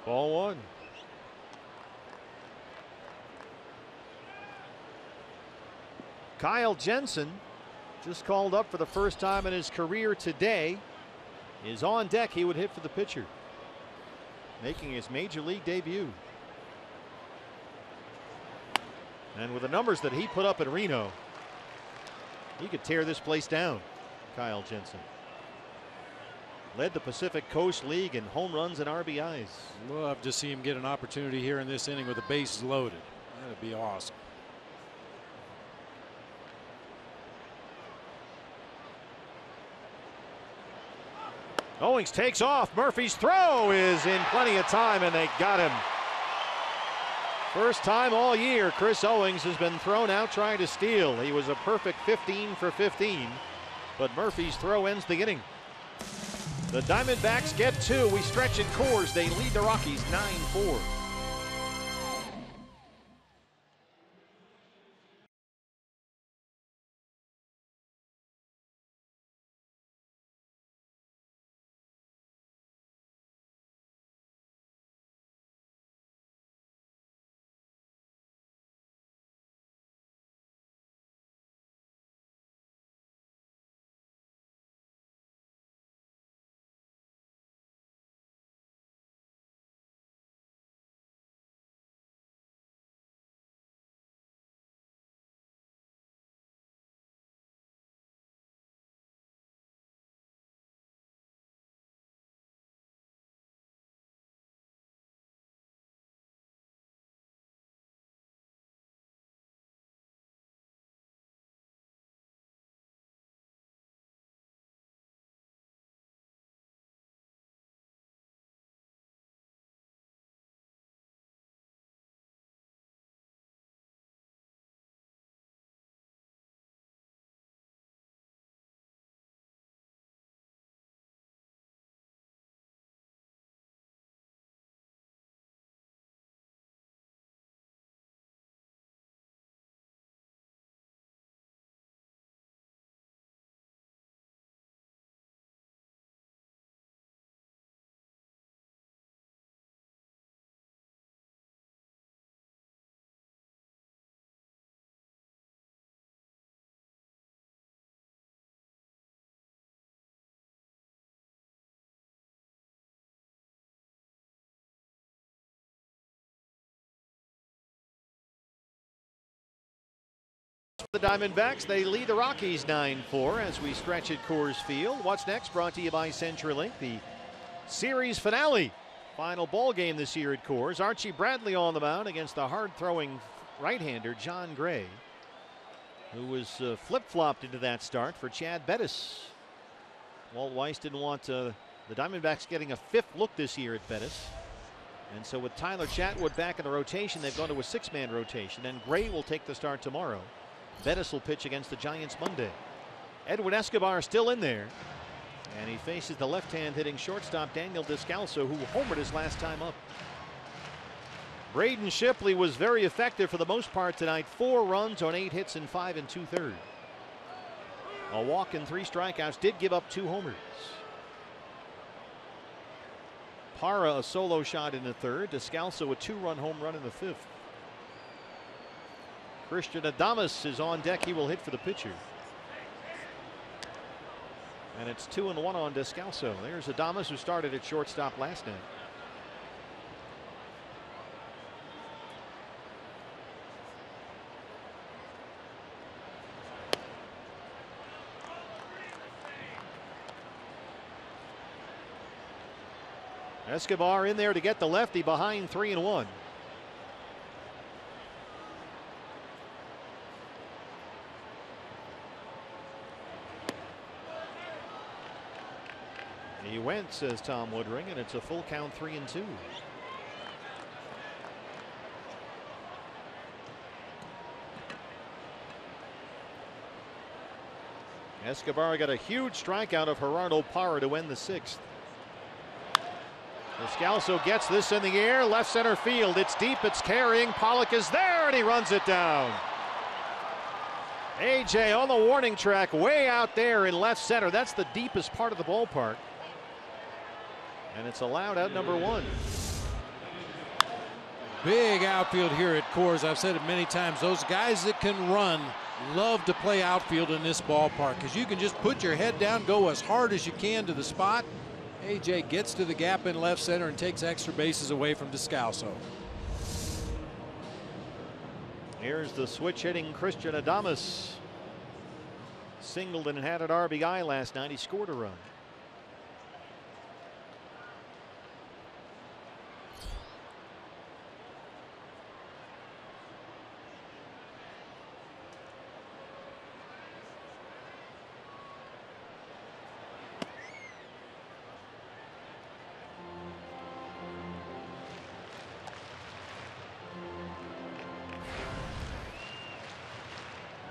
Ball 1. Kyle Jensen, just called up for the first time in his career today, is on deck. He would hit for the pitcher, making his major league debut. And with the numbers that he put up in Reno, he could tear this place down. Kyle Jensen. Led the Pacific Coast League in home runs and RBIs. Love to see him get an opportunity here in this inning with the bases loaded. That'd be awesome. Owings takes off. Murphy's throw is in plenty of time, and they got him. First time all year Chris Owings has been thrown out trying to steal. He was a perfect 15 for 15, but Murphy's throw ends the inning. The Diamondbacks get two. We stretch at Coors. They lead the Rockies 9-4. The Diamondbacks, they lead the Rockies 9-4 as we stretch at Coors Field. What's next? Brought to you by CenturyLink, the series finale. Final ball game this year at Coors. Archie Bradley on the mound against the hard-throwing right-hander John Gray, who was flip-flopped into that start for Chad Bettis. Walt Weiss didn't want the Diamondbacks getting a fifth look this year at Bettis. And so with Tyler Chatwood back in the rotation, they've gone to a six-man rotation, and Gray will take the start tomorrow. Bettis will pitch against the Giants Monday. Edwin Escobar still in there, and he faces the left-hand hitting shortstop Daniel Descalso, who homered his last time up. Braden Shipley was very effective for the most part tonight. 4 runs on 8 hits in 5 2/3. A walk and 3 strikeouts, did give up 2 homers. Parra a solo shot in the 3rd. Descalso a 2-run home run in the 5th. Christian Adames is on deck. He will hit for the pitcher. And it's 2-1 on Descalso. There's Adames, who started at shortstop last night. Escobar in there to get the lefty behind 3-1. He went, says Tom Woodring, and it's a full count, 3-2. Escobar got a huge strikeout of Gerardo Parra to end the 6th. Descalso gets this in the air, left center field. It's deep, it's carrying. Pollock is there, and he runs it down. AJ on the warning track, way out there in left center. That's the deepest part of the ballpark. And it's allowed out number 1. Big outfield here at Coors. I've said it many times. Those guys that can run love to play outfield in this ballpark because you can just put your head down, go as hard as you can to the spot. AJ gets to the gap in left center and takes extra bases away from Descalso. Here's the switch hitting Christian Adames. Singled and had an RBI last night. He scored a run.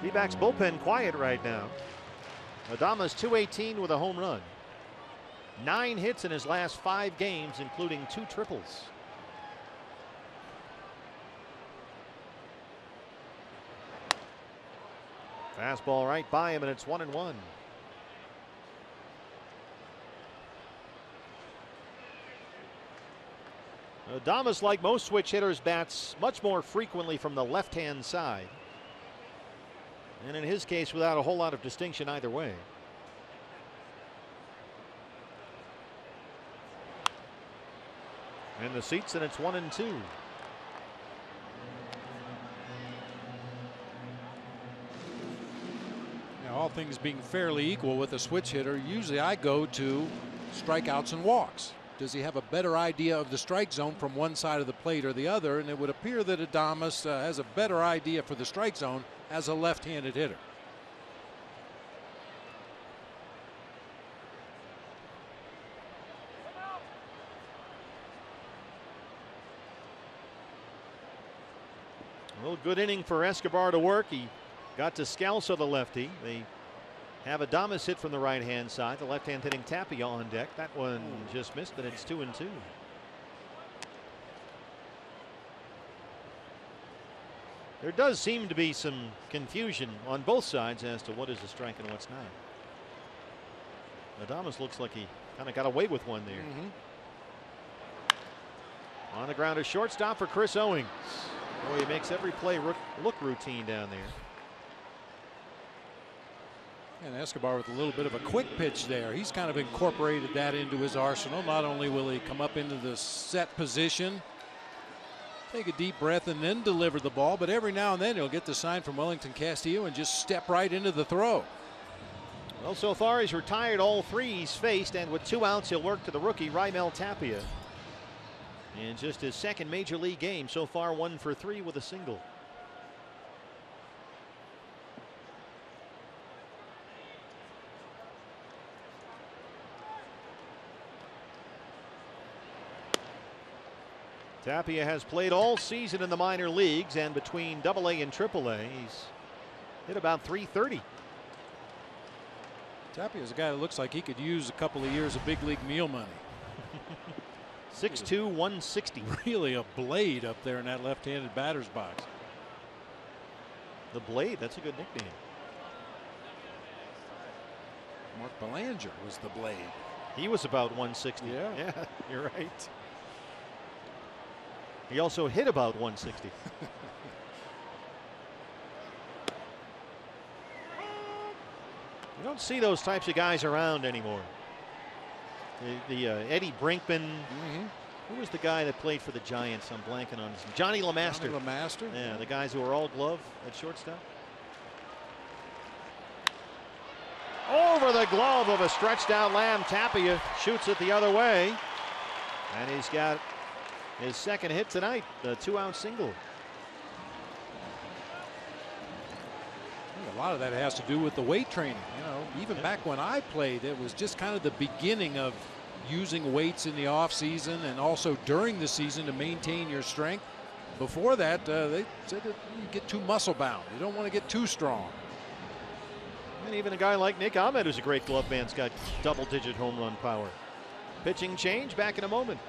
D-backs bullpen quiet right now. Adames .218 with a home run. 9 hits in his last 5 games, including 2 triples. Fastball right by him, and it's 1-1. Adames, like most switch hitters, bats much more frequently from the left-hand side. And in his case, without a whole lot of distinction either way. In the seats, and it's 1-2. Now, all things being fairly equal with a switch hitter, usually I go to strikeouts and walks. Does he have a better idea of the strike zone from one side of the plate or the other? And it would appear that Adames has a better idea for the strike zone as a left-handed hitter. Well, good inning for Escobar to work. He got to Scalzo, the lefty. They have Adames hit from the right-hand side. The left-hand hitting Tapia on deck. That one just missed, but it's 2-2. There does seem to be some confusion on both sides as to what is a strike and what's not. Adames looks like he kind of got away with one there. On the ground, a shortstop for Chris Owings. Boy, he makes every play look routine down there. And Escobar with a little bit of a quick pitch there. He's kind of incorporated that into his arsenal. Not only will he come up into the set position, take a deep breath, and then deliver the ball, but every now and then he'll get the sign from Wellington Castillo and just step right into the throw. Well, so far he's retired all 3 he's faced, and with 2 outs, he'll work to the rookie Raimel Tapia. In just his second major league game, so far 1 for 3 with a single. Tapia has played all season in the minor leagues, and between AA and AAA, he's hit about .330. Tapia is a guy that looks like he could use a couple of years of big league meal money. 6'2", 160. Really a blade up there in that left-handed batter's box. The Blade, that's a good nickname. Mark Belanger was the Blade. He was about 160. Yeah, you're right. He also hit about 160. You don't see those types of guys around anymore. The Eddie Brinkman. Who was the guy that played for the Giants? I'm blanking on his name. Johnny LeMaster. Johnny LeMaster? Yeah, the guys who are all glove at shortstop. Over the glove of a stretched out Lamb. Tapia shoots it the other way. And he's got his second hit tonight, the 2-out single. A lot of that has to do with the weight training. You know, even back when I played, it was just kind of the beginning of using weights in the off season and also during the season to maintain your strength. Before that, they said that you get too muscle bound. You don't want to get too strong. And even a guy like Nick Ahmed, who's a great glove man's got double-digit home run power. Pitching change back in a moment.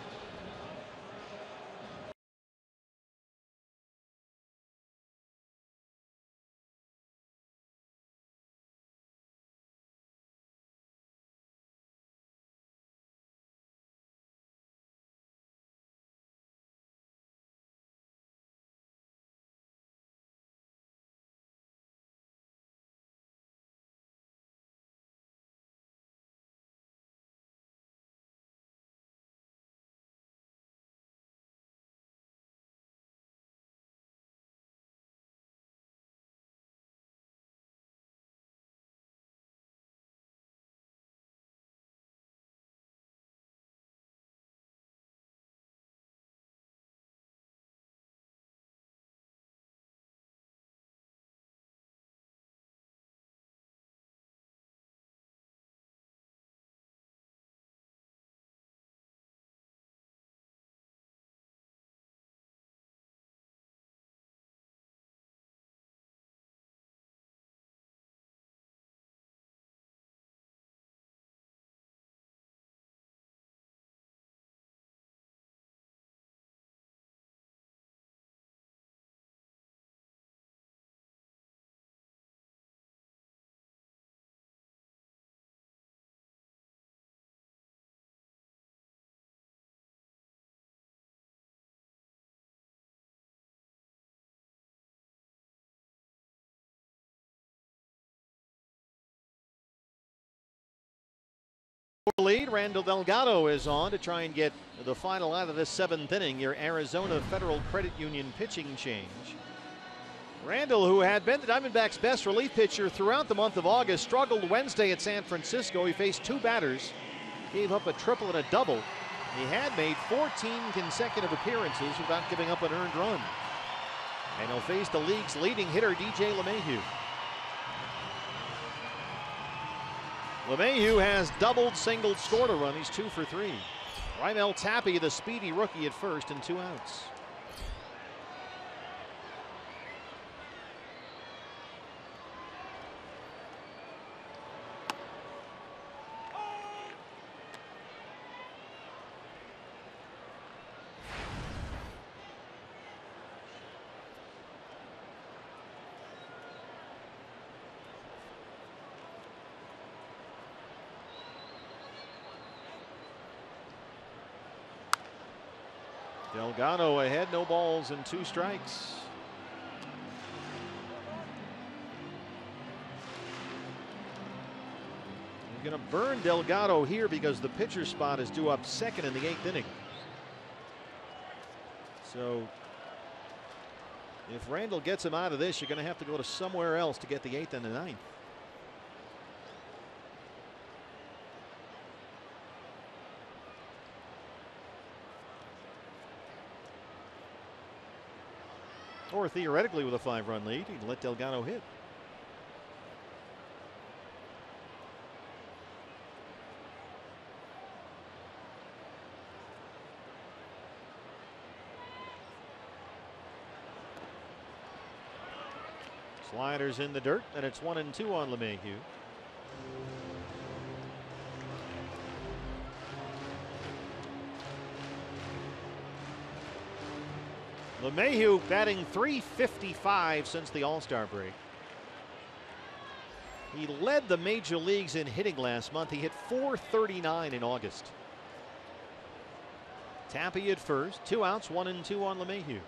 Lead. Randall Delgado is on to try and get the final out of this 7th inning. Your Arizona Federal Credit Union pitching change. Randall, who had been the Diamondbacks' best relief pitcher throughout the month of August, struggled Wednesday at San Francisco. He faced 2 batters, gave up a triple and a double. He had made 14 consecutive appearances without giving up an earned run. And he'll face the league's leading hitter, DJ LeMahieu. LeMahieu has doubled, singled, scored a run. He's 2 for 3. Raimel Tapia, the speedy rookie, at first and 2 outs. Delgado ahead, no balls and 2 strikes. You're going to burn Delgado here because the pitcher spot is due up 2nd in the 8th inning. So if Randall gets him out of this, you're going to have to go to somewhere else to get the 8th and the 9th. Or theoretically with a 5-run lead, you can let Delgado hit. Sliders in the dirt, and it's 1-2 on LeMahieu. LeMahieu batting .355 since the All-Star break. He led the major leagues in hitting last month. He hit .439 in August. Tapia at first, 2 outs, 1-2 on LeMahieu.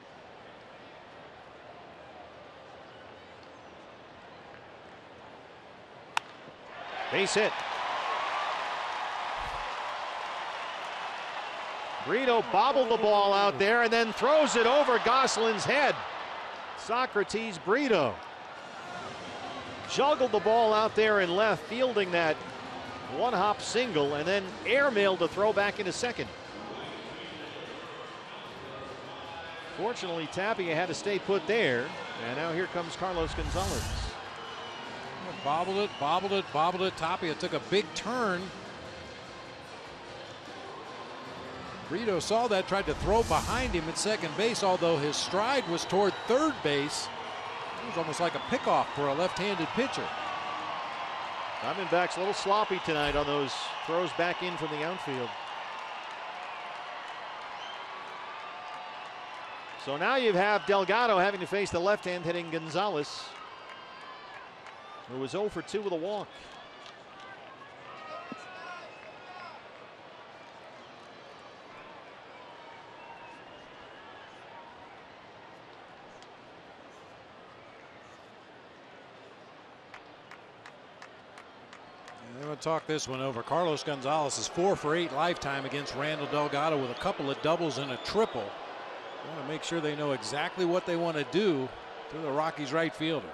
Base hit. Brito bobbled the ball out there and then throws it over Gosselin's head. Socrates Brito juggled the ball out there in left, fielding that 1-hop single, and then airmailed the throw back into second. Fortunately, Tapia had to stay put there, and now here comes Carlos Gonzalez. Bobbled it, bobbled it, bobbled it. Tapia took a big turn. Brito saw that, tried to throw behind him at second base, although his stride was toward third base. It was almost like a pickoff for a left-handed pitcher. Diamondbacks a little sloppy tonight on those throws back in from the outfield. So now you have Delgado having to face the left-hand hitting Gonzalez, who was 0 for 2 with a walk. I'm going to talk this one over. Carlos Gonzalez is 4 for 8 lifetime against Randall Delgado with a couple of doubles and a triple. I want to make sure they know exactly what they want to do to the Rockies right fielder.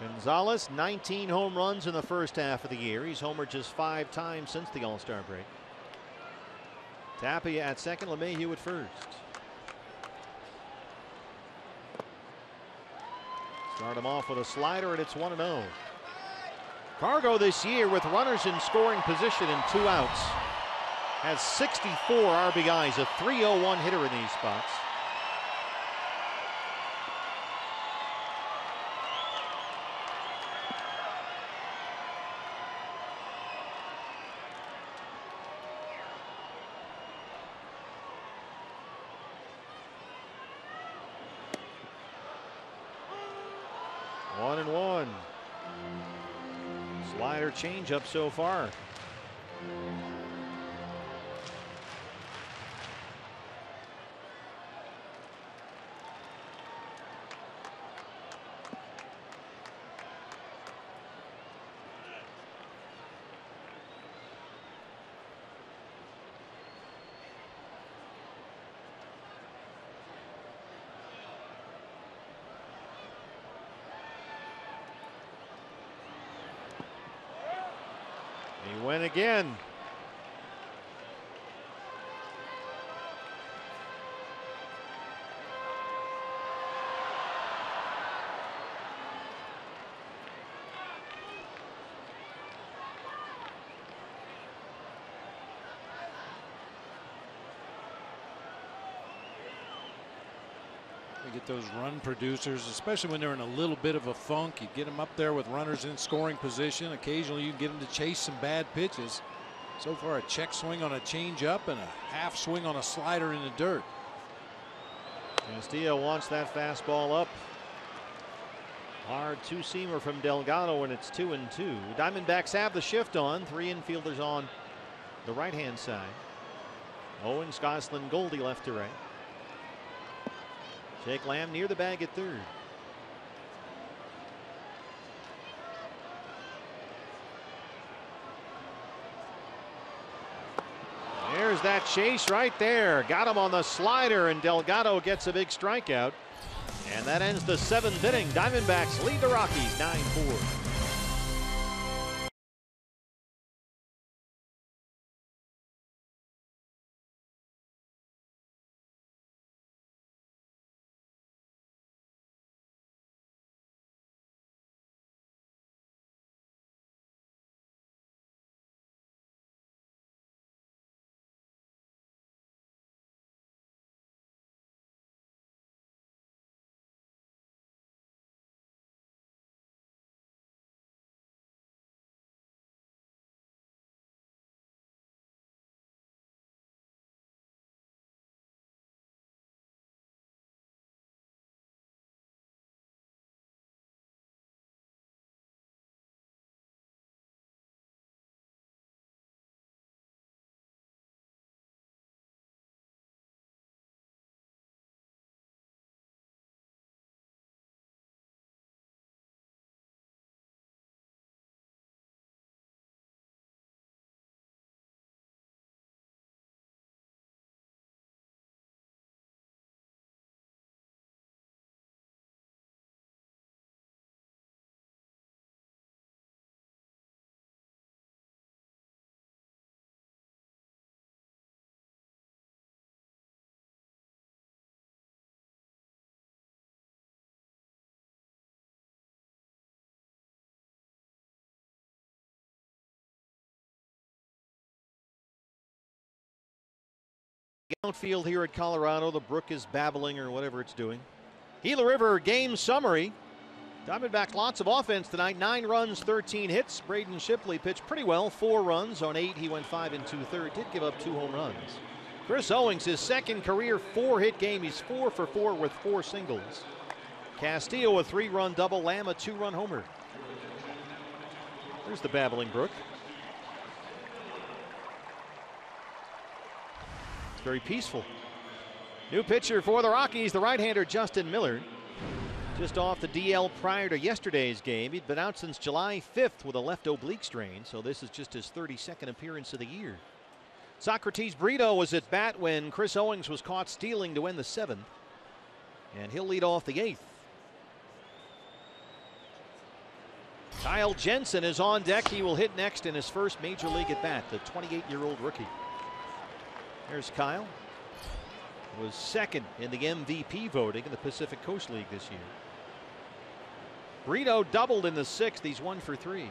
Gonzalez, 19 home runs in the first half of the year. He's homered just 5 times since the All-Star break. Tapia at second, LeMahieu at first. Start him off with a slider, and it's 1-0. Cargo this year with runners in scoring position and 2 outs has 64 RBIs, a .301 hitter in these spots. 1-1. Slider changeup so far. He went again. You get those run producers, especially when they're in a little bit of a funk. You get them up there with runners in scoring position. Occasionally you can get them to chase some bad pitches. So far, a check swing on a changeup and a half swing on a slider in the dirt. Castillo wants that fastball up. Hard two-seamer from Delgado, and it's 2-2. Diamondbacks have the shift on. 3 infielders on the right-hand side. Owens, Gosselin, Goldie left to right. Jake Lamb near the bag at third. There's that chase right there. Got him on the slider, and Delgado gets a big strikeout. And that ends the 7th inning. Diamondbacks lead the Rockies 9-4. Outfield here at Colorado. The brook is babbling or whatever it's doing. Gila River game summary. Diamondbacks lots of offense tonight. 9 runs, 13 hits. Braden Shipley pitched pretty well. 4 runs on 8. He went 5 2/3. Did give up 2 home runs. Chris Owings, his second career 4-hit game. He's 4 for 4 with 4 singles. Castillo a 3-run double. Lamb a 2-run homer. There's the babbling brook. Very peaceful. New pitcher for the Rockies, the right-hander Justin Miller. Just off the DL prior to yesterday's game. He'd been out since July 5th with a left oblique strain, so this is just his 32nd appearance of the year. Socrates Brito was at bat when Chris Owings was caught stealing to win the 7th, and he'll lead off the 8th. Kyle Jensen is on deck. He will hit next in his first major league at bat, the 28-year-old rookie. There's Kyle. Was second in the MVP voting in the Pacific Coast League this year. Brito doubled in the 6th. He's 1 for 3.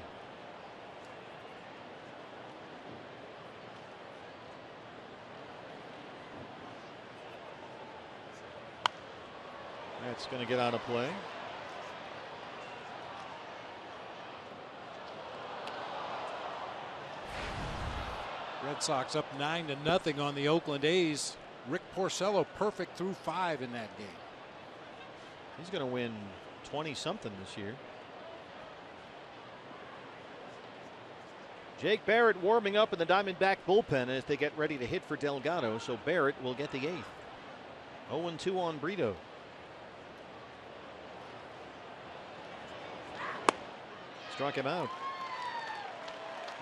That's going to get out of play. Red Sox up 9-0 on the Oakland A's. Rick Porcello perfect through 5 in that game. He's going to win 20-something this year. Jake Barrett warming up in the Diamondback bullpen as they get ready to hit for Delgado, so Barrett will get the 8th. 0-2 on Brito. Struck him out.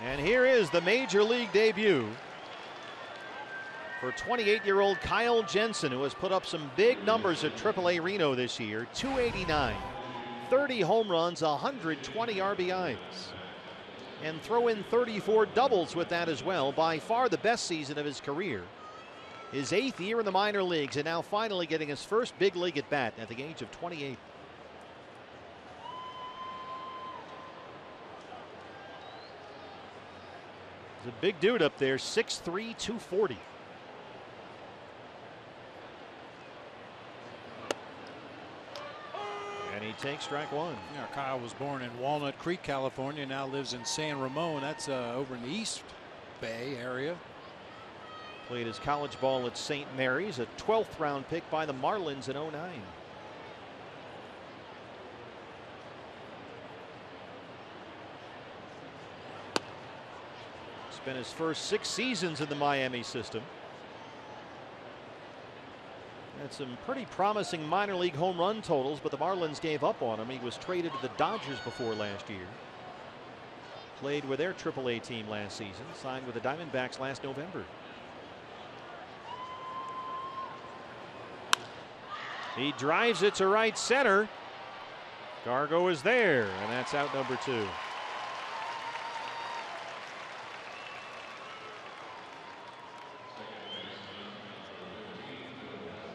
And here is the major league debut for 28-year-old Kyle Jensen, who has put up some big numbers at AAA Reno this year. 289, 30 home runs, 120 RBIs. And throw in 34 doubles with that as well. By far the best season of his career. His 8th year in the minor leagues, and now finally getting his first big league at bat at the age of 28. He's a big dude up there, 6'3", 240. And he takes strike 1. Yeah, Kyle was born in Walnut Creek, California, now lives in San Ramon. That's over in the East Bay area. Played his college ball at St. Mary's, a 12th round pick by the Marlins in 09. Spent his first 6 seasons in the Miami system. Had some pretty promising minor league home run totals, but the Marlins gave up on him. He was traded to the Dodgers before last year. Played with their AAA team last season. Signed with the Diamondbacks last November. He drives it to right center. Gargo is there, and that's out number 2.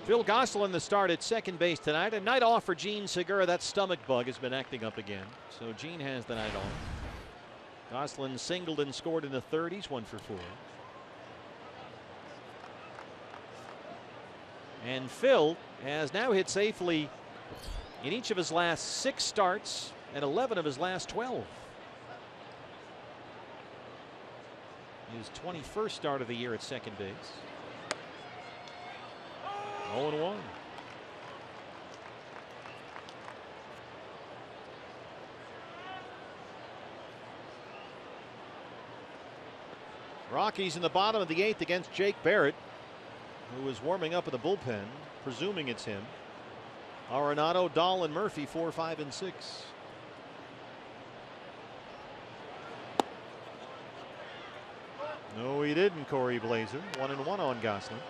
Phil Gosselin the start at second base tonight. A night off for Gene Segura. That stomach bug has been acting up again. So Gene has the night off. Gosselin singled and scored in the 3rd. He's 1 for 4. And Phil has now hit safely in each of his last 6 starts and 11 of his last 12. His 21st start of the year at second base. 0-1. Rockies in the bottom of the 8th against Jake Barrett, who is warming up in the bullpen, presuming it's him. Arenado, Dahl, and Murphy 4, 5, and 6. No, he didn't, Corey Blazer. 1-1 on Gosselin.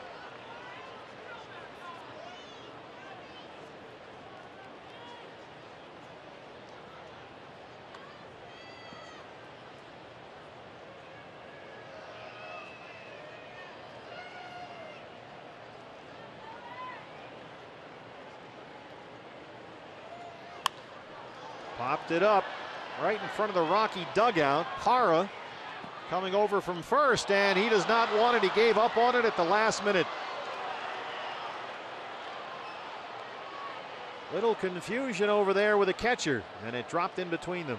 Popped it up right in front of the Rocky dugout. Parra coming over from first, and he does not want it. He gave up on it at the last minute. Little confusion over there with the catcher, and it dropped in between them.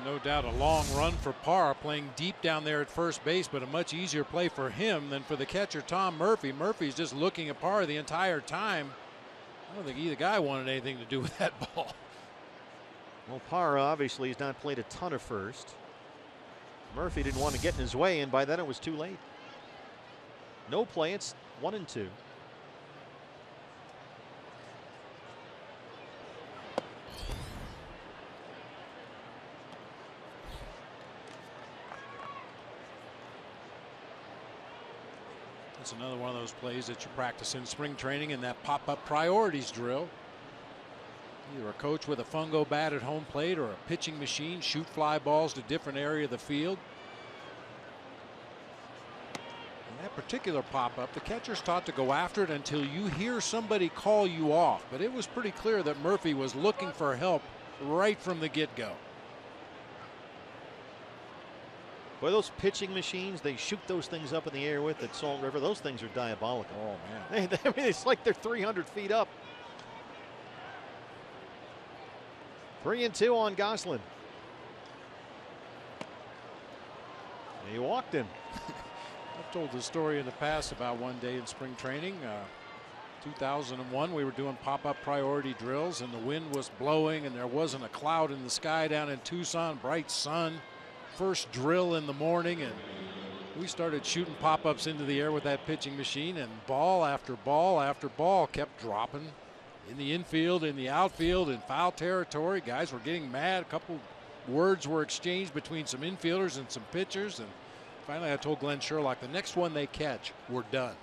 No doubt a long run for Parra, playing deep down there at first base, but a much easier play for him than for the catcher, Tom Murphy. Murphy's just looking at Parra the entire time. I don't think either guy wanted anything to do with that ball. Well, Parra obviously has not played a ton of first. Murphy didn't want to get in his way, and by then it was too late. No play, it's 1-2. It's another one of those plays that you practice in spring training in that pop-up priorities drill. Either a coach with a fungo bat at home plate or a pitching machine shoot fly balls to different area of the field. In that particular pop-up, the catcher's taught to go after it until you hear somebody call you off. But it was pretty clear that Murphy was looking for help right from the get-go. Boy, those pitching machines they shoot those things up in the air with at Salt River, those things are diabolical. Oh, man. I mean, it's like they're 300 feet up. 3-2 on Gosselin. He walked him. I've told the story in the past about one day in spring training. 2001, we were doing pop-up priority drills, and the wind was blowing, and there wasn't a cloud in the sky down in Tucson, bright sun. First drill in the morning, and we started shooting pop-ups into the air with that pitching machine, and ball after ball after ball kept dropping in the infield, in the outfield, in foul territory. Guys were getting mad. A couple words were exchanged between some infielders and some pitchers, and finally I told Glenn Sherlock, the next one they catch, we're done.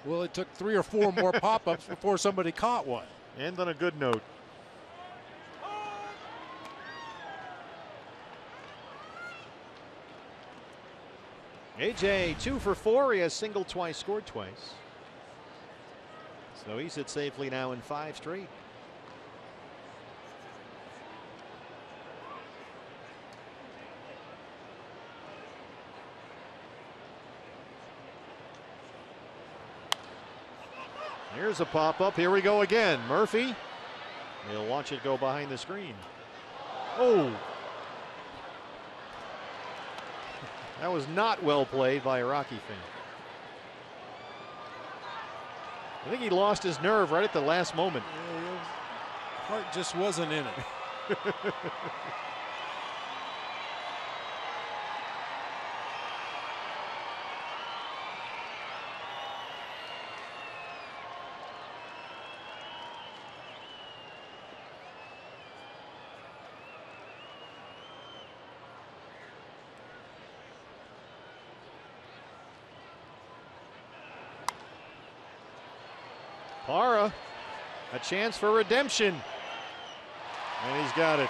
Well, it took 3 or 4 more pop-ups before somebody caught one. And on a good note. AJ 2 for 4. He has singled twice, scored twice. So he's hit safely now in 5 straight. Here's a pop-up. Here we go again. Murphy. He'll watch it go behind the screen. Oh. That was not well played by a Rocky fan. I think he lost his nerve right at the last moment. Yeah, heart just wasn't in it. Parra, a chance for redemption. And he's got it.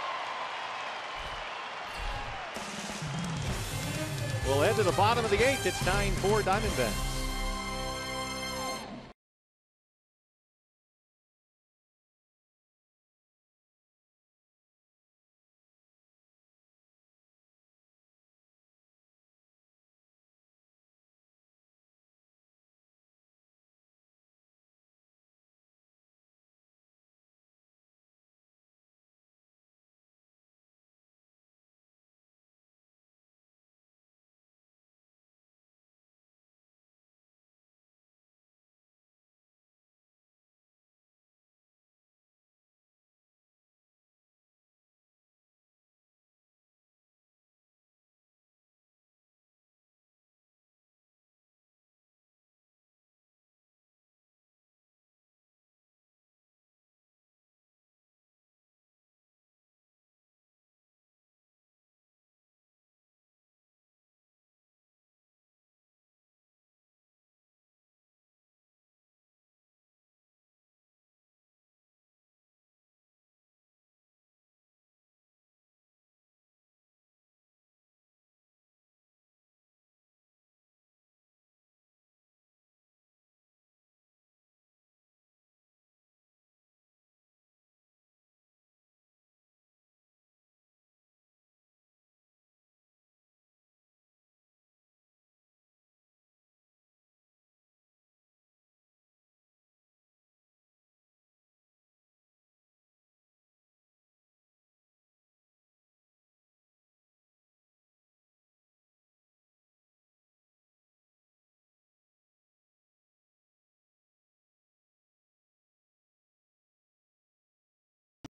We'll head to the bottom of the 8th. It's 9-4 Diamondbacks.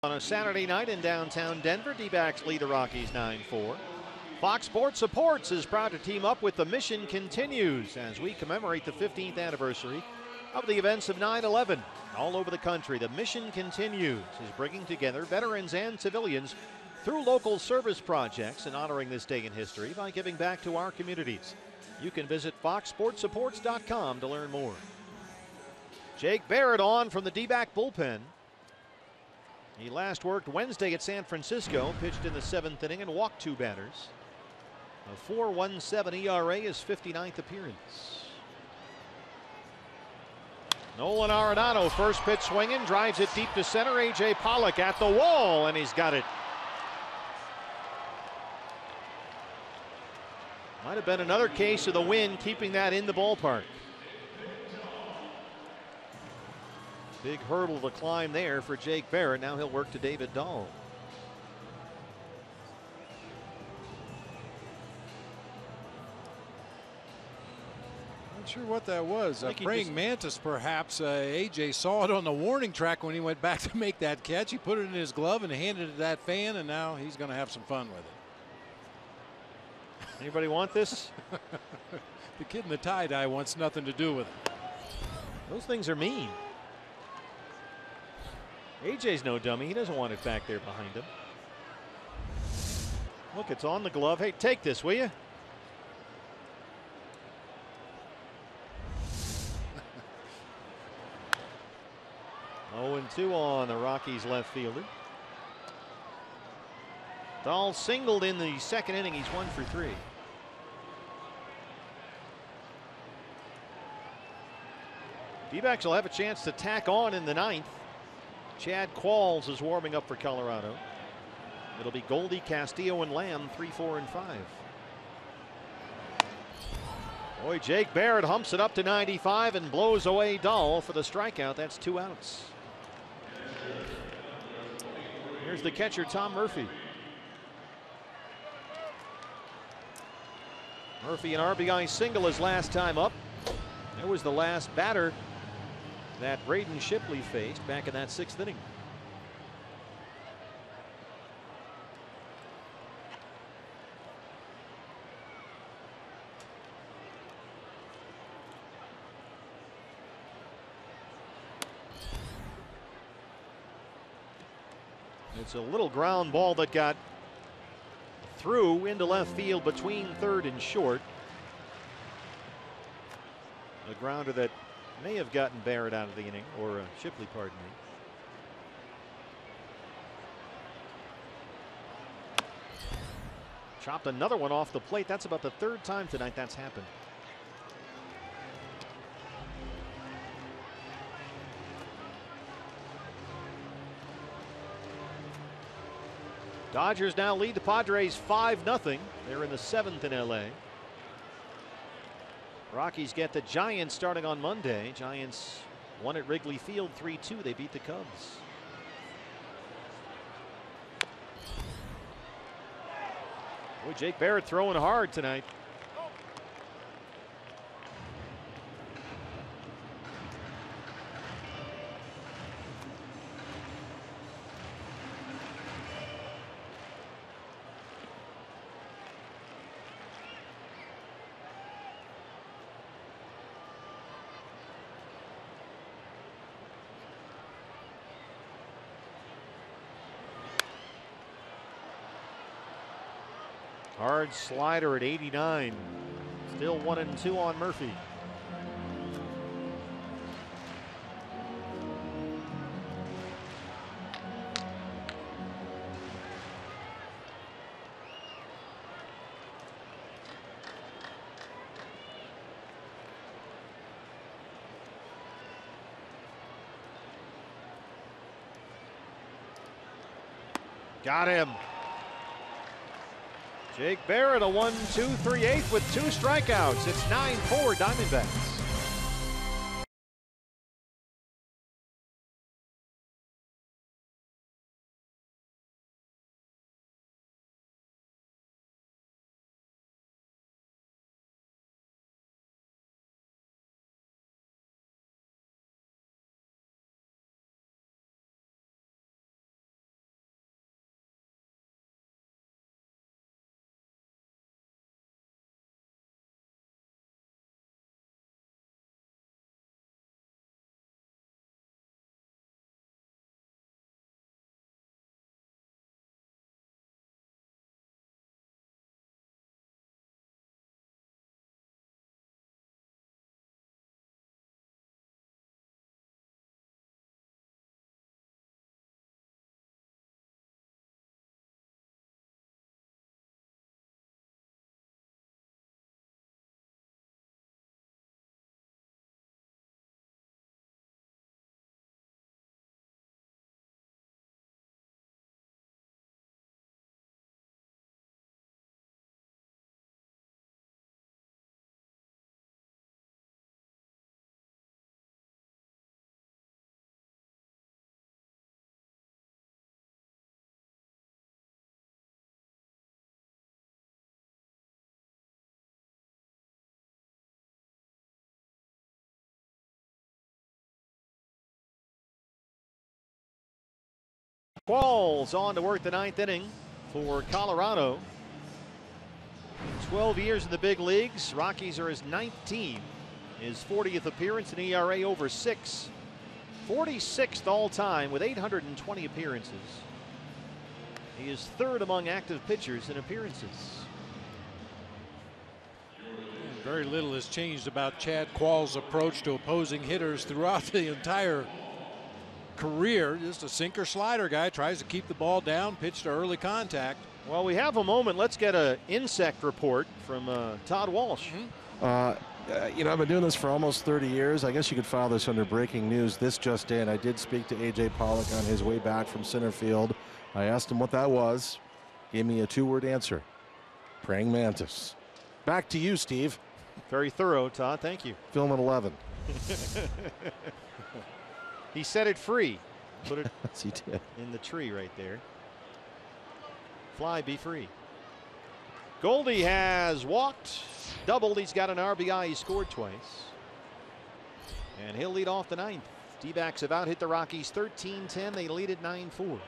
On a Saturday night in downtown Denver, D-backs lead the Rockies 9-4. Fox Sports Supports is proud to team up with The Mission Continues as we commemorate the 15th anniversary of the events of 9/11. All over the country, The Mission Continues is bringing together veterans and civilians through local service projects and honoring this day in history by giving back to our communities. You can visit foxsportsupports.com to learn more. Jake Barrett on from the D-back bullpen. He last worked Wednesday at San Francisco, pitched in the 7th inning and walked 2 batters. A 4.17 ERA, his 59th appearance. Nolan Arenado, first pitch swinging, drives it deep to center. A.J. Pollock at the wall, and he's got it. Might have been another case of the wind keeping that in the ballpark. Big hurdle to climb there for Jake Barrett. Now he'll work to David Dahl. Not sure what that was. I think Praying mantis, perhaps. AJ saw it on the warning track when he went back to make that catch. He put it in his glove and handed it to that fan, and now he's going to have some fun with it. Anybody want this? The kid in the tie-dye wants nothing to do with it. Those things are mean. AJ's no dummy. He doesn't want it back there behind him. Look, it's on the glove. Hey, take this, will you? Oh, 0-2 on the Rockies left fielder. Dahl singled in the second inning. He's 1 for 3. D-backs will have a chance to tack on in the ninth. Chad Qualls is warming up for Colorado. It'll be Goldie, Castillo, and Lamb, 3, 4, and 5. Boy, Jake Barrett humps it up to 95 and blows away Dahl for the strikeout. That's 2 outs. Here's the catcher, Tom Murphy. Murphy, an RBI single his last time up. That was the last batter that Braden Shipley faced back in that 6th inning. It's a little ground ball that got through into left field between third and short. A grounder that may have gotten Barrett out of the inning, or Shipley, pardon me. Chopped another one off the plate. That's about the 3rd time tonight that's happened. Dodgers now lead the Padres 5-0. They're in the 7th in LA. Rockies get the Giants starting on Monday. Giants won at Wrigley Field 3-2. They beat the Cubs. Boy, Jake Barrett throwing hard tonight. Hard slider at 89. Still 1-2 on Murphy. Got him. Jake Barrett, a 1-2-3-8 with 2 strikeouts. It's 9-4 Diamondbacks. Qualls on to work the ninth inning for Colorado. 12 years in the big leagues. Rockies are his ninth team. His 40th appearance, an ERA over 6. 46th all time with 820 appearances. He is third among active pitchers in appearances. Very little has changed about Chad Qualls' approach to opposing hitters throughout the entire career. Just a sinker slider guy, tries to keep the ball down, pitch to early contact. Well, we have a moment. Let's get an insect report from Todd Walsh. You know, I've been doing this for almost 30 years. I guess you could file this under breaking news. This just in. I did speak to A.J. Pollock on his way back from center field. I asked him what that was. Gave me a 2-word answer. Praying mantis. Back to you, Steve. Very thorough, Todd. Thank you. Film at 11. He set it free. Put it Yes, he did. in the tree right there. Fly, be free. Goldie has walked, doubled. He's got an RBI. He scored twice. And he'll lead off the ninth. D-backs have out hit the Rockies 13-10. They lead at 9-4.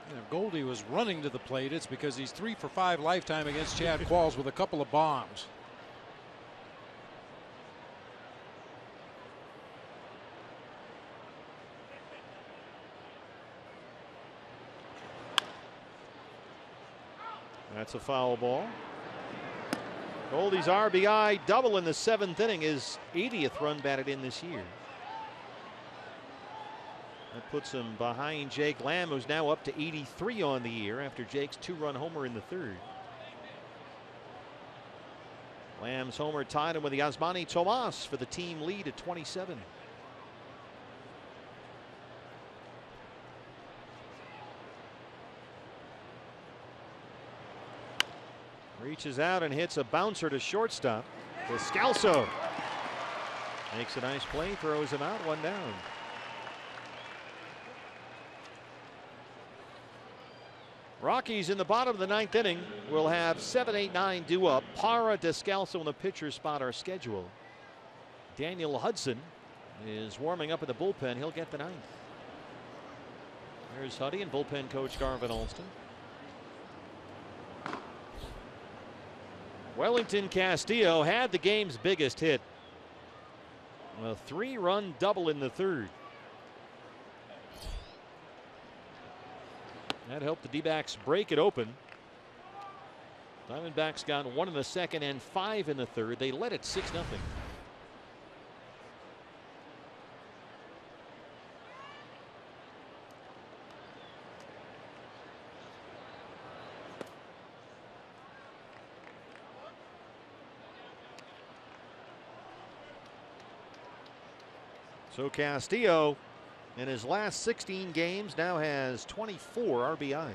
If Goldie was running to the plate, it's because he's 3 for 5 lifetime against Chad Qualls with a couple of bombs. That's a foul ball. Goldie's RBI double in the 7th inning, his 80th run batted in this year. That puts him behind Jake Lamb, who's now up to 83 on the year after Jake's 2-run homer in the 3rd. Lamb's homer tied him with the Yasmani Tomas for the team lead at 27. Reaches out and hits a bouncer to shortstop. Descalso makes a nice play, throws him out, 1 down. Rockies in the bottom of the 9th inning will have 7, 8, 9 due up. Parra, Descalso in the pitcher spot are scheduled. Daniel Hudson is warming up in the bullpen. He'll get the 9th. There's Huddy and bullpen coach Garvin Alston. Wellington Castillo had the game's biggest hit. A 3-run double in the 3rd. That helped the D-backs break it open. Diamondbacks got 1 in the 2nd and 5 in the 3rd. They led it 6-0. So Castillo, in his last 16 games, now has 24 RBIs.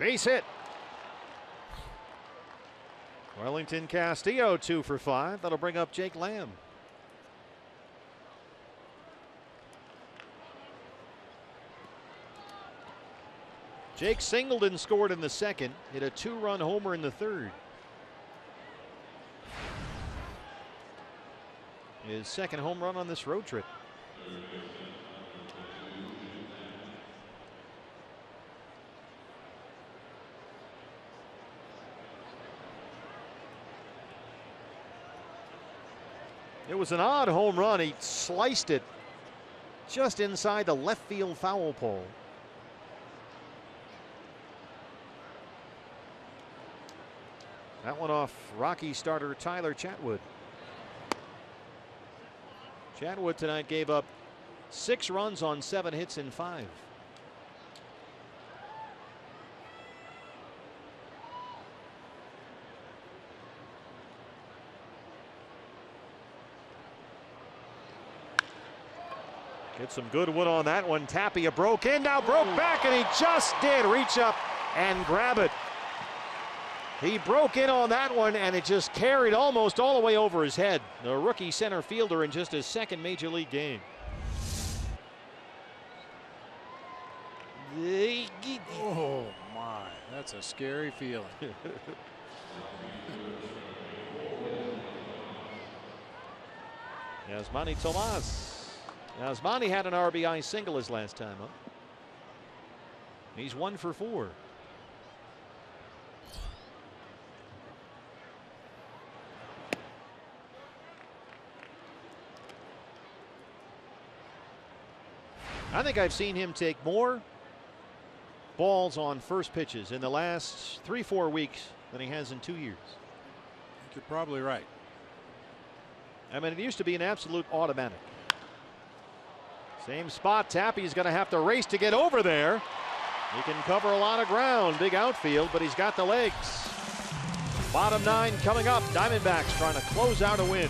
Base hit. Wellington Castillo 2 for 5. That'll bring up Jake Lamb. Jake Singleton scored in the 2nd, hit a 2-run homer in the 3rd. His 2nd home run on this road trip. It was an odd home run. He sliced it just inside the left field foul pole. That one off Rocky starter Tyler Chatwood. Chatwood tonight gave up 6 runs on 7 hits in 5. Get some good wood on that one. Tapia broke in, now broke back, and he just did reach up and grab it. He broke in on that one, and it just carried almost all the way over his head. The rookie center fielder in just his 2nd major league game. Oh my, That's a scary feeling. Yasmani Tomas. Yasmani had an RBI single his last time up. He's 1 for 4. I think I've seen him take more balls on first pitches in the last 3-4 weeks than he has in 2 years. I think you're probably right. I mean, it used to be an absolute automatic. Same spot. Tappy's going to have to race to get over there. He can cover a lot of ground. Big outfield, but he's got the legs. Bottom 9 coming up. Diamondbacks trying to close out a win.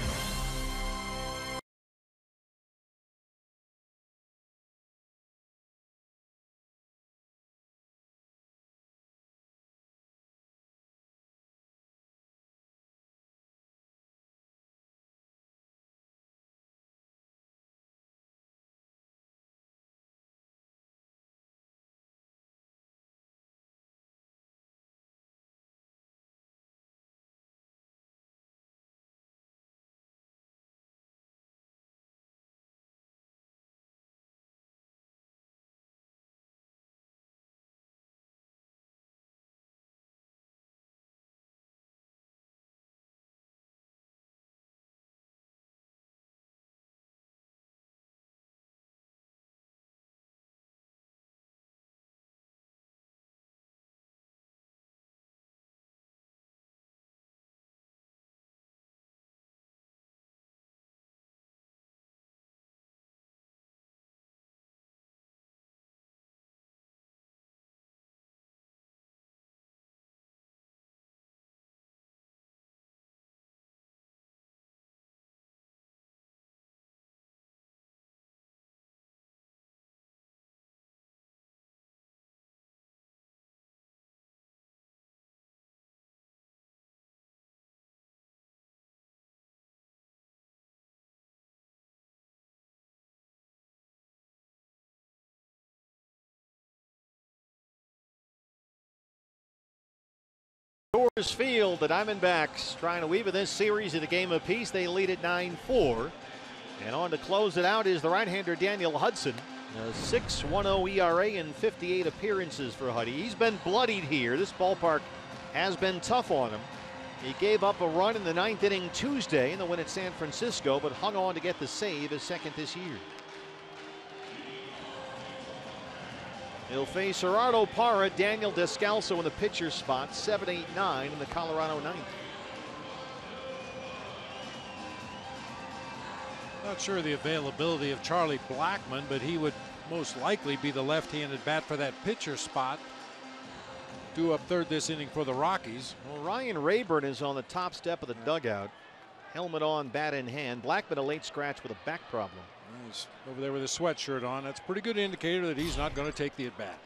Coors Field, the Diamondbacks trying to weave in this series at a game apiece. They lead at 9-4. And on to close it out is the right-hander Daniel Hudson. A 6.10 ERA in 58 appearances for Huddy. He's been bloodied here. This ballpark has been tough on him. He gave up a run in the 9th inning Tuesday in the win at San Francisco, but hung on to get the save, his second this year. He'll face Gerardo Parra, Daniel Descalso in the pitcher spot, 7, 8, 9 in the Colorado 9th. Not sure the availability of Charlie Blackmon, but he would most likely be the left-handed bat for that pitcher spot. Due up third this inning for the Rockies. Well, Ryan Rayburn is on the top step of the dugout. Helmet on, bat in hand. Blackmon a late scratch with a back problem. He's over there with his sweatshirt on. That's a pretty good indicator that he's not going to take the at-bat.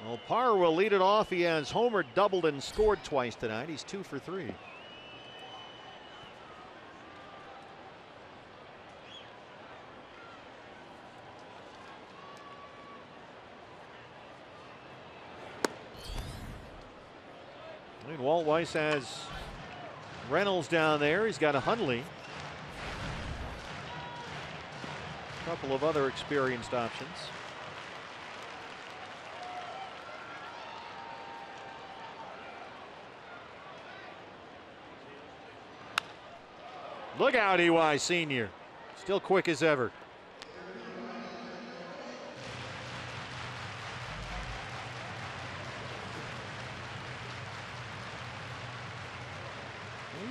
Well, Parra will lead it off. He has homered, doubled, and scored twice tonight. He's 2 for 3. And Walt Weiss has Reynolds down there. He's got a Hundley. A couple of other experienced options. Look out, EY Sr. Still quick as ever.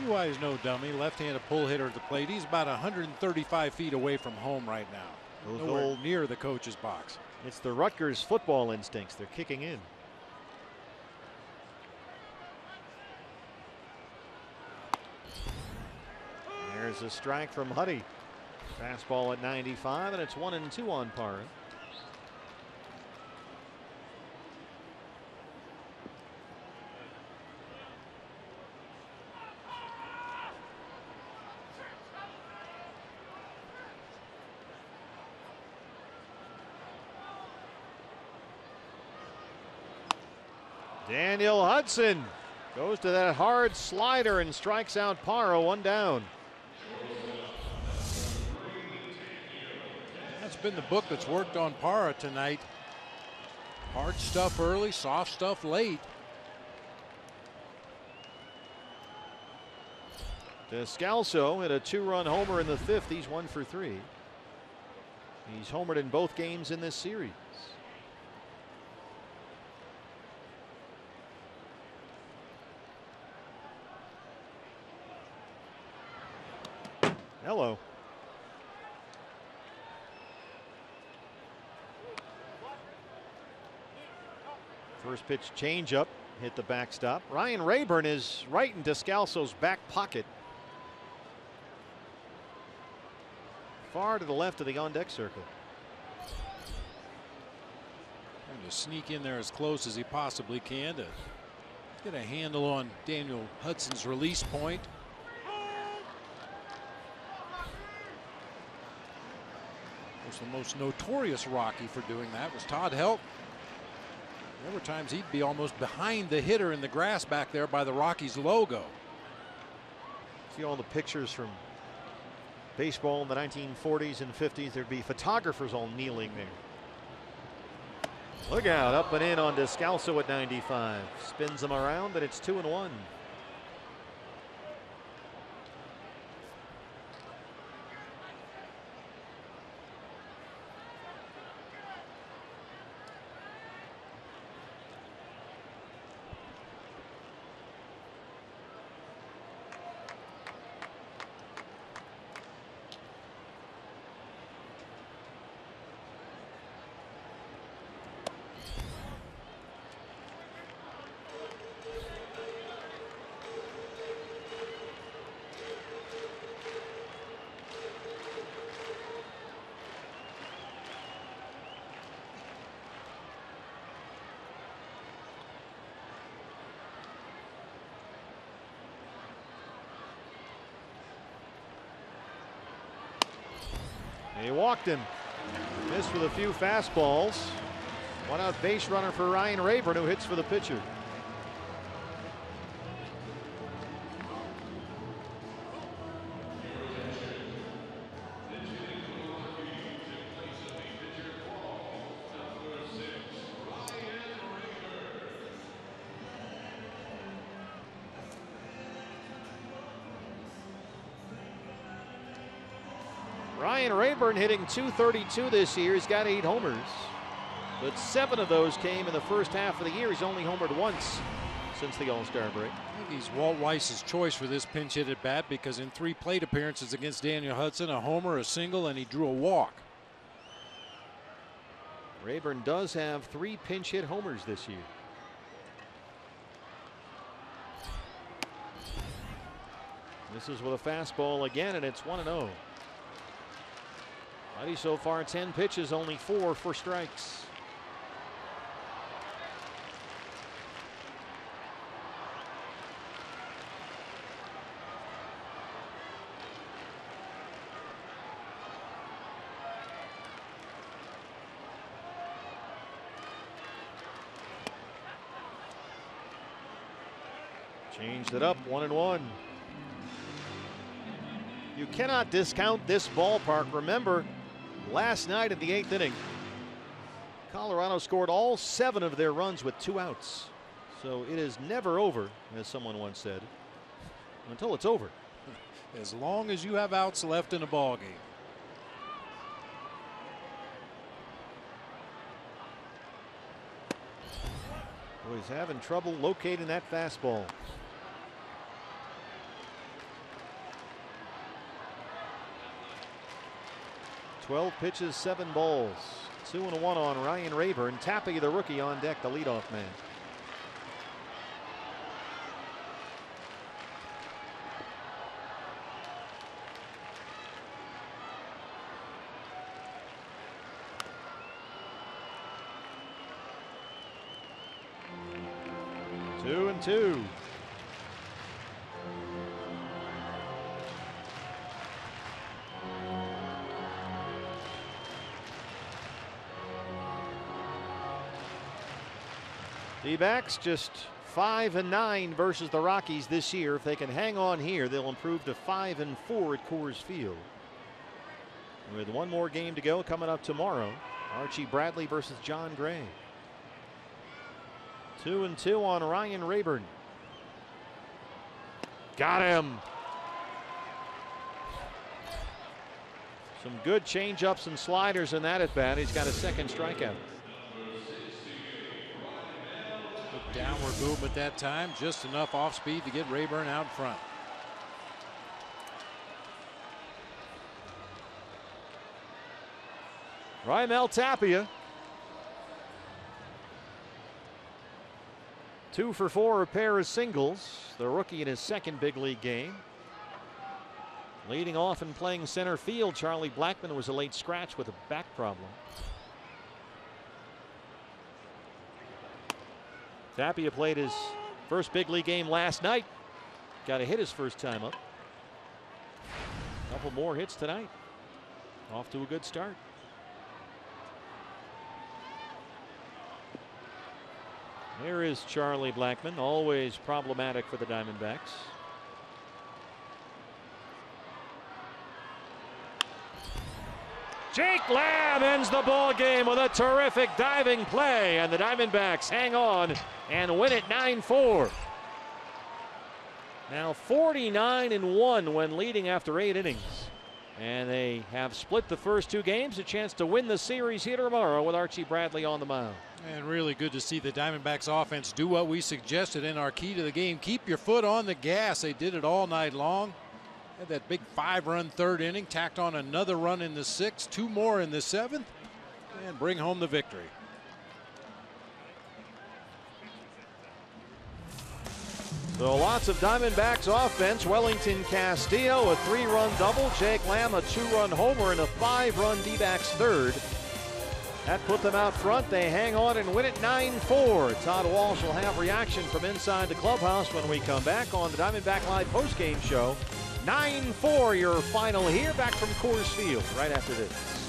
EY is no dummy. Left-handed pull hitter at the plate. He's about 135 feet away from home right now. Nowhere near the coach's box. It's the Rutgers football instincts. They're kicking in. There's a strike from Huddy. Fastball at 95, and it's 1-2 on Parra. Daniel Hudson goes to that hard slider and strikes out Parra, 1 down. That's been the book that's worked on Parra tonight. Hard stuff early, soft stuff late. Descalso hit a 2-run homer in the 5th. He's 1 for 3. He's homered in both games in this series. Hello. First pitch changeup hit the backstop. Ryan Rayburn is right in Descalso's back pocket. Far to the left of the on-deck circle. Trying to sneak in there as close as he possibly can to get a handle on Daniel Hudson's release point. Of course, the most notorious Rocky for doing that was Todd Helton. There were times he'd be almost behind the hitter in the grass back there by the Rockies logo. See all the pictures from baseball in the 1940s and 50s. There'd be photographers all kneeling there. Look out, up and in on Descalso at 95. Spins him around, and it's 2-1. He walked him. Missed with a few fastballs. 1 out base runner for Ryan Rayburn, who hits for the pitcher. Ryan Rayburn hitting .232 this year. He's got 8 homers, but 7 of those came in the first half of the year. He's only homered once since the All-Star break. I think he's Walt Weiss's choice for this pinch hit at bat because in 3 plate appearances against Daniel Hudson, a homer, a single, and he drew a walk. Rayburn does have 3 pinch hit homers this year. This is with a fastball again, and it's 1-0. Buddy, so far 10 pitches, only 4 for strikes. Changed it up, 1-1. You cannot discount this ballpark. Remember, last night in the 8th inning, Colorado scored all 7 of their runs with 2 outs. So it is never over, as someone once said, until it's over. As long as you have outs left in a ball game. Well, he's having trouble locating that fastball. Twelve pitches, 7 balls. 2-1 on Ryan Rayburn. Tappy, the rookie, on deck, the leadoff man. Two and two. D-backs just 5-9 versus the Rockies this year. If they can hang on here, they'll improve to 5-4 at Coors Field. With one more game to go coming up tomorrow. Archie Bradley versus John Gray. 2-2 on Ryan Rayburn. Got him. Some good change-ups and sliders in that at bat. He's got a second strikeout. Good downward movement that time, just enough off speed to get Rayburn out front. Raimel Tapia. 2 for 4, a pair of singles. The rookie in his second big league game. Leading off and playing center field, Charlie Blackmon was a late scratch with a back problem. Tapia played his first big league game last night. Got to hit his first time up. A couple more hits tonight. Off to a good start. There is Charlie Blackmon, always problematic for the Diamondbacks. Jake Lamb ends the ball game with a terrific diving play, and the Diamondbacks hang on and win it 9-4. Now 49-1 when leading after 8 innings. And they have split the first 2 games. A chance to win the series here tomorrow with Archie Bradley on the mound. And really good to see the Diamondbacks offense do what we suggested in our key to the game. Keep your foot on the gas. They did it all night long. Had that big 5-run third inning, tacked on another run in the 6th, 2 more in the 7th, and bring home the victory. So lots of Diamondbacks offense. Wellington Castillo, a 3-run double. Jake Lamb, a 2-run homer, and a 5-run D-backs third. That put them out front. They hang on and win it 9-4. Todd Walsh will have reaction from inside the clubhouse when we come back on the Diamondback Live postgame show. 9-4 your final here, back from Coors Field right after this.